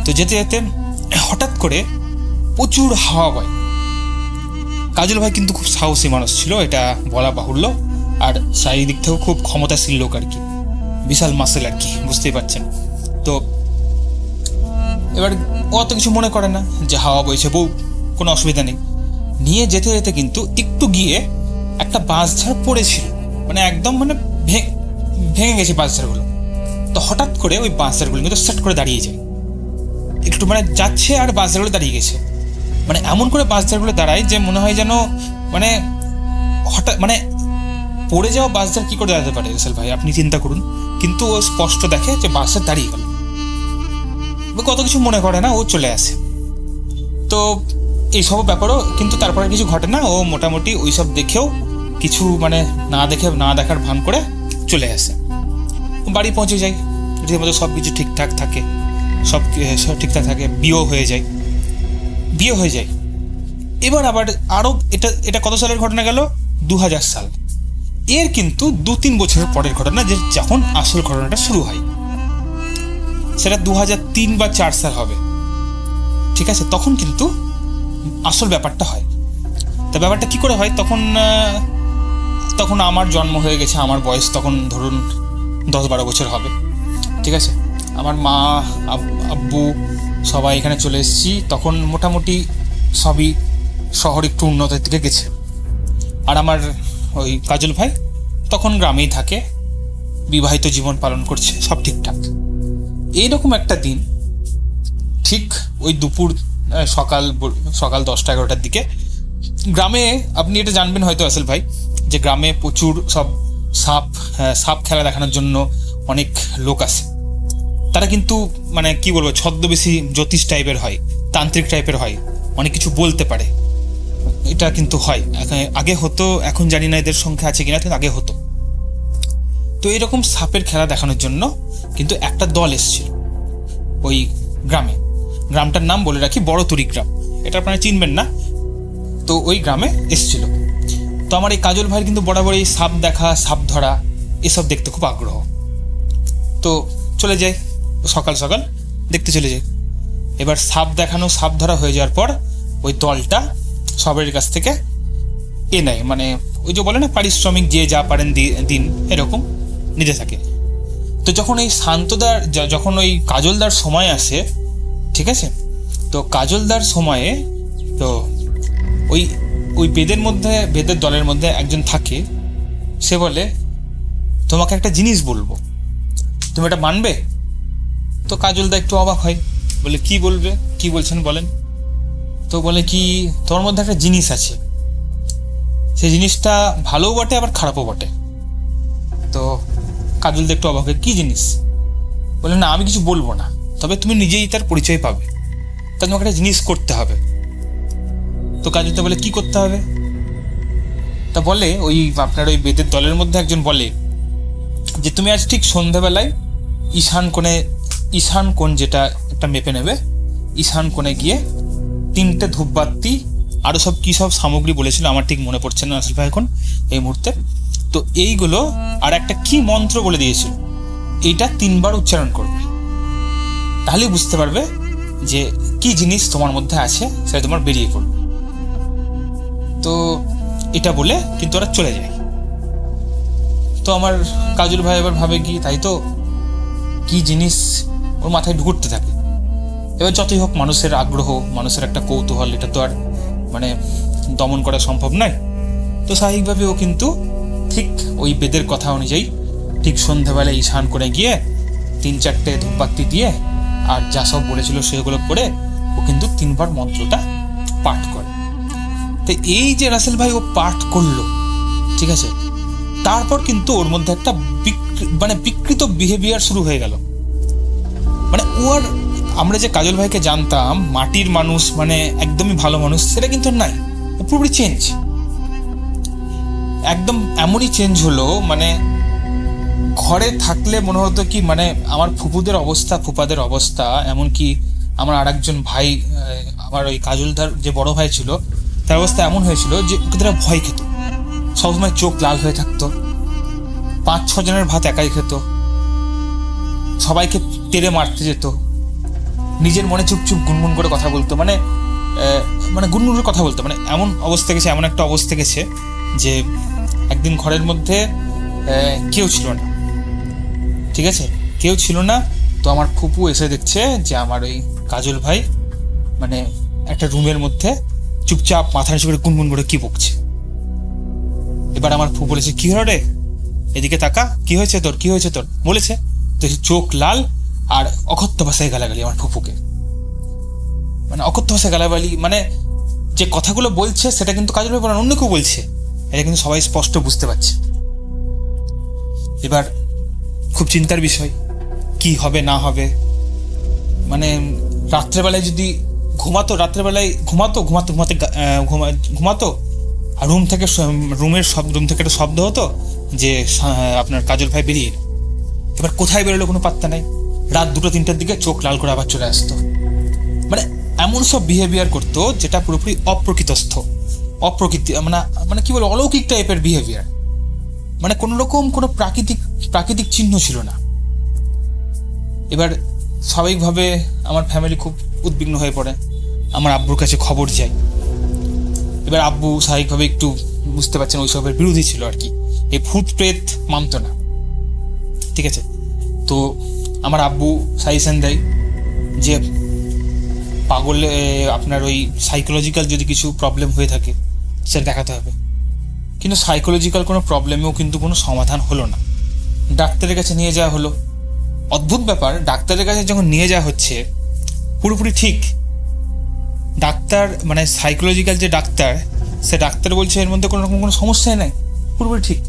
তো যেতে যেতে হঠাৎ করে প্রচুর হাওয়া বয়। কাজল ভাই কিন্তু খুব সাহসী মানুষ ছিল, এটা বলা বাহুল্য, আর শারীরিক দিক থেকেও খুব ক্ষমতাশীল লোক আর কি, বিশাল মাসেল আর কি, বুঝতেই পারছেন। তো এবার অত কিছু মনে করে না যে হাওয়া বইছে, বউ, কোনো অসুবিধা নেই। নিয়ে যেতে যেতে কিন্তু একটু গিয়ে একটা বাঁশঝাড় পড়েছিল, মানে একদম মানে ভেঙে গেছে বাঁশঝাড়গুলো। তো হঠাৎ করে ওই বাঁশঝাড়গুলো কিন্তু সেট করে দাঁড়িয়ে যায়, একটু মানে যাচ্ছে আর বাঁশঝাড়গুলো দাঁড়িয়ে গেছে, মানে এমন করে বাঁশঝাড়গুলো দাঁড়ায় যে মনে হয় যেন মানে হঠাৎ মানে পড়ে যাওয়া বাঁশঝাড় কি করে দাঁড়াতে পারে রাসেল ভাই, আপনি চিন্তা করুন। কিন্তু ও স্পষ্ট দেখে যে বাঁশঝাড় দাঁড়িয়ে গেল, কত কিছু মনে করে না, ও চলে আসে। তো এইসব ব্যাপারও কিন্তু তারপরে কিছু ঘটে না, ও মোটামুটি ওইসব দেখেও কিছু মানে না দেখার ভান করে চলে আসে। বাড়ি পৌঁছে যায়, রীতিমতো সব কিছু ঠিকঠাক থাকে, সব ঠিকঠাক থাকে। বিয়ে হয়ে যায়। এবার আবার আরও এটা কত সালের ঘটনা গেল? 2000 সাল। এর কিন্তু 2-3 বছরের পরের ঘটনা, যে যখন আসল ঘটনাটা শুরু হয়, সেটা 2003 বা 4 সাল হবে, ঠিক আছে? তখন কিন্তু আসল ব্যাপারটা হয়। তা ব্যাপারটা কি করে হয়? তখন আমার জন্ম হয়ে গেছে, আমার বয়স তখন ধরুন 10-12 বছর হবে, ঠিক আছে? আমার মা আব্বু সবাই এখানে চলে এসেছি, তখন মোটামুটি সবই শহর একটু উন্নতির দিকে গেছে। আর আমার ওই কাজল ভাই তখন গ্রামেই থাকে, বিবাহিত জীবন পালন করছে, সব ঠিকঠাক। এইরকম একটা দিন, ঠিক ওই দুপুর সকাল 10টা-11টার দিকে গ্রামে, আপনি এটা জানবেন হয়তো আসল ভাই, যে গ্রামে প্রচুর সব সাপ খেলা দেখানোর জন্য অনেক লোক আসে। তারা কিন্তু মানে কি বলবো, ছদ্মবেশী জ্যোতিষ টাইপের হয়, তান্ত্রিক টাইপের হয়, অনেক কিছু বলতে পারে। এটা কিন্তু হয়, আগে হতো, এখন জানি না এদের সংখ্যা আছে কিনা, কিন্তু আগে হতো। তো এরকম সাপের খেলা দেখানোর জন্য কিন্তু একটা দল এসেছিল ওই গ্রামে। গ্রামটার নাম বলে রাখি বড়তুরি গ্রাম, এটা আপনারা চিনবেন না। তো ওই গ্রামে এসেছিল। তো আমার এই কাজল ভাইয়ের কিন্তু বরাবরই সাপ দেখা, সাপ ধরা এসব দেখতে খুব আগ্রহ। তো চলে যায়, সকাল সকাল দেখতে চলে যায়। এবার সাপ দেখানো, সাপ ধরা হয়ে যাওয়ার পর ওই দলটা সবের কাছ থেকে নেয়, মানে ওই যে বলে না পারিশ্রমিক, যে যা পারেন দিন, এরকম নিতে থাকে। তো যখন এই শান্তদার, যখন ওই কাজলদার সময় আসে, ঠিক আছে, তো কাজলদার সময়ে তো ওই বেদের দলের মধ্যে একজন থাকে, সে বলে তোমাকে একটা জিনিস বলবো, তুমি এটা মানবে? তো কাজলদা একটু অবাক হয়, বলে কি বলবে, কি বলছেন বলেন। তো বলে কি, তোমার মধ্যে একটা জিনিস আছে, সেই জিনিসটা ভালোও বটে আবার খারাপও বটে। তো কাজলদা একটু অবাক হয়, কি জিনিস? বলে না, আমি কিছু বলবো না, তবে তুমি নিজেই তার পরিচয় পাবে, তা তোমাকে একটা জিনিস করতে হবে। তো কাজলদা বলে কি করতে হবে? তা বলে ওই আপনার ওই বেদের দলের মধ্যে একজন বলে যে তুমি আজ ঠিক সন্ধ্যাবেলায় ঈশান কোণ যেটা একটা মেপে নেবে, ঈশান কোণে গিয়ে 3টে ধূপবাতি, আরও সব কী সব সামগ্রী বলেছিল, আমার ঠিক মনে পড়ছে না আসল ভাই এখন এই মুহূর্তে। তো এইগুলো আর একটা কি মন্ত্র বলে দিয়েছিল, এইটা 3 বার উচ্চারণ করবে, তাহলেই বুঝতে পারবে যে কি জিনিস তোমার মধ্যে আছে, সেটা তোমার বেরিয়ে পড়বে। তো এটা বলে কিন্তু ওরা চলে যায়। তো তো আমার কাজল ভাই এবার ভাবে কি, তাই তো, কি জিনিস ওর মাথায় ঢুকতে থাকে। এবার যতই হোক মানুষের আগ্রহ, মানুষের একটা কৌতূহল, এটা তো আর মানে দমন করা সম্ভব নয়। তো স্বাভাবিকভাবে ও কিন্তু ঠিক ওই বেদের কথা অনুযায়ী ঠিক সন্ধ্যাবেলায় ঈশান করে গিয়ে 3-4টে ধূপবাতি দিয়ে আর যা সব বলেছিল সেগুলো করে ও কিন্তু 3বার মন্ত্রটা পাঠ করে। তো এই যে রাসেল ভাই ও পাঠ করলো, ঠিক আছে, তারপর কিন্তু ওর মধ্যে একটা বিকৃত বিহেভিয়ার শুরু হয়ে গেল। মানে ওর, আমরা যে কাজল ভাইকে জানতাম মাটির মানুষ, মানে একদমই ভালো মানুষ, সেটা কিন্তু নাই, ও পুরোপুরি চেঞ্জ, একদম এমনই চেঞ্জ হলো। মানে ঘরে থাকলে মনে হতো কি, মানে আমার ফুপুদের অবস্থা, ফুপাদের অবস্থা, এমনকি আমার আর একজন ভাই, আমার ওই কাজলদার যে বড় ভাই ছিল, তার অবস্থা এমন হয়েছিল যে ওকে তারা ভয় খেত, সবসময় চোখ লাল হয়ে থাকতো, 5-6 জনের ভাত একাই খেত, সবাইকে তেড়ে মারতে যেত, নিজের মনে চুপচুপ গুনগুন করে কথা বলতো, মানে গুনগুন করে কথা বলতো, মানে এমন অবস্থা গেছে, এমন একটা অবস্থা গেছে যে একদিন ঘরের মধ্যে কেউ ছিল না, ঠিক আছে, কেউ ছিল না। তো আমার ফুপু এসে দেখছে যে আমার ওই কাজল ভাই মানে একটা রুমের মধ্যে চুপচাপ মাথা নিচু করে গুনগুন করে কি বকছে। এবার আমার ফুপু বলেছে, কি হলো রে, এদিকে তাকা, কি হয়েছে তোর, কি হয়েছে তোর, বলেছে। তো চোখ লাল আর অকথ্য ভাষায় গালাগালি আমার ফুপুকে, মানে অকথ্য ভাষায় গালাগালি, মানে যে কথাগুলো বলছে সেটা কিন্তু কাজল ভাই বলেন, অন্য কেউ বলছে, এটা কিন্তু সবাই স্পষ্ট বুঝতে পারছে। এবার খুব চিন্তার বিষয়, কি হবে না হবে। মানে রাত্রেবেলায় যদি ঘুমাতো, রাত্রেবেলায় ঘুমাতো আর রুম থেকে একটা শব্দ হতো যে আপনার কাজল ভাই বেরিয়ে এলো। এবার কোথায় বেরোলো কোনো পাত্তা নাই, রাত 2-3টার দিকে চোখ লাল করে আবার চলে আসতো। মানে এমন সব বিহেভিয়ার করতো যেটা পুরোপুরি মানে কি বলবো, অলৌকিক টাইপের বিহেভিয়ার, মানে কোনো রকম কোনো প্রাকৃতিক চিহ্ন ছিল না। এবার স্বাভাবিকভাবে আমার ফ্যামিলি খুব উদ্বিগ্ন হয়ে পড়ে, আমার আব্বুর কাছে খবর যায়। এবার আব্বু স্বাভাবিকভাবে একটু বুঝতে পারছেন ওইসবের বিরোধী ছিল আর কি, এই ভূত প্রেত মানত না, ঠিক আছে। তো আমার আব্বু সাজেশন দেয় যে পাগলে আপনার ওই সাইকোলজিক্যাল যদি কিছু প্রবলেম হয়ে থাকে সেটা দেখাতে হবে। কিন্তু সাইকোলজিক্যাল কোনো প্রবলেমেও কিন্তু কোনো সমাধান হলো না। ডাক্তারের কাছে নিয়ে যাওয়া হলো। অদ্ভুত ব্যাপার, ডাক্তারের কাছে যখন নিয়ে যাওয়া হচ্ছে পুরোপুরি ঠিক, ডাক্তার মানে সাইকোলজিক্যাল যে ডাক্তার, সে ডাক্তার বলছে এর মধ্যে কোনো রকম কোনো সমস্যাই নাই, পুরোপুরি ঠিক,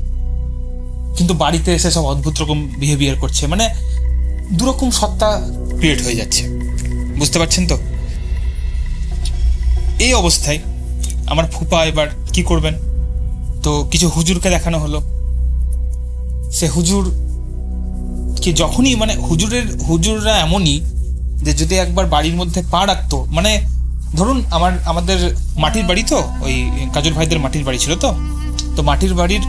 কিন্তু বাড়িতে এসে সব অদ্ভুত রকম বিহেভিয়ার করছে, মানে দুরকম সত্তা ক্রিয়েট হয়ে যাচ্ছে, বুঝতে পারছেন তো। এই অবস্থায় আমার ফুপা এবার কি করবেন, তো কিছু হুজুরকে দেখানো হলো। সে হুজুর কি যখনই, মানে হুজুররা এমনই যে যদি একবার বাড়ির মধ্যে পা রাখতো, মানে ধরুন আমাদের মাটির বাড়ি, তো ওই কাজল ভাইদের মাটির বাড়ি ছিল, তো মাটির বাড়ির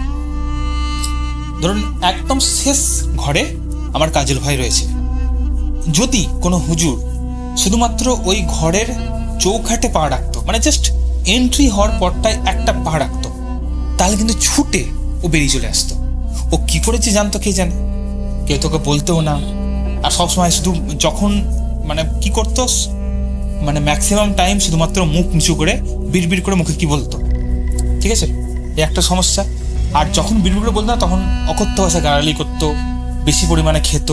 ধরুন একদম শেষ ঘরে আমার কাজল ভাই রয়েছে। যদি কোনো হুজুর শুধুমাত্র ওই ঘরের চৌখাটে পা রাখতো, মানে জাস্ট এন্ট্রি হওয়ার পরটায় একটা পা রাখতো, তাহলে কিন্তু ছুটে ও বেরিয়ে চলে আসতো। ও কি করেছে জানতো কে জানে, কেউ তোকে বলতেও না। আর সবসময় শুধু যখন মানে কি করতো, মানে ম্যাক্সিমাম টাইম শুধুমাত্র মুখ নিচু করে বিড়বিড় করে মুখে কি বলতো, ঠিক আছে, এই একটা সমস্যা। আর যখন বিড়বিড় করে বলতো না, তখন অকথ্য ভাষায় গালাগালি করতো, বেশি পরিমাণে খেত,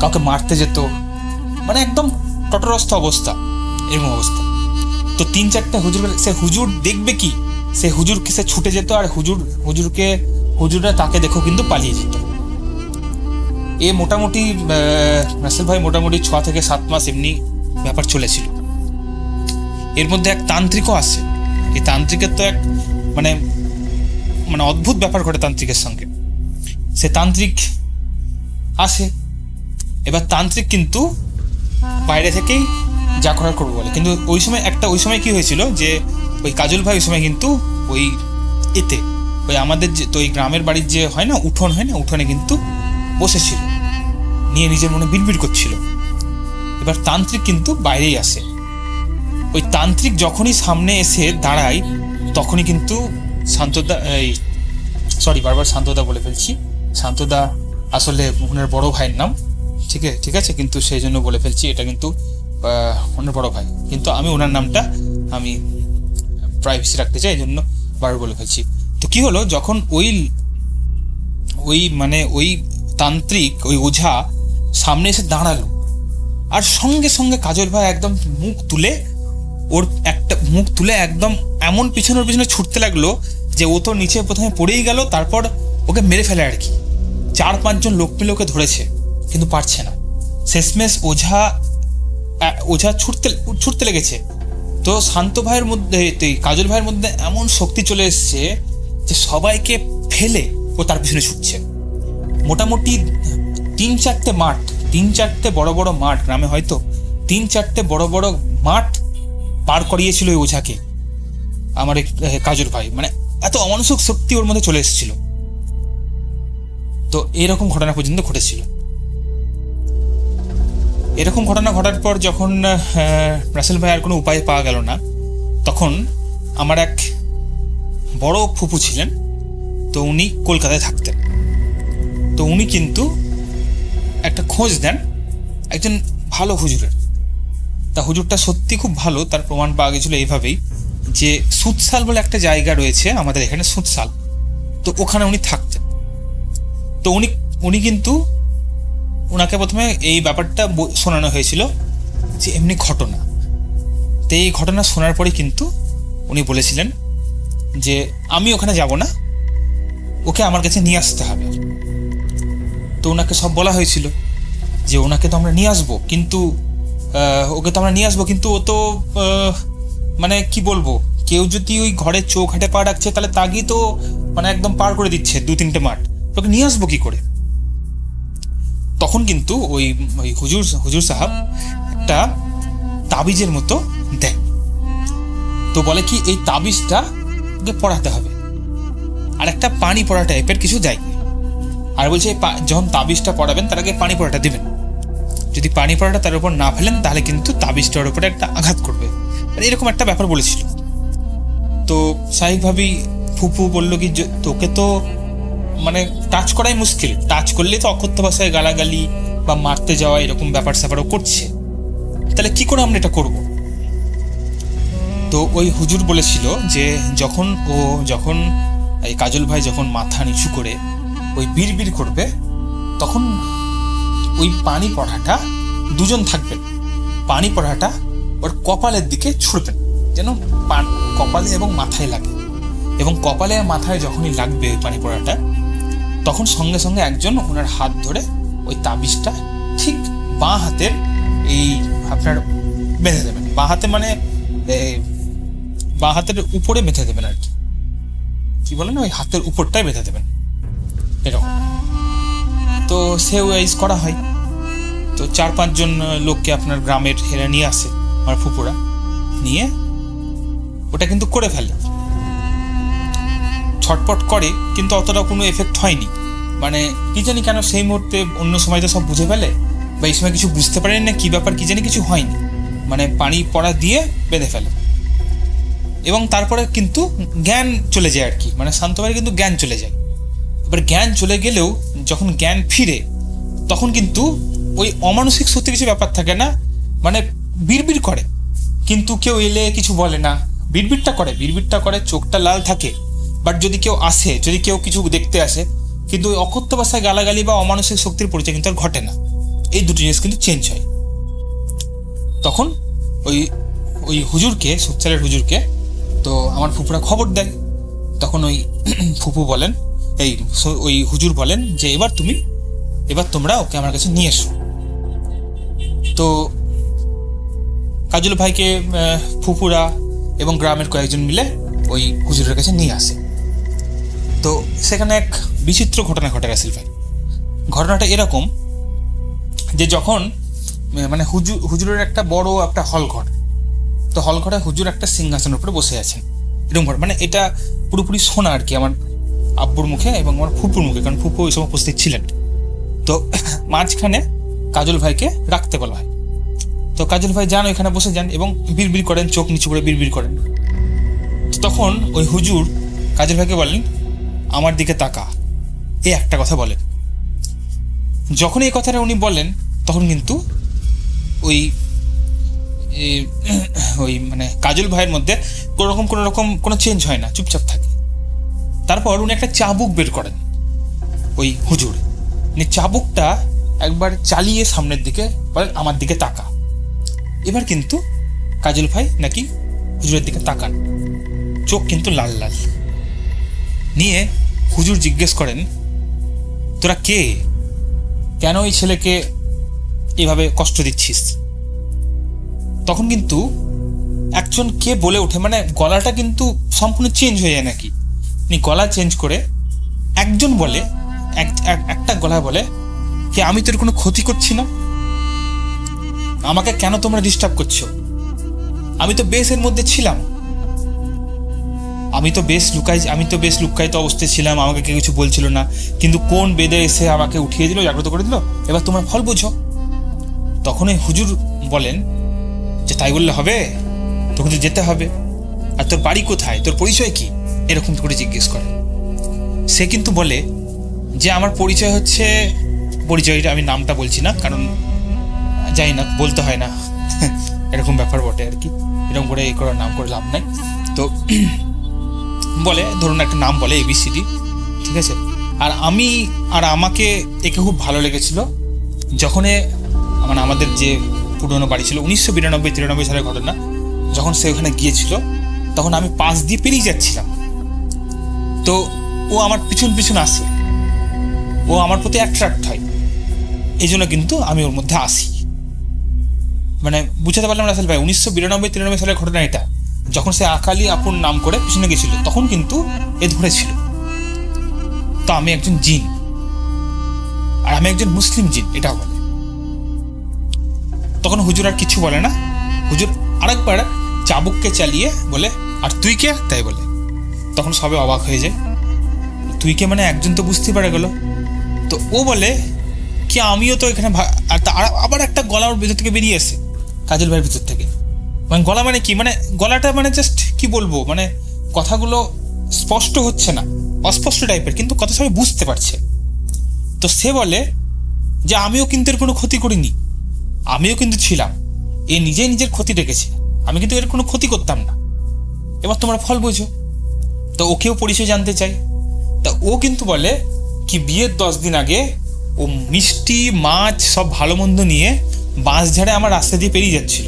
কাউকে মারতে যেত, মানে একদম তটরস্থ অবস্থা, এরকম অবস্থা। তো 3-4টা হুজুর দেখবে কি, সে হুজুরকে সে ছুটে যেত, আর হুজুররা তাকে দেখো কিন্তু পালিয়ে যেত। এ মোটামুটি রাসেল ভাই মোটামুটি 6 থেকে 7 মাস এমনি ব্যাপার চলেছিল। এর মধ্যে এক তান্ত্রিকও আসে। এই তান্ত্রিকের তো এক মানে অদ্ভুত ব্যাপার ঘটে তান্ত্রিকের সঙ্গে। সে তান্ত্রিক আসে, এবার তান্ত্রিক কিন্তু বাইরে থেকেই যা করার করবো বলে, কিন্তু ওই সময় কি হয়েছিল যে ওই কাজল ভাই ওই সময় কিন্তু ওই আমাদের যে তো ওই গ্রামের বাড়ির যে হয় না উঠোন, হয় না উঠোনে কিন্তু বসেছিল, নিয়ে নিজের মনে বিড়বিড় করছিল। এবার তান্ত্রিক কিন্তু বাইরেই আসে। ওই তান্ত্রিক যখনই সামনে এসে দাঁড়ায় তখনই কিন্তু শান্তদা বলে ফেলছি, শান্তদা আসলে ওনার বড় ভাইয়ের নাম, ঠিক আছে, কিন্তু সেই জন্য বলে ফেলছি এটা কিন্তু ওনার বড় ভাই, কিন্তু আমি ওনার নামটা আমি প্রাইভেসি রাখতে চাই, এই জন্য বারবার বলে ফেলছি। তো কি হলো, যখন ওই তান্ত্রিক, ওই ওঝা সামনে এসে দাঁড়ালো, আর সঙ্গে সঙ্গে কাজল ভাই একদম মুখ তুলে একদম এমন পিছনের পিছনে ছুটতে লাগলো যে ও তো নিচে প্রথমে পড়েই গেল, তারপর ওকে মেরে ফেলে আর কি। 4-5 জন লোক মিলে ওকে ধরেছে, কিন্তু পারছে না। শেষমেশ ওঝা ছুটতে লেগেছে। তো শান্ত ভাইয়ের মধ্যে, কাজল ভাইয়ের মধ্যে এমন শক্তি চলে এসছে যে সবাইকে ফেলে ও তার পিছনে ছুটছে। মোটামুটি 3-4টে বড় বড় মাঠ, গ্রামে হয়তো 3-4টে বড় বড় মাঠ পার করিয়েছিল ওই ওঝাকে আমার কাজল ভাই। মানে এত অমানুষিক শক্তি ওর মধ্যে চলে এসেছিল। তো এরকম ঘটনা পর্যন্ত ঘটেছিল। এরকম ঘটনা ঘটার পর যখন রাসেল ভাই আর কোনো উপায় পাওয়া গেল না, তখন আমার এক বড় ফুপু ছিলেন, তো উনি কলকাতায় থাকতেন। তো উনি কিন্তু একটা খোঁজ দেন একজন ভালো হুজুরের। তা হুজুরটা সত্যি খুব ভালো, তার প্রমাণ পাওয়া গেছিল এইভাবেই যে সুতসাল বলে একটা জায়গা রয়েছে আমাদের এখানে, সুতসাল, তো ওখানে উনি থাকতেন। তো উনি কিন্তু ওনাকে প্রথমে এই ব্যাপারটা শোনানো হয়েছিল যে এমনি ঘটনা। তো এই ঘটনা শোনার পরে কিন্তু উনি বলেছিলেন যে আমি ওখানে যাব না, ওকে আমার কাছে নিয়ে আসতে হবে। তো ওনাকে সব বলা হয়েছিল যে ওনাকে তো আমরা নিয়ে আসবো, কিন্তু ও তো মানে কি বলবো, কেউ যদি ওই ঘরের চোখ হাটে পা রাখছে তাহলে তাগি তো মানে একদম পার করে দিচ্ছে 2-3টে মাঠ, তোকে নিয়ে আসবো কি করে। তখন কিন্তু ওই হুজুর সাহেব একটা তাবিজের মতো দেয়। তো বলে কি এই তাবিজটা ওকে পড়াতে হবে, আর একটা পানি পড়া টাইপের কিছু দেয়, আর বলছে যখন তাবিজটা পড়াবেন তার আগে পানি পড়াটা দেবেন, যদি পানি পড়াটা তার উপর না ফেলেন তাহলে কিন্তু তাবিজটার উপরে একটা আঘাত করবে, এরকম একটা ব্যাপার বলেছিল। তো স্বাভাবিকভাবেই ফুপু বললো কি তোকে তো মানে টাচ করাই মুশকিল, টাচ করলে তো অকথ্য ভাষায় গালাগালি বা মারতে যাওয়া এরকম ব্যাপার স্যাপারও করছে, তাহলে কি করে আমরা এটা করব। তো ওই হুজুর বলেছিল যে যখন এই কাজল ভাই যখন মাথা নিচু করে ওই বিড়বিড় করবে, তখন ওই পানি পড়াটা 2জন থাকবেন, পানি পড়াটা ওর কপালের দিকে ছুড়বেন, যেন কপালে এবং মাথায় লাগে, এবং কপালে আর মাথায় যখনই লাগবে ওই পানি পড়াটা, তখন সঙ্গে সঙ্গে একজন ওনার হাত ধরে ওই তাবিজটা ঠিক বাঁ হাতের এই আপনার বেঁধে দেবেন, বাঁ হাতে মানে বাঁ হাতের উপরে বেঁধে দেবেন আর কি বলেন, ওই হাতের উপরটাই বেঁধে দেবেন এরকম। তো সে ওয়াইজ করা হয়। তো 4-5 জন লোককে আপনার গ্রামের হেরা নিয়ে আসে আমার ফুপুরা, নিয়ে ওটা কিন্তু করে ফেলে, ছটপট করে, কিন্তু অতটা কোনো এফেক্ট হয়নি। মানে কি জানি কেন সেই মুহূর্তে, অন্য সময় তো সব বুঝে ফেলে, বা এই সময় কিছু বুঝতে পারেন না কি ব্যাপার, কি জানি কিছু হয়নি, মানে পানি পড়া দিয়ে বেঁধে ফেলে। এবং তারপরে কিন্তু জ্ঞান চলে যায় আর কি, মানে শান্তভাবে কিন্তু জ্ঞান চলে যায়। এবার জ্ঞান চলে গেলেও যখন জ্ঞান ফিরে, তখন কিন্তু ওই অমানসিক সত্যি কিছু ব্যাপার থাকে না, মানে বিড়বিড় করে, কিন্তু কেউ এলে কিছু বলে না, বিড়বিড়টা করে, চোখটা লাল থাকে। বাট যদি কেউ আসে, যদি কেউ কিছু দেখতে আসে, কিন্তু ওই অকথ্য ভাষায় গালাগালি বা অমানসিক শক্তির পরিচয় কিন্তু আর ঘটে না। এই দুটো জিনিস কিন্তু চেঞ্জ হয়। তখন ওই হুজুরকে, সুতসালের হুজুরকে, তো আমার ফুপুরা খবর দেয়। তখন ওই ফুপু বলেন, ওই হুজুর বলেন যে এবার তোমরা ওকে আমার কাছে নিয়ে এসো। তো কাজল ভাইকে ফুপুরা এবং গ্রামের কয়েকজন মিলে ওই হুজুরের কাছে নিয়ে আসে। তো সেখানে এক বিচিত্র ঘটনা ঘটে রাসেল ভাই। ঘটনাটা এরকম যে যখন মানে হুজুরের একটা বড় একটা হলঘর, তো হলঘরে হুজুর একটা সিংহাসনের উপরে বসে আছেন, এরকম ঘর, মানে এটা পুরোপুরি শোনা আর কি আমার আব্বুর মুখে এবং আমার ফুপুর মুখে, কারণ ফুপু ওই সময় উপস্থিত ছিলেন। তো মাঝখানে কাজল ভাইকে রাখতে বলা হয়। তো কাজল ভাই যান, ওইখানে বসে যান এবং বিড়বিড় করেন, চোখ নিচু করে বিড়বিড় করেন। তখন ওই হুজুর কাজল ভাইকে বলেন আমার দিকে তাকা। এই একটা কথা বলেন। যখন এই কথাটা উনি বলেন তখন কিন্তু ওই মানে কাজল ভাইয়ের মধ্যে কোনো রকম কোনো চেঞ্জ হয় না, চুপচাপ থাকে। তারপর উনি একটা চাবুক বের করেন, ওই হুজুর চাবুকটা একবার চালিয়ে সামনের দিকে বলেন আমার দিকে তাকা। এবার কিন্তু কাজল ভাই নাকি হুজুরের দিকে তাকান, চোখ কিন্তু লাল লাল। নিয়ে হুজুর জিজ্ঞেস করেন, তোরা কে, কেন এই ছেলেকে এভাবে কষ্ট দিচ্ছিস? তখন কিন্তু একজন কে বলে ওঠে, মানে গলাটা কিন্তু সম্পূর্ণ চেঞ্জ হয়ে যায় নাকি, গলা চেঞ্জ করে একজন বলে, একটা গলায় বলে কি আমি তোর কোনো ক্ষতি করছি না, আমাকে কেন তোমরা ডিস্টার্ব করছো? আমি তো বেশ এর মধ্যে ছিলাম, আমি তো বেশ লুকায়িত অবস্থায় ছিলাম, আমাকে কেউ কিছু বলছিল না, কিন্তু কোন বেদে এসে আমাকে উঠিয়ে দিল, জাগ্রত করে দিল, এবার তোমরা ফল বোঝো। তখন এই হুজুর বলেন যে তাই বললে হবে, তোকে তো যেতে হবে, আর তোর বাড়ি কোথায়, তোর পরিচয় কি, এরকম করে জিজ্ঞেস করে। সে কিন্তু বলে যে আমার পরিচয় হচ্ছে, পরিচয়টা আমি নামটা বলছি না কারণ জানি না, বলতে হয় না, এরকম ব্যাপার বটে আর কি, এরকম করে এই করার নাম করে লাভ নাই। তো বলে ধরুন একটা নাম বলে ABCD, ঠিক আছে। আর আমাকে একে খুব ভালো লেগেছিল যখন মানে আমাদের যে পুরনো বাড়ি ছিল 1992-93 সালের ঘটনা, যখন সে ওখানে গিয়েছিল তখন আমি পাশ দিয়ে পেরিয়ে যাচ্ছিলাম, তো ও আমার পিছন আসে, ও আমার প্রতি অ্যাট্রাক্ট হয়, এই জন্য কিন্তু আমি ওর মধ্যে আসি। মানে বুঝাতে পারলাম রাসেল ভাই, 1992-93 সালের ঘটনা এটা, যখন সে আকালি আপন নাম করে পিছনে গেছিল তখন কিন্তু এ ধরেছিল। তো আমি একজন জিন, আর আমি একজন মুসলিম জিন, এটাও বলে। তখন হুজুর আর কিছু বলে না, হুজুর আরেকবার চাবুককে চালিয়ে বলে আর তুই কে, তাই বলে। তখন সবে অবাক হয়ে যায়, তুই কে মানে একজন তো বুঝতে পারে গেল। তো ও বলে কি আমিও তো এখানে, আবার একটা গলা ওর ভেতর থেকে বেরিয়ে আসে, কাজল ভাইয়ের ভিতর থেকে। মানে গলা মানে কি, মানে গলাটা মানে জাস্ট কি বলবো, মানে কথাগুলো স্পষ্ট হচ্ছে না, অস্পষ্ট টাইপের, কিন্তু কথা সবাই বুঝতে পারছে। তো সে বলে যে আমিও কিন্তু এর কোনো ক্ষতি করিনি, আমিও কিন্তু ছিলাম, এ নিজেই নিজের ক্ষতি রেখেছে, আমি কিন্তু এর কোনো ক্ষতি করতাম না, এবার তোমরা ফল বোঝো। তো ওকেও পরিচয় জানতে চাই। তা ও কিন্তু বলে কি বিয়ের 10 দিন আগে ও মিষ্টি মাছ সব ভালো মন্দ নিয়ে বাঁশঝাড়ে আমার রাস্তা দিয়ে পেরিয়ে যাচ্ছিল।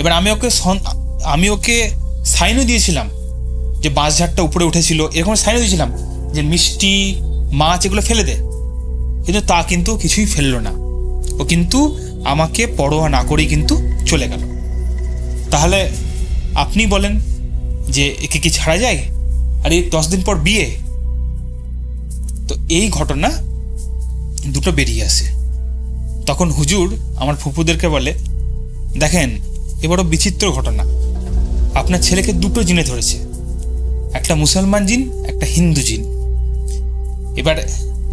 এবার আমি ওকে সাইনও দিয়েছিলাম যে বাঁশঝাড়টা উপরে উঠেছিল, এরকম সাইনও দিয়েছিলাম যে মিষ্টি মাছ এগুলো ফেলে দে, কিন্তু তা কিন্তু কিছুই ফেললো না, ও কিন্তু আমাকে পরোয়া না করেই কিন্তু চলে গেল। তাহলে আপনি বলেন যে একে কি ছাড়া যায়? আর এই 10 দিন পর বিয়ে। তো এই ঘটনা দুটো বেরিয়ে আসে। তখন হুজুর আমার ফুপুদেরকে বলে, দেখেন এবারও বিচিত্র ঘটনা, আপনার ছেলেকে দুটো জিনে ধরেছে, একটা মুসলমান জিন, একটা হিন্দু জিন। এবার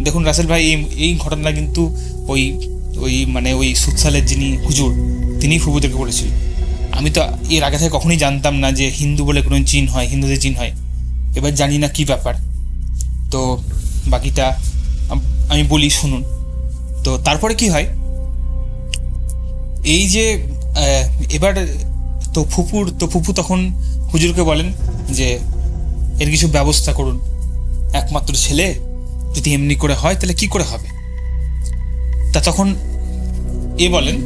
দেখুন রাসেল ভাই, এই ঘটনা কিন্তু ওই সুৎসালের যিনি হুজুর তিনিই ফুপুদেরকে বলেছিল। আমি তো এর আগে থেকে কখনোই জানতাম না যে হিন্দু বলে কোনো জিন হয়, হিন্দুদের জিন হয়। এবার জানি না কি ব্যাপার, তো বাকিটা আমি বলি শুনুন। তো তারপরে কি হয়, এই যে এবার তো ফুপু তখন হুজুরকে বলেন যে এর কিছু ব্যবস্থা করুন, একমাত্র ছেলে যদি এমনি করে হয় তাহলে কি করে হবে। তা তখন বলেন,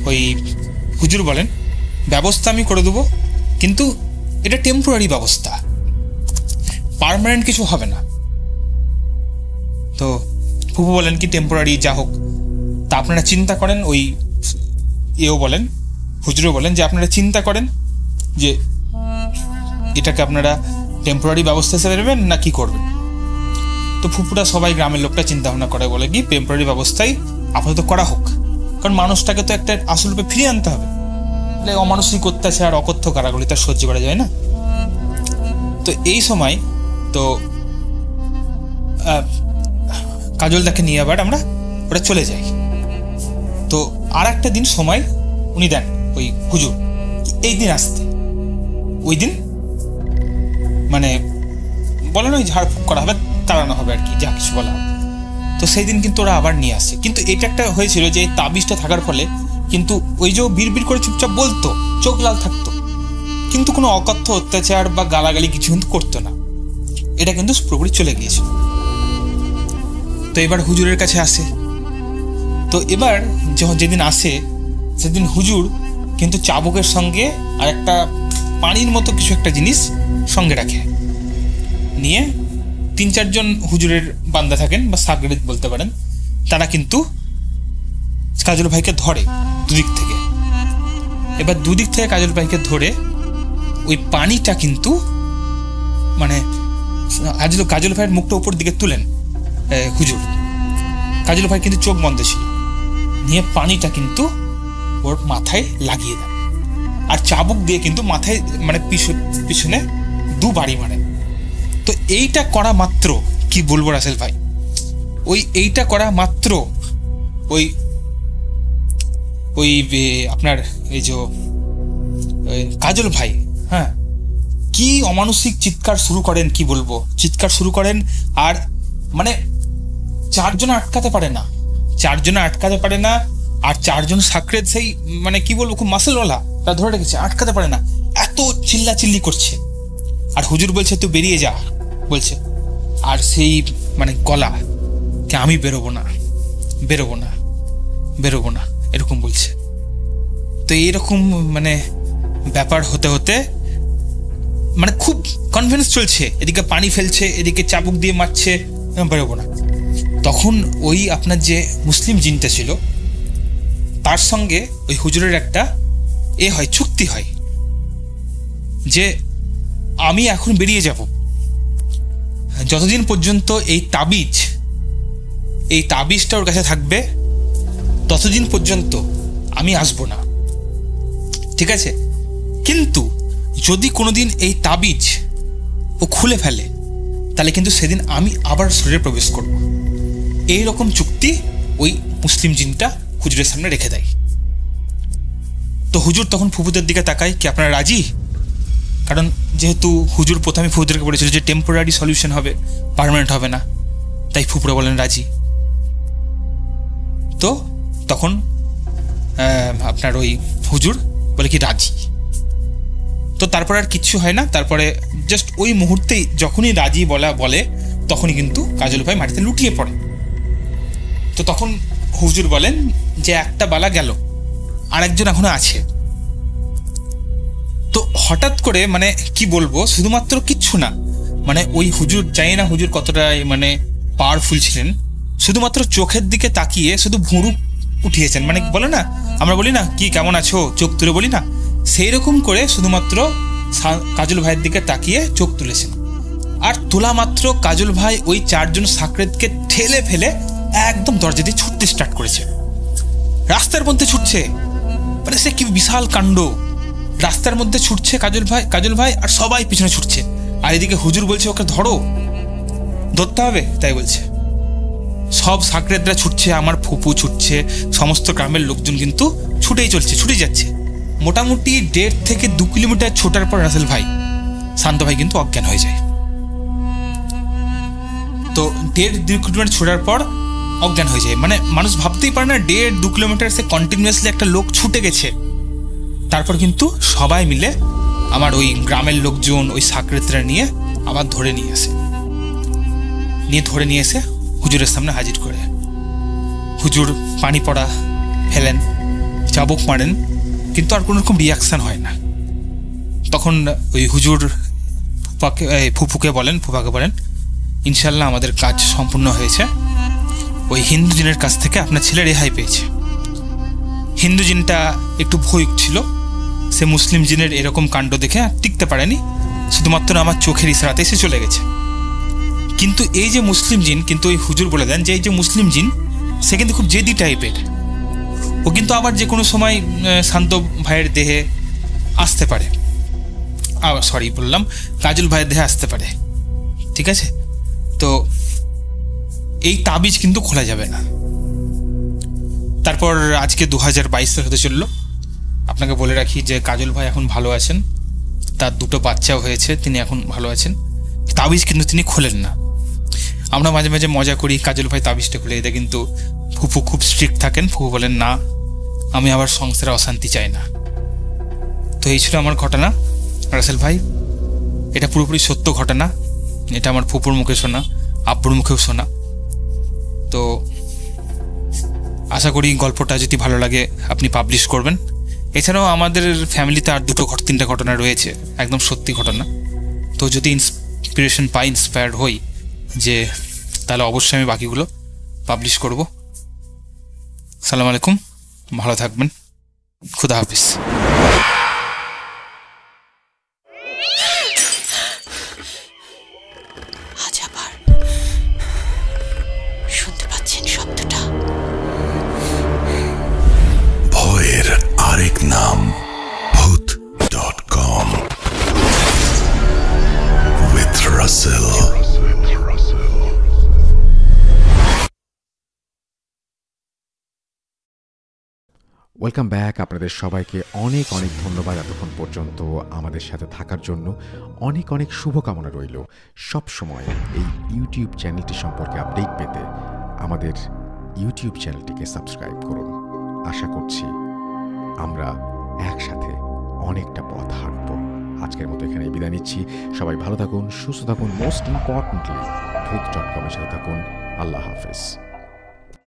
ওই হুজুর বলেন ব্যবস্থা আমি করে দেবো, কিন্তু এটা টেম্পোরারি ব্যবস্থা, পার্মানেন্ট কিছু হবে না। তো ফুপু বলেন কি টেম্পোরারি যা হোক, তা আপনারা চিন্তা করেন, ওই বলেন হুজুরও বলেন যে আপনারা চিন্তা করেন যে এটাকে আপনারা টেম্পোরারি ব্যবস্থা হিসেবে নেবেন না কি করবেন। তো ফুপুরা সবাই গ্রামের লোকটা চিন্তা ভাবনা করে, বলে কি টেম্পোরারি ব্যবস্থাই আপাতত করা হোক, কারণ মানুষটাকে তো একটা আসল রূপে ফিরিয়ে আনতে হবে, অমানসিক অত্যাচার অকথ্য কারাগুলি তার সহ্য করা যায় না। তো এই সময় তো কাজলদাকে নিয়ে আবার আমরা ওরা চলে যাই। তো আর একটা দিন সময় উনি দেন ওই হুজুর, এই দিন আসতে, ওই দিন মানে বলেন ওই ঝাড়ফুঁক করা হবে, তাড়ানো হবে আর কি, যা কিছু বলা হবে। তো সেই দিন কিন্তু ওরা আবার নিয়ে আসছে। কিন্তু এটা একটা হয়েছিল যে তাবিজটা থাকার ফলে কিন্তু ওই যে বিড়বিড় করে চুপচাপ বলতো, চোখ লাল থাকতো, কিন্তু কোনো অকথ্য অত্যাচার বা গালাগালি কিছু কিন্তু করতো না। এটা কিন্তু পুরোপুরি চলে গিয়েছিল। তো এবার হুজুরের কাছে আসে। তো এবার যেদিন আসে সেদিন হুজুর কিন্তু চাবুকের সঙ্গে আর একটা পানির মতো কিছু একটা জিনিস সঙ্গে রাখে, নিয়ে 3-4 জন হুজুরের বান্দা থাকেন বা সাগরেদ বলতে পারেন, তারা কিন্তু কাজল ভাইকে ধরে দুদিক থেকে। এবার দুদিক থেকে কাজল ভাইকে ধরে ওই পানিটা কিন্তু মানে কাজল ভাইয়ের মুখটা উপর দিকে তুলেন হুজুর। কাজল ভাই কিন্তু চোখ বন্ধ ছিল, নিয়ে পানিটা কিন্তু ওর মাথায় লাগিয়ে দেন, আর চাবুক দিয়ে কিন্তু মাথায় মানে পিছনে 2 বাড়ি মারেন। তো এইটা করা মাত্র, কি বলবো রাসেল ভাই, এইটা করা মাত্র ওই আপনার এই যে কাজল ভাই, হ্যাঁ, কি অমানসিক চিৎকার শুরু করেন, কি বলবো, চিৎকার শুরু করেন। আর মানে 4 জন আটকাতে পারে না, 4 জন আটকাতে পারে না। আর 4 জন সাকরেদ সেই মানে কি বলবো খুব মাসেলওয়ালা, তারা ধরে রেখেছে, আটকাতে পারে না, এত চিল্লাচিল্লি করছে। আর হুজুর বলছে তুই বেরিয়ে যা বলছে, আর সেই মানে গলা কে আমি বেরোবো না বেরোবো না বেরোবো না এরকম বলছে। তো এইরকম মানে ব্যাপার হতে হতে মানে খুব কনফিডেন্স চলছে, এদিকে পানি ফেলছে, এদিকে চাবুক দিয়ে মারছে, বেরোবো না। তখন ওই আপনার যে মুসলিম জিনটা ছিল তার সঙ্গে ওই হুজুরের একটা হয়, চুক্তি হয় যে আমি এখন বেরিয়ে যাব, যতদিন পর্যন্ত এই তাবিজটা ওর কাছে থাকবে ততদিন পর্যন্ত আমি আসবো না, ঠিক আছে? কিন্তু যদি কোনোদিন এই তাবিজ ও খুলে ফেলে তাহলে কিন্তু সেদিন আমি আবার শরীরে প্রবেশ করব। এইরকম চুক্তি ওই মুসলিম জিনটা হুজুরের সামনে রেখে দেয়। তো হুজুর তখন ফুফুদের দিকে তাকায়, কি আপনারা রাজি? কারণ যেহেতু হুজুর প্রথমে ফুফুদেরকে বলেছিল যে টেম্পোরারি সলিউশন হবে, পার্মানেন্ট হবে না, তাই ফুফুরা বলেন রাজি। তো তখন আপনার ওই হুজুর বলে কি রাজি। তো তারপর আর কিচ্ছু হয় না, তারপরে জাস্ট ওই মুহূর্তেই যখনই রাজি বলে তখনই কিন্তু কাজল ভাই মাটিতে লুটিয়ে পড়ে। তো তখন হুজুর বলেন যে একটা বালা গেল, আরেকজন এখনো আছে। তো হঠাৎ করে মানে কি বলবো, শুধুমাত্র কিচ্ছু না, মানে ওই হুজুর, জানি না হুজুর কতটা মানে পাওয়ারফুল ছিলেন, শুধুমাত্র চোখের দিকে তাকিয়ে শুধু ভুরু উঠিয়েছেন, মানে বলে না, আমরা বলি না কি কেমন আছো, চোখ তুলে বলি না, সেই রকম করে শুধুমাত্র কাজল ভাইয়ের দিকে তাকিয়ে চোখ তুলেছেন। আর তোলা মাত্র কাজল ভাই ওই 4 জন সাকরেদকে ঠেলে ফেলে একদম দরজা দিয়ে ছুটতে স্টার্ট করেছে, রাস্তার মধ্যে ছুটছে, মানে সে কি বিশাল কাণ্ড, রাস্তার মধ্যে ছুটছে কাজল ভাই আর সবাই পিছনে ছুটছে। আর এদিকে হুজুর বলছে ওকে ধরতে হবে, তাই বলছে। সব সাকরেদরা ছুটছে, আমার ফুপু ছুটছে, সমস্ত গ্রামের লোকজন কিন্তু ছুটেই যাচ্ছে। মোটামুটি 1.5 থেকে 2 কিলোমিটার ছোটার পর রাসেল ভাই, শান্ত ভাই কিন্তু অজ্ঞান হয়ে যায়। তো 1.5-2 কিলোমিটার ছোটার পর অজ্ঞান হয়ে যায়, মানে মানুষ ভাবতেই পারে না 1.5-2 কিলোমিটার সে কন্টিনিউয়াসলি একটা লোক ছুটে গেছে। তারপর কিন্তু সবাই মিলে আমার ওই গ্রামের লোকজন ওই সাকরেদরা নিয়ে আবার ধরে নিয়ে এসে হুজুরের সামনে হাজির করে। হুজুর পানি পড়া ফেলেন, চাবুক মারেন, কিন্তু আর কোনো রকম রিয়াকশান হয় না। তখন ওই হুজুর ফুফাকে বলেন ইনশাল্লাহ আমাদের কাজ সম্পূর্ণ হয়েছে, ওই হিন্দু জিনের কাছ থেকে আপনার ছেলে রেহাই পেয়েছে। হিন্দু জিনটা একটু ভয় ছিল, সে মুসলিম জিনের এরকম কাণ্ড দেখে টিকতে পারেনি, শুধুমাত্র আমার চোখের ইশারাতে সে চলে গেছে। কিন্তু এই যে মুসলিম জিন, কিন্তু ওই হুজুর বলে দেন যে এই যে মুসলিম জিন সে কিন্তু খুব জেদি টাইপের, ও কিন্তু আবার যে কোনো সময় শান্ত ভাইয়ের দেহে আসতে পারে, কাজল ভাইয়ের দেহে আসতে পারে, ঠিক আছে? তো এই তাবিজ কিন্তু খোলা যাবে না। তারপর আজকে 2022 হতে চললো। আপনাকে বলে রাখি যে কাজল ভাই এখন ভালো আছেন, তার 2টো বাচ্চাও হয়েছে, তিনি এখন ভালো আছেন। তাবিজ কিন্তু তিনি খোলেন না। আমরা মাঝে মাঝে মজা করি, কাজল ভাই তাবিজটা খুলে দেয়, কিন্তু ফুপু খুব স্ট্রিক্ট থাকেন। ফুপু বলেন না, আমি আবার সংসারে অশান্তি চাই না। তো এই ছিল আমার ঘটনা রাসেল ভাই। এটা পুরোপুরি সত্য ঘটনা, এটা আমার ফুপুর মুখে শোনা, আব্বুর মুখেও শোনা। তো আশা করি গল্পটা যদি ভালো লাগে আপনি পাবলিশ করবেন। এছাড়াও আমাদের ফ্যামিলিতে আর 2-3টা ঘটনা রয়েছে, একদম সত্যি ঘটনা। তো যদি ইন্সপিরেশন পাই, ইন্সপায়ার্ড হই, যে তাহলে অবশ্যই আমি বাকিগুলো পাবলিশ করব। সালাম আলাইকুম, ভালো থাকবেন, খুদা হাফিজ।
আজ আবার শুনতে পাচ্ছেন শব্দটা?
ভয়ের আরেক নাম ভূত.com with Russell।
Welcome back. আপনাদের সবাইকে অনেক অনেক ধন্যবাদ এতক্ষণ পর্যন্ত আমাদের সাথে থাকার জন্য। অনেক অনেক শুভকামনা রইল। সব সময় এই ইউটিউব চ্যানেলটি সম্পর্কে আপডেট পেতে আমাদের ইউটিউব চ্যানেলটিকে সাবস্ক্রাইব করুন। আশা করছি আমরা একসাথে অনেকটা পথ হাঁটব। আজকের মতো এখানে বিদায় নিচ্ছি। সবাই ভালো থাকুন, সুস্থ থাকুন, মোস্ট ইম্পর্টেন্টলি ভূত.com এর সাথে থাকুন। আল্লাহ হাফেজ।